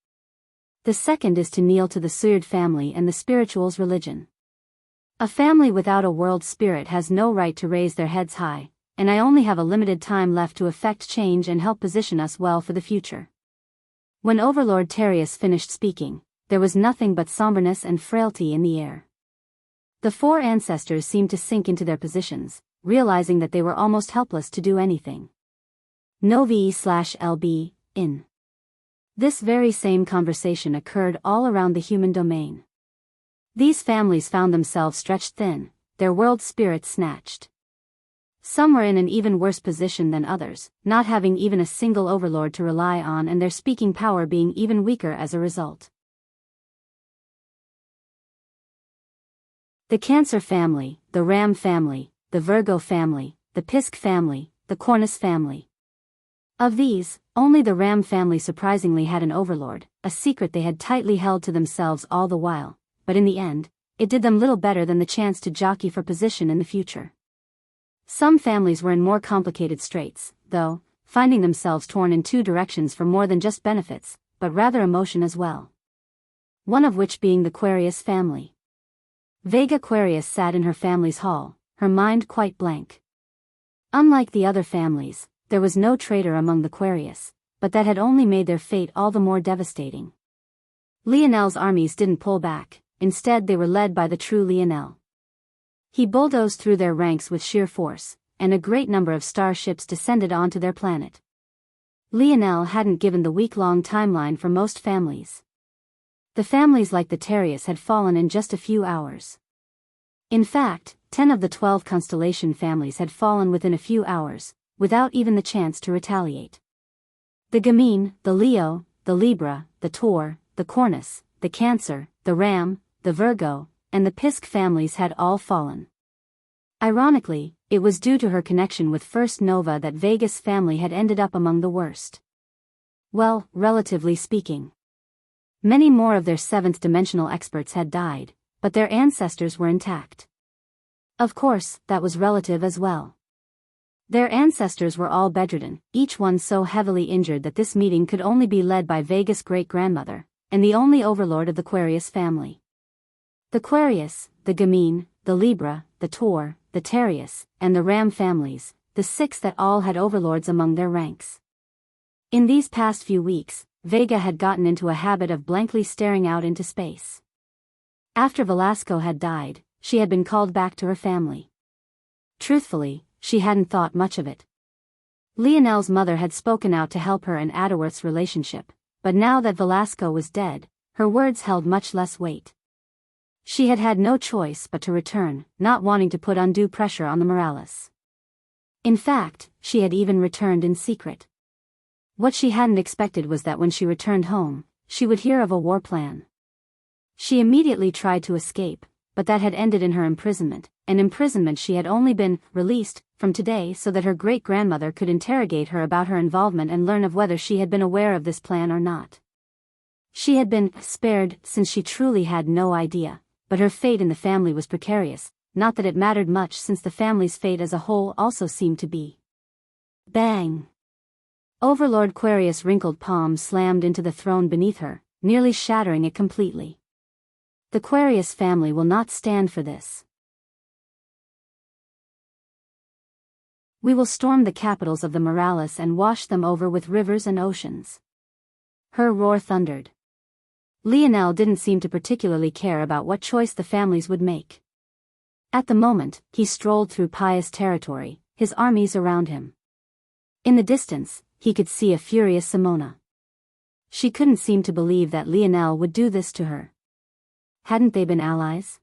The second is to kneel to the Suyard family and the spirituals' religion. A family without a world spirit has no right to raise their heads high, and I only have a limited time left to effect change and help position us well for the future. When Overlord Terius finished speaking, there was nothing but somberness and frailty in the air. The four ancestors seemed to sink into their positions, realizing that they were almost helpless to do anything. No VE/LB, in. This very same conversation occurred all around the human domain. These families found themselves stretched thin, their world spirits snatched. Some were in an even worse position than others, not having even a single overlord to rely on and their speaking power being even weaker as a result. The Cancer family, the Ram family, the Virgo family, the Pisk family, the Cornus family. Of these, only the Ram family surprisingly had an overlord, a secret they had tightly held to themselves all the while, but in the end, it did them little better than the chance to jockey for position in the future. Some families were in more complicated straits, though, finding themselves torn in two directions for more than just benefits, but rather emotion as well. One of which being the Quarius family. Vega Quarius sat in her family's hall, her mind quite blank. Unlike the other families, there was no traitor among the Quarius, but that had only made their fate all the more devastating. Lionel's armies didn't pull back, instead they were led by the true Lionel. He bulldozed through their ranks with sheer force, and a great number of starships descended onto their planet. Lionel hadn't given the week-long timeline for most families. The families like the Terius had fallen in just a few hours. In fact, 10 of the 12 constellation families had fallen within a few hours, without even the chance to retaliate. The Gemini, the Leo, the Libra, the Taur, the Cornus, the Cancer, the Ram, the Virgo, and the Pisk families had all fallen. Ironically, it was due to her connection with First Nova that Vega's family had ended up among the worst. Well, relatively speaking. Many more of their seventh-dimensional experts had died, but their ancestors were intact. Of course, that was relative as well. Their ancestors were all bedridden, each one so heavily injured that this meeting could only be led by Vega's great-grandmother, and the only overlord of the Quarius family. The Quarius, the Gemini, the Libra, the Taur, the Terius, and the Ram families, the six that all had overlords among their ranks. In these past few weeks, Vega had gotten into a habit of blankly staring out into space. After Velasco had died, she had been called back to her family. Truthfully, she hadn't thought much of it. Lionel's mother had spoken out to help her and Adderworth's relationship, but now that Velasco was dead, her words held much less weight. She had had no choice but to return, not wanting to put undue pressure on the Morales. In fact, she had even returned in secret. What she hadn't expected was that when she returned home, she would hear of a war plan. She immediately tried to escape, but that had ended in her imprisonment, an imprisonment she had only been released from today so that her great-grandmother could interrogate her about her involvement and learn of whether she had been aware of this plan or not. She had been spared since she truly had no idea, but her fate in the family was precarious, not that it mattered much since the family's fate as a whole also seemed to be. Bang! Overlord Quarius' wrinkled palm slammed into the throne beneath her, nearly shattering it completely. The Quarius family will not stand for this. We will storm the capitals of the Morales and wash them over with rivers and oceans. Her roar thundered. Lionel didn't seem to particularly care about what choice the families would make. At the moment, he strolled through pious territory, his armies around him. In the distance, he could see a furious Simona. She couldn't seem to believe that Lionel would do this to her. Hadn't they been allies?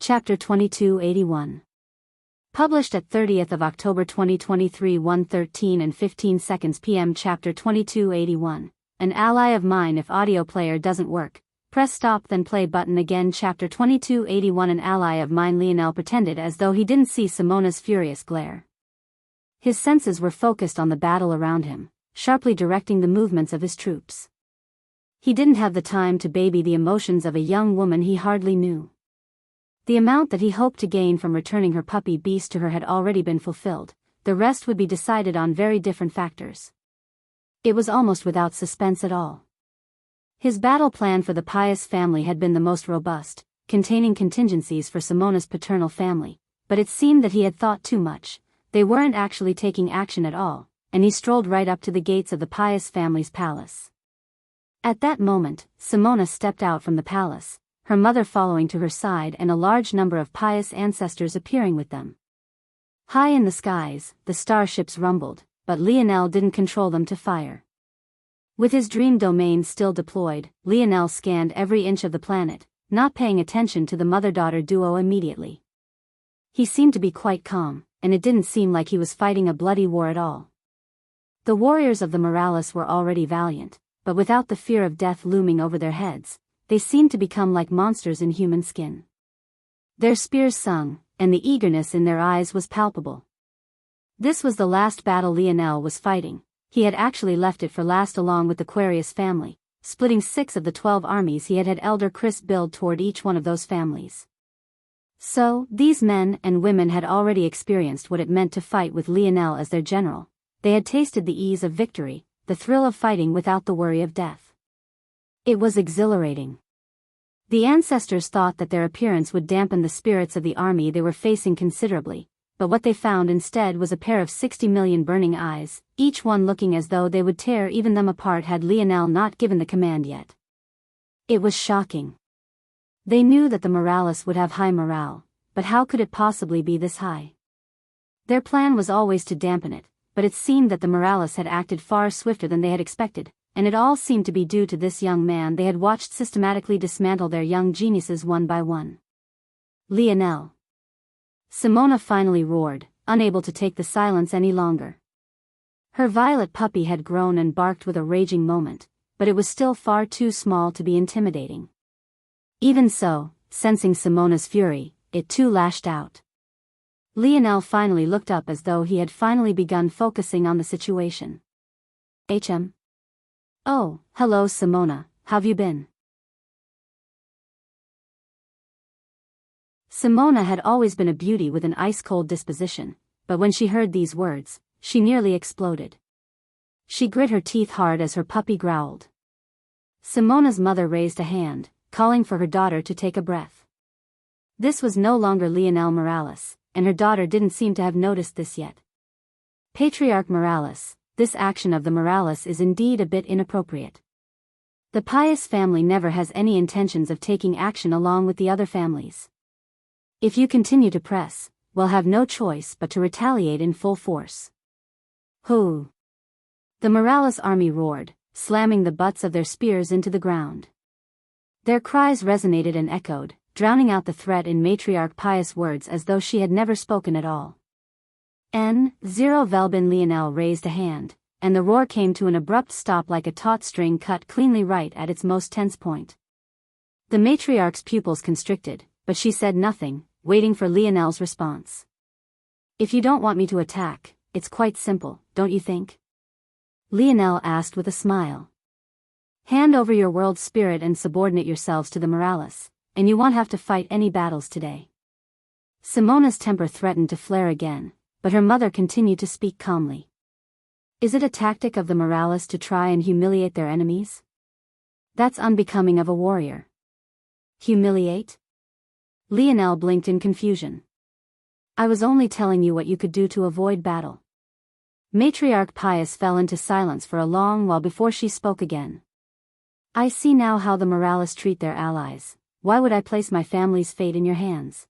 Chapter 2281. Published at 30th of October 2023 1:13 and 15 seconds p.m. Chapter 2281. an ally of mine. If audio player doesn't work, press stop then play button again. Chapter 2281. An ally of mine. Lionel pretended as though he didn't see Simona's furious glare. His senses were focused on the battle around him, sharply directing the movements of his troops. He didn't have the time to baby the emotions of a young woman he hardly knew. The amount that he hoped to gain from returning her puppy beast to her had already been fulfilled. The rest would be decided on very different factors. It was almost without suspense at all. His battle plan for the Pious family had been the most robust, containing contingencies for Simona's paternal family, but it seemed that he had thought too much. They weren't actually taking action at all, and he strolled right up to the gates of the Pious family's palace. At that moment, Simona stepped out from the palace, her mother following to her side and a large number of Pious ancestors appearing with them. High in the skies, the starships rumbled, but Lionel didn't control them to fire. With his dream domain still deployed, Lionel scanned every inch of the planet, not paying attention to the mother-daughter duo immediately. He seemed to be quite calm, and it didn't seem like he was fighting a bloody war at all. The warriors of the Morales were already valiant, but without the fear of death looming over their heads, they seemed to become like monsters in human skin. Their spears sung, and the eagerness in their eyes was palpable. This was the last battle Lionel was fighting. He had actually left it for last along with the Aquarius family, splitting 6 of the 12 armies he had Elder Chris build toward each one of those families. So, these men and women had already experienced what it meant to fight with Lionel as their general. They had tasted the ease of victory, the thrill of fighting without the worry of death. It was exhilarating. The ancestors thought that their appearance would dampen the spirits of the army they were facing considerably, but what they found instead was a pair of 60 million burning eyes, each one looking as though they would tear even them apart had Lionel not given the command yet. It was shocking. They knew that the Morales would have high morale, but how could it possibly be this high? Their plan was always to dampen it, but it seemed that the Morales had acted far swifter than they had expected, and it all seemed to be due to this young man they had watched systematically dismantle their young geniuses one by one. Lionel. Simona finally roared, unable to take the silence any longer. Her violet puppy had grown and barked with a raging moment, but it was still far too small to be intimidating. Even so, sensing Simona's fury, it too lashed out. Lionel finally looked up as though he had finally begun focusing on the situation. "HM? Oh, hello Simona, how've you been?" Simona had always been a beauty with an ice-cold disposition, but when she heard these words, she nearly exploded. She grit her teeth hard as her puppy growled. Simona's mother raised a hand, calling for her daughter to take a breath. This was no longer Lionel Morales, and her daughter didn't seem to have noticed this yet. Patriarch Morales, this action of the Morales is indeed a bit inappropriate. The Pious family never has any intentions of taking action along with the other families. If you continue to press, we'll have no choice but to retaliate in full force. Hoo! The Morales army roared, slamming the butts of their spears into the ground. Their cries resonated and echoed, drowning out the threat in Matriarch Pious words as though she had never spoken at all. N0 Velbin Lionel raised a hand, and the roar came to an abrupt stop like a taut string cut cleanly right at its most tense point. The matriarch's pupils constricted, but she said nothing, waiting for Lionel's response. "If you don't want me to attack, it's quite simple, don't you think?" Lionel asked with a smile. "Hand over your world spirit and subordinate yourselves to the Morales, and you won't have to fight any battles today." Simona's temper threatened to flare again, but her mother continued to speak calmly. "Is it a tactic of the Morales to try and humiliate their enemies? That's unbecoming of a warrior." "Humiliate?" Lionel blinked in confusion. "I was only telling you what you could do to avoid battle." Matriarch Pious fell into silence for a long while before she spoke again. "I see now how the Morales treat their allies. Why would I place my family's fate in your hands?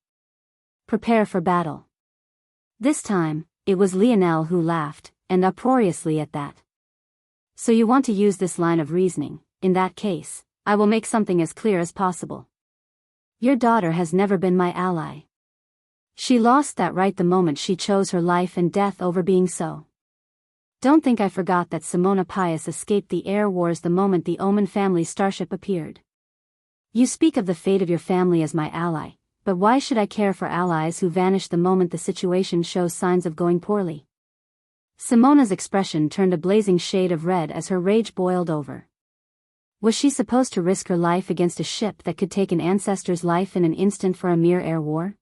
Prepare for battle." This time, it was Lionel who laughed, and uproariously at that. "So you want to use this line of reasoning? In that case, I will make something as clear as possible. Your daughter has never been my ally. She lost that right the moment she chose her life and death over being so. Don't think I forgot that Simona Pius escaped the air wars the moment the Oman family starship appeared. You speak of the fate of your family as my ally, but why should I care for allies who vanish the moment the situation shows signs of going poorly? Simona's expression turned a blazing shade of red as her rage boiled over. Was she supposed to risk her life against a ship that could take an ancestor's life in an instant for a mere air war?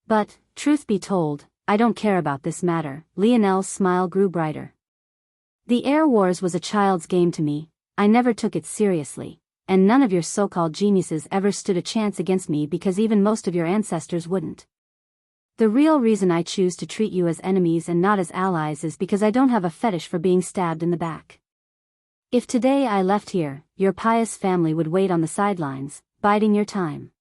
But, truth be told, I don't care about this matter. Lionel's smile grew brighter. The air wars was a child's game to me. I never took it seriously, and none of your so-called geniuses ever stood a chance against me because even most of your ancestors wouldn't. The real reason I choose to treat you as enemies and not as allies is because I don't have a fetish for being stabbed in the back. If today I left here, your pious family would wait on the sidelines, biding your time.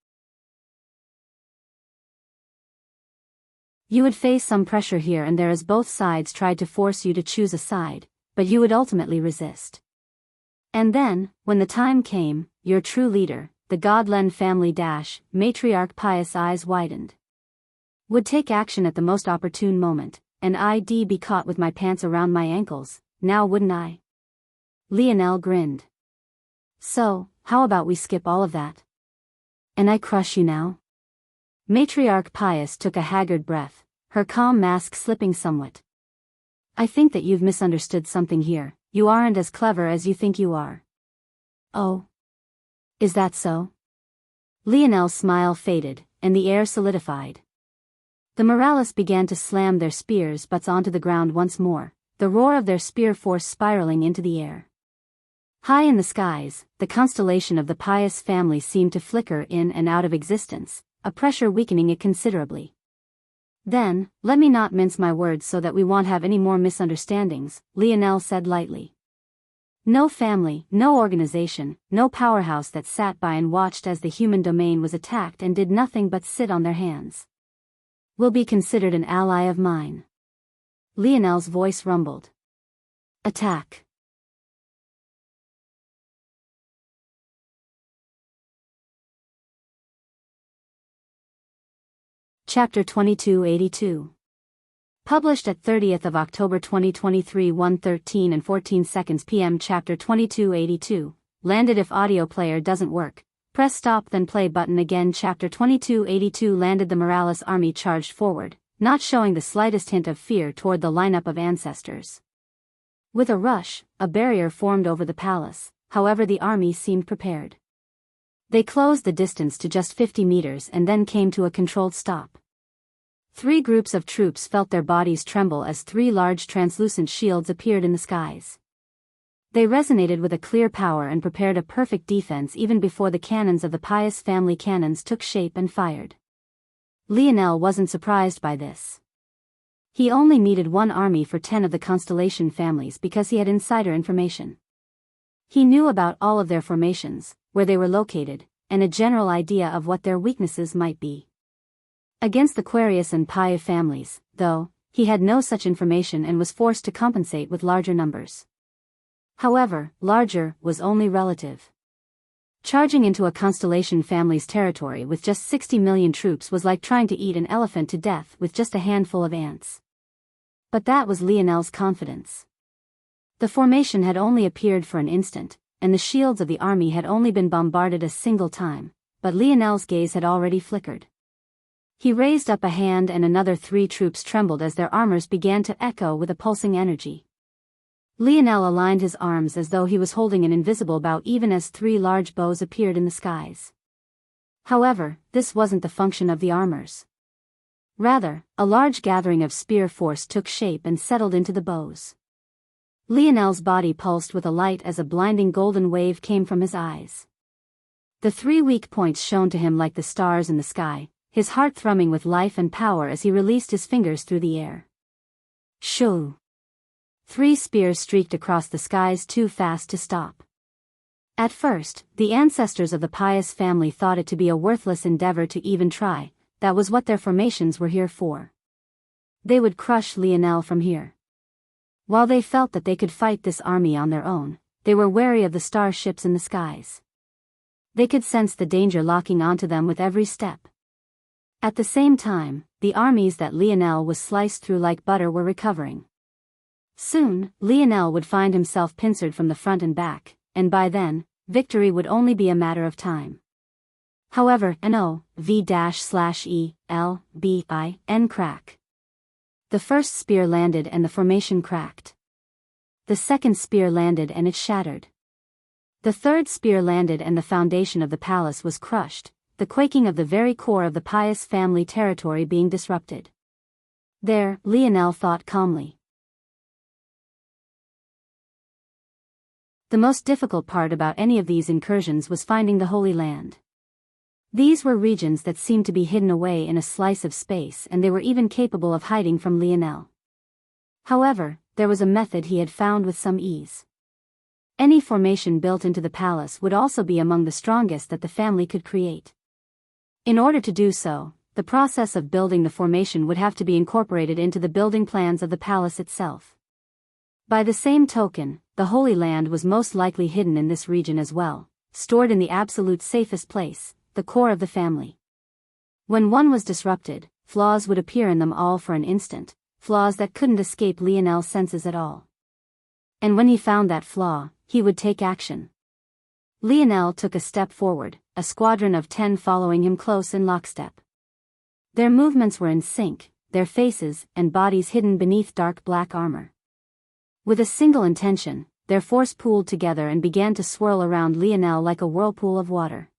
You would face some pressure here and there as both sides tried to force you to choose a side, but you would ultimately resist. And then, when the time came, your true leader, the Godlen family matriarch Pius' eyes widened. Would take action at the most opportune moment, and I'd be caught with my pants around my ankles, now wouldn't I? Lionel grinned. So, how about we skip all of that? And I crush you now? Matriarch Pius took a haggard breath, her calm mask slipping somewhat. I think that you've misunderstood something here. You aren't as clever as you think you are. Oh? Is that so? Lionel's smile faded, and the air solidified. The Morales began to slam their spears butts onto the ground once more, the roar of their spear force spiraling into the air. High in the skies, the constellation of the Pius family seemed to flicker in and out of existence, a pressure weakening it considerably. Then, let me not mince my words so that we won't have any more misunderstandings, Lionel said lightly. No family, no organization, no powerhouse that sat by and watched as the human domain was attacked and did nothing but sit on their hands will be considered an ally of mine. Lionel's voice rumbled. Attack. Chapter 2282. Published at 30th of October 2023 1:13 and 14 seconds p.m. Chapter 2282. Landed. If audio player doesn't work, press stop then play button again. Chapter 2282. Landed. The Morales army charged forward, not showing the slightest hint of fear toward the lineup of ancestors. With a rush, a barrier formed over the palace, however the army seemed prepared. They closed the distance to just 50 meters and then came to a controlled stop. Three groups of troops felt their bodies tremble as three large translucent shields appeared in the skies. They resonated with a clear power and prepared a perfect defense even before the cannons of the Pius family cannons took shape and fired. Lionel wasn't surprised by this. He only needed one army for 10 of the constellation families because he had insider information. He knew about all of their formations, where they were located, and a general idea of what their weaknesses might be. Against the Aquarius and Pi families, though, he had no such information and was forced to compensate with larger numbers. However, larger was only relative. Charging into a constellation family's territory with just 60 million troops was like trying to eat an elephant to death with just a handful of ants. But that was Lionel's confidence. The formation had only appeared for an instant, and the shields of the army had only been bombarded a single time, but Lionel's gaze had already flickered. He raised up a hand and another three troops trembled as their armors began to echo with a pulsing energy. Lionel aligned his arms as though he was holding an invisible bow even as three large bows appeared in the skies. However, this wasn't the function of the armors. Rather, a large gathering of spear force took shape and settled into the bows. Lionel's body pulsed with a light as a blinding golden wave came from his eyes. The three weak points shone to him like the stars in the sky, his heart thrumming with life and power as he released his fingers through the air. Shoo! Three spears streaked across the skies too fast to stop. At first, the ancestors of the Pius family thought it to be a worthless endeavor to even try. That was what their formations were here for. They would crush Lionel from here. While they felt that they could fight this army on their own, they were wary of the starships in the skies. They could sense the danger locking onto them with every step. At the same time, the armies that Lionel was sliced through like butter were recovering. Soon, Lionel would find himself pincered from the front and back, and by then, victory would only be a matter of time. However, V/E/L/B/I/N crack. The first spear landed and the formation cracked. The second spear landed and it shattered. The third spear landed and the foundation of the palace was crushed, the quaking of the very core of the pious family territory being disrupted. There, Lionel thought calmly. The most difficult part about any of these incursions was finding the Holy Land. These were regions that seemed to be hidden away in a slice of space, and they were even capable of hiding from Lionel. However, there was a method he had found with some ease. Any formation built into the palace would also be among the strongest that the family could create. In order to do so, the process of building the formation would have to be incorporated into the building plans of the palace itself. By the same token, the Holy Land was most likely hidden in this region as well, stored in the absolute safest place, the core of the family. When one was disrupted, flaws would appear in them all for an instant, flaws that couldn't escape Lionel's senses at all. And when he found that flaw, he would take action. Lionel took a step forward, a squadron of 10 following him close in lockstep. Their movements were in sync, their faces and bodies hidden beneath dark black armor. With a single intention, their force pooled together and began to swirl around Lionel like a whirlpool of water.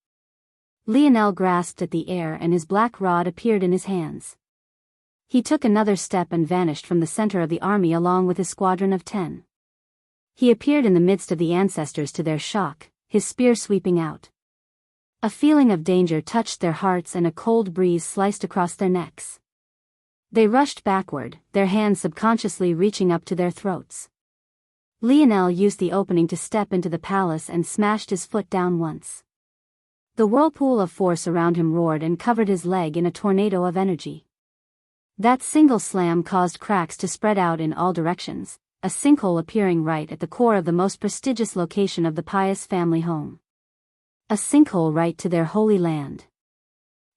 Lionel grasped at the air and his black rod appeared in his hands. He took another step and vanished from the center of the army along with his squadron of 10. He appeared in the midst of the ancestors to their shock, his spear sweeping out. A feeling of danger touched their hearts and a cold breeze sliced across their necks. They rushed backward, their hands subconsciously reaching up to their throats. Lionel used the opening to step into the palace and smashed his foot down once. The whirlpool of force around him roared and covered his leg in a tornado of energy. That single slam caused cracks to spread out in all directions, a sinkhole appearing right at the core of the most prestigious location of the pious family home. A sinkhole right to their holy land.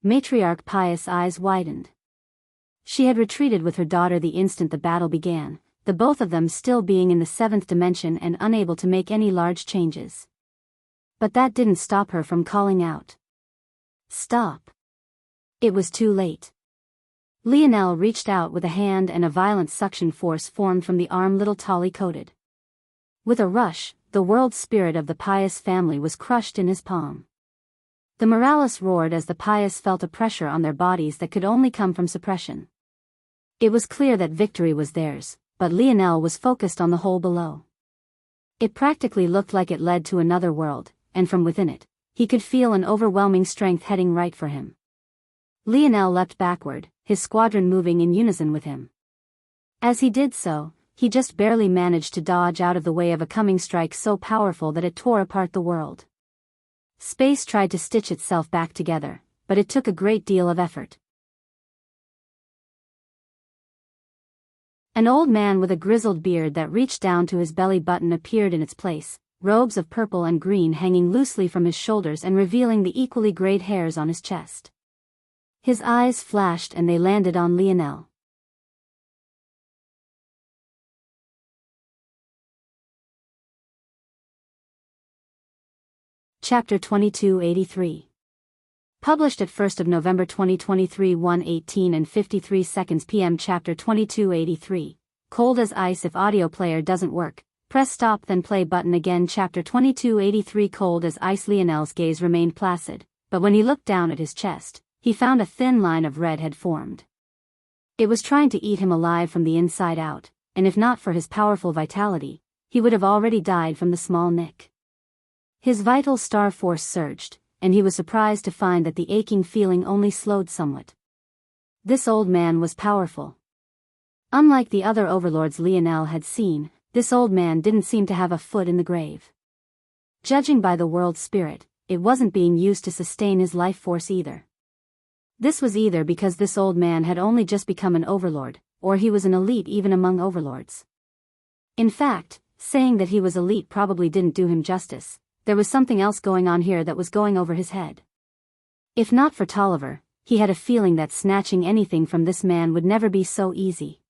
Matriarch Pious' eyes widened. She had retreated with her daughter the instant the battle began, the both of them still being in the 7th dimension and unable to make any large changes. But that didn't stop her from calling out. Stop. It was too late. Lionel reached out with a hand and a violent suction force formed from the arm little Tali coated. With a rush, the world spirit of the pious family was crushed in his palm. The Morales roared as the pious felt a pressure on their bodies that could only come from suppression. It was clear that victory was theirs, but Lionel was focused on the hole below. It practically looked like it led to another world, and from within it, he could feel an overwhelming strength heading right for him. Lionel leapt backward, his squadron moving in unison with him. As he did so, he just barely managed to dodge out of the way of a coming strike so powerful that it tore apart the world. Space tried to stitch itself back together, but it took a great deal of effort. An old man with a grizzled beard that reached down to his belly button appeared in its place, robes of purple and green hanging loosely from his shoulders and revealing the equally grayed hairs on his chest. His eyes flashed and they landed on Lionel. Chapter 2283. Published at 1st of November 2023 1:18 and 53 seconds p.m. Chapter 2283. Cold as ice. If audio player doesn't work, press stop then play button again. Chapter 2283. Cold as ice. Lionel's gaze remained placid, but when he looked down at his chest, he found a thin line of red had formed. It was trying to eat him alive from the inside out, and if not for his powerful vitality, he would have already died from the small nick. His vital star force surged, and he was surprised to find that the aching feeling only slowed somewhat. This old man was powerful. Unlike the other overlords Lionel had seen, this old man didn't seem to have a foot in the grave. Judging by the world spirit, it wasn't being used to sustain his life force either. This was either because this old man had only just become an overlord, or he was an elite even among overlords. In fact, saying that he was elite probably didn't do him justice. There was something else going on here that was going over his head. If not for Tolliver, he had a feeling that snatching anything from this man would never be so easy.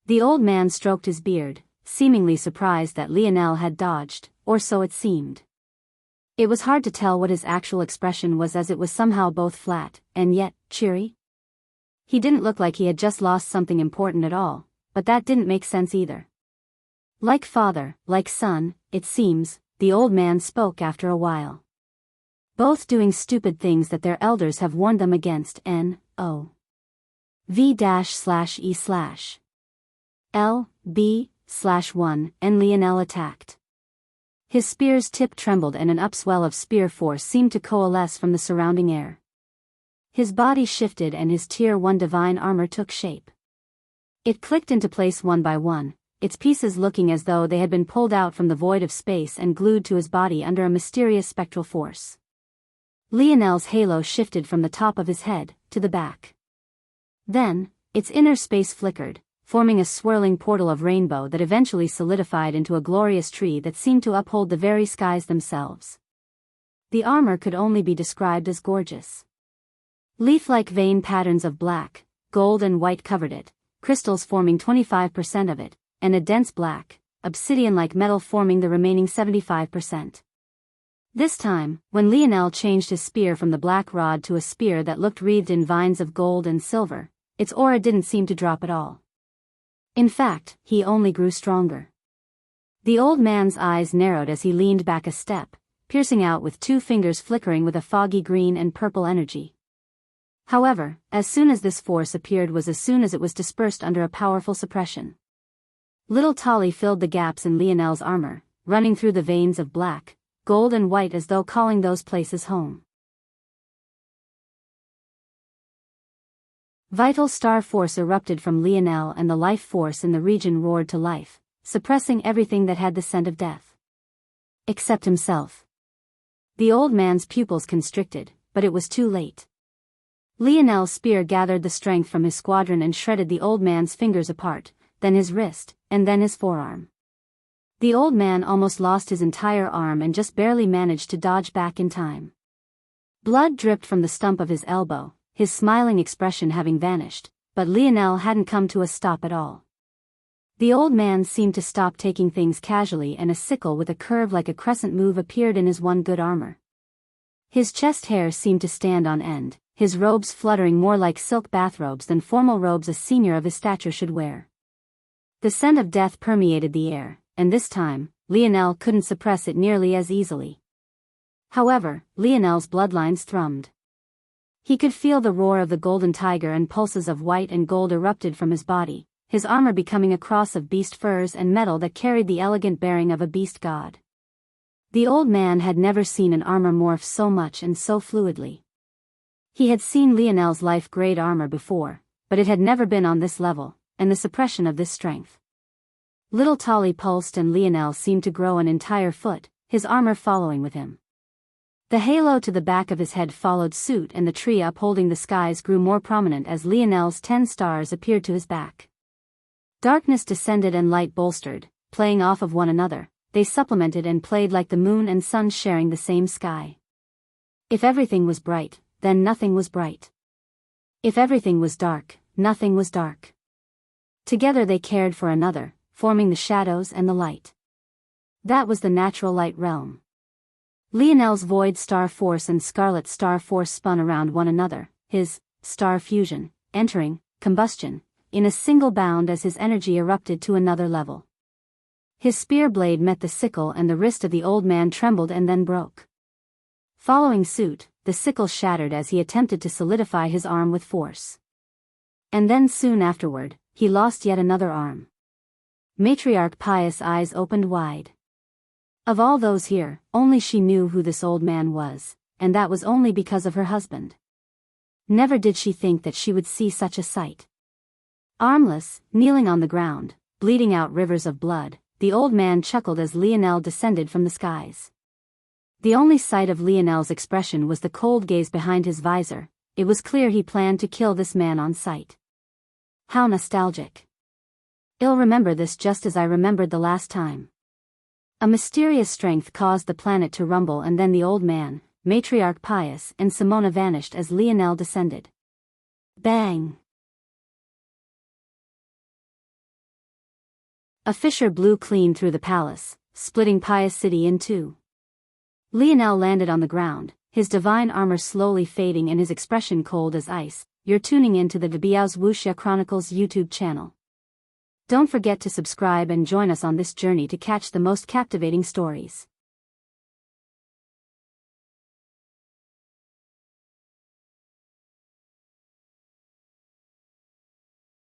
The old man stroked his beard, seemingly surprised that Lionel had dodged, or so it seemed. It was hard to tell what his actual expression was, as it was somehow both flat, and yet, cheery. He didn't look like he had just lost something important at all, but that didn't make sense either. Like father, like son, it seems, the old man spoke after a while. Both doing stupid things that their elders have warned them against. N.O. V-/E/L-B/1 and Lionel attacked. His spear's tip trembled and an upswell of spear force seemed to coalesce from the surrounding air. His body shifted and his Tier 1 divine armor took shape. It clicked into place one by one, its pieces looking as though they had been pulled out from the void of space and glued to his body under a mysterious spectral force. Lionel's halo shifted from the top of his head to the back. Then, its inner space flickered, forming a swirling portal of rainbow that eventually solidified into a glorious tree that seemed to uphold the very skies themselves. The armor could only be described as gorgeous. Leaf-like vein patterns of black, gold and white covered it, crystals forming 25% of it, and a dense black, obsidian-like metal forming the remaining 75%. This time, when Lionel changed his spear from the black rod to a spear that looked wreathed in vines of gold and silver, its aura didn't seem to drop at all. In fact, he only grew stronger. The old man's eyes narrowed as he leaned back a step, piercing out with two fingers flickering with a foggy green and purple energy. However, as soon as this force appeared was as soon as it was dispersed under a powerful suppression. Little Tolly filled the gaps in Lionel's armor, running through the veins of black, gold and white as though calling those places home. Vital star force erupted from Lionel and the life force in the region roared to life, suppressing everything that had the scent of death. Except himself. The old man's pupils constricted, but it was too late. Lionel's spear gathered the strength from his squadron and shredded the old man's fingers apart, then his wrist, and then his forearm. The old man almost lost his entire arm and just barely managed to dodge back in time. Blood dripped from the stump of his elbow, his smiling expression having vanished, but Lionel hadn't come to a stop at all. The old man seemed to stop taking things casually and a sickle with a curve like a crescent move appeared in his one good armor. His chest hair seemed to stand on end, his robes fluttering more like silk bathrobes than formal robes a senior of his stature should wear. The scent of death permeated the air, and this time, Lionel couldn't suppress it nearly as easily. However, Lionel's bloodlines thrummed. He could feel the roar of the golden tiger and pulses of white and gold erupted from his body, his armor becoming a cross of beast furs and metal that carried the elegant bearing of a beast god. The old man had never seen an armor morph so much and so fluidly. He had seen Lionel's life-grade armor before, but it had never been on this level, and the suppression of this strength. Little Tolly pulsed and Lionel seemed to grow an entire foot, his armor following with him. The halo to the back of his head followed suit and the tree upholding the skies grew more prominent as Lionel's 10 stars appeared to his back. Darkness descended and light bolstered, playing off of one another, they supplemented and played like the moon and sun sharing the same sky. If everything was bright, then nothing was bright. If everything was dark, nothing was dark. Together they cared for another, forming the shadows and the light. That was the natural light realm. Lionel's void star force and scarlet star force spun around one another, his star fusion, entering combustion, in a single bound as his energy erupted to another level. His spear blade met the sickle and the wrist of the old man trembled and then broke. Following suit, the sickle shattered as he attempted to solidify his arm with force. And then soon afterward, he lost yet another arm. Matriarch Pious' eyes opened wide. Of all those here, only she knew who this old man was, and that was only because of her husband. Never did she think that she would see such a sight. Armless, kneeling on the ground, bleeding out rivers of blood, the old man chuckled as Lionel descended from the skies. The only sight of Lionel's expression was the cold gaze behind his visor. It was clear he planned to kill this man on sight. How nostalgic. I'll remember this just as I remembered the last time. A mysterious strength caused the planet to rumble and then the old man, Matriarch Pious and Simona vanished as Lionel descended. Bang! A fissure blew clean through the palace, splitting Pious City in two. Lionel landed on the ground, his divine armor slowly fading and his expression cold as ice. You're tuning in to the Biyao's Wuxia Chronicles YouTube channel. Don't forget to subscribe and join us on this journey to catch the most captivating stories.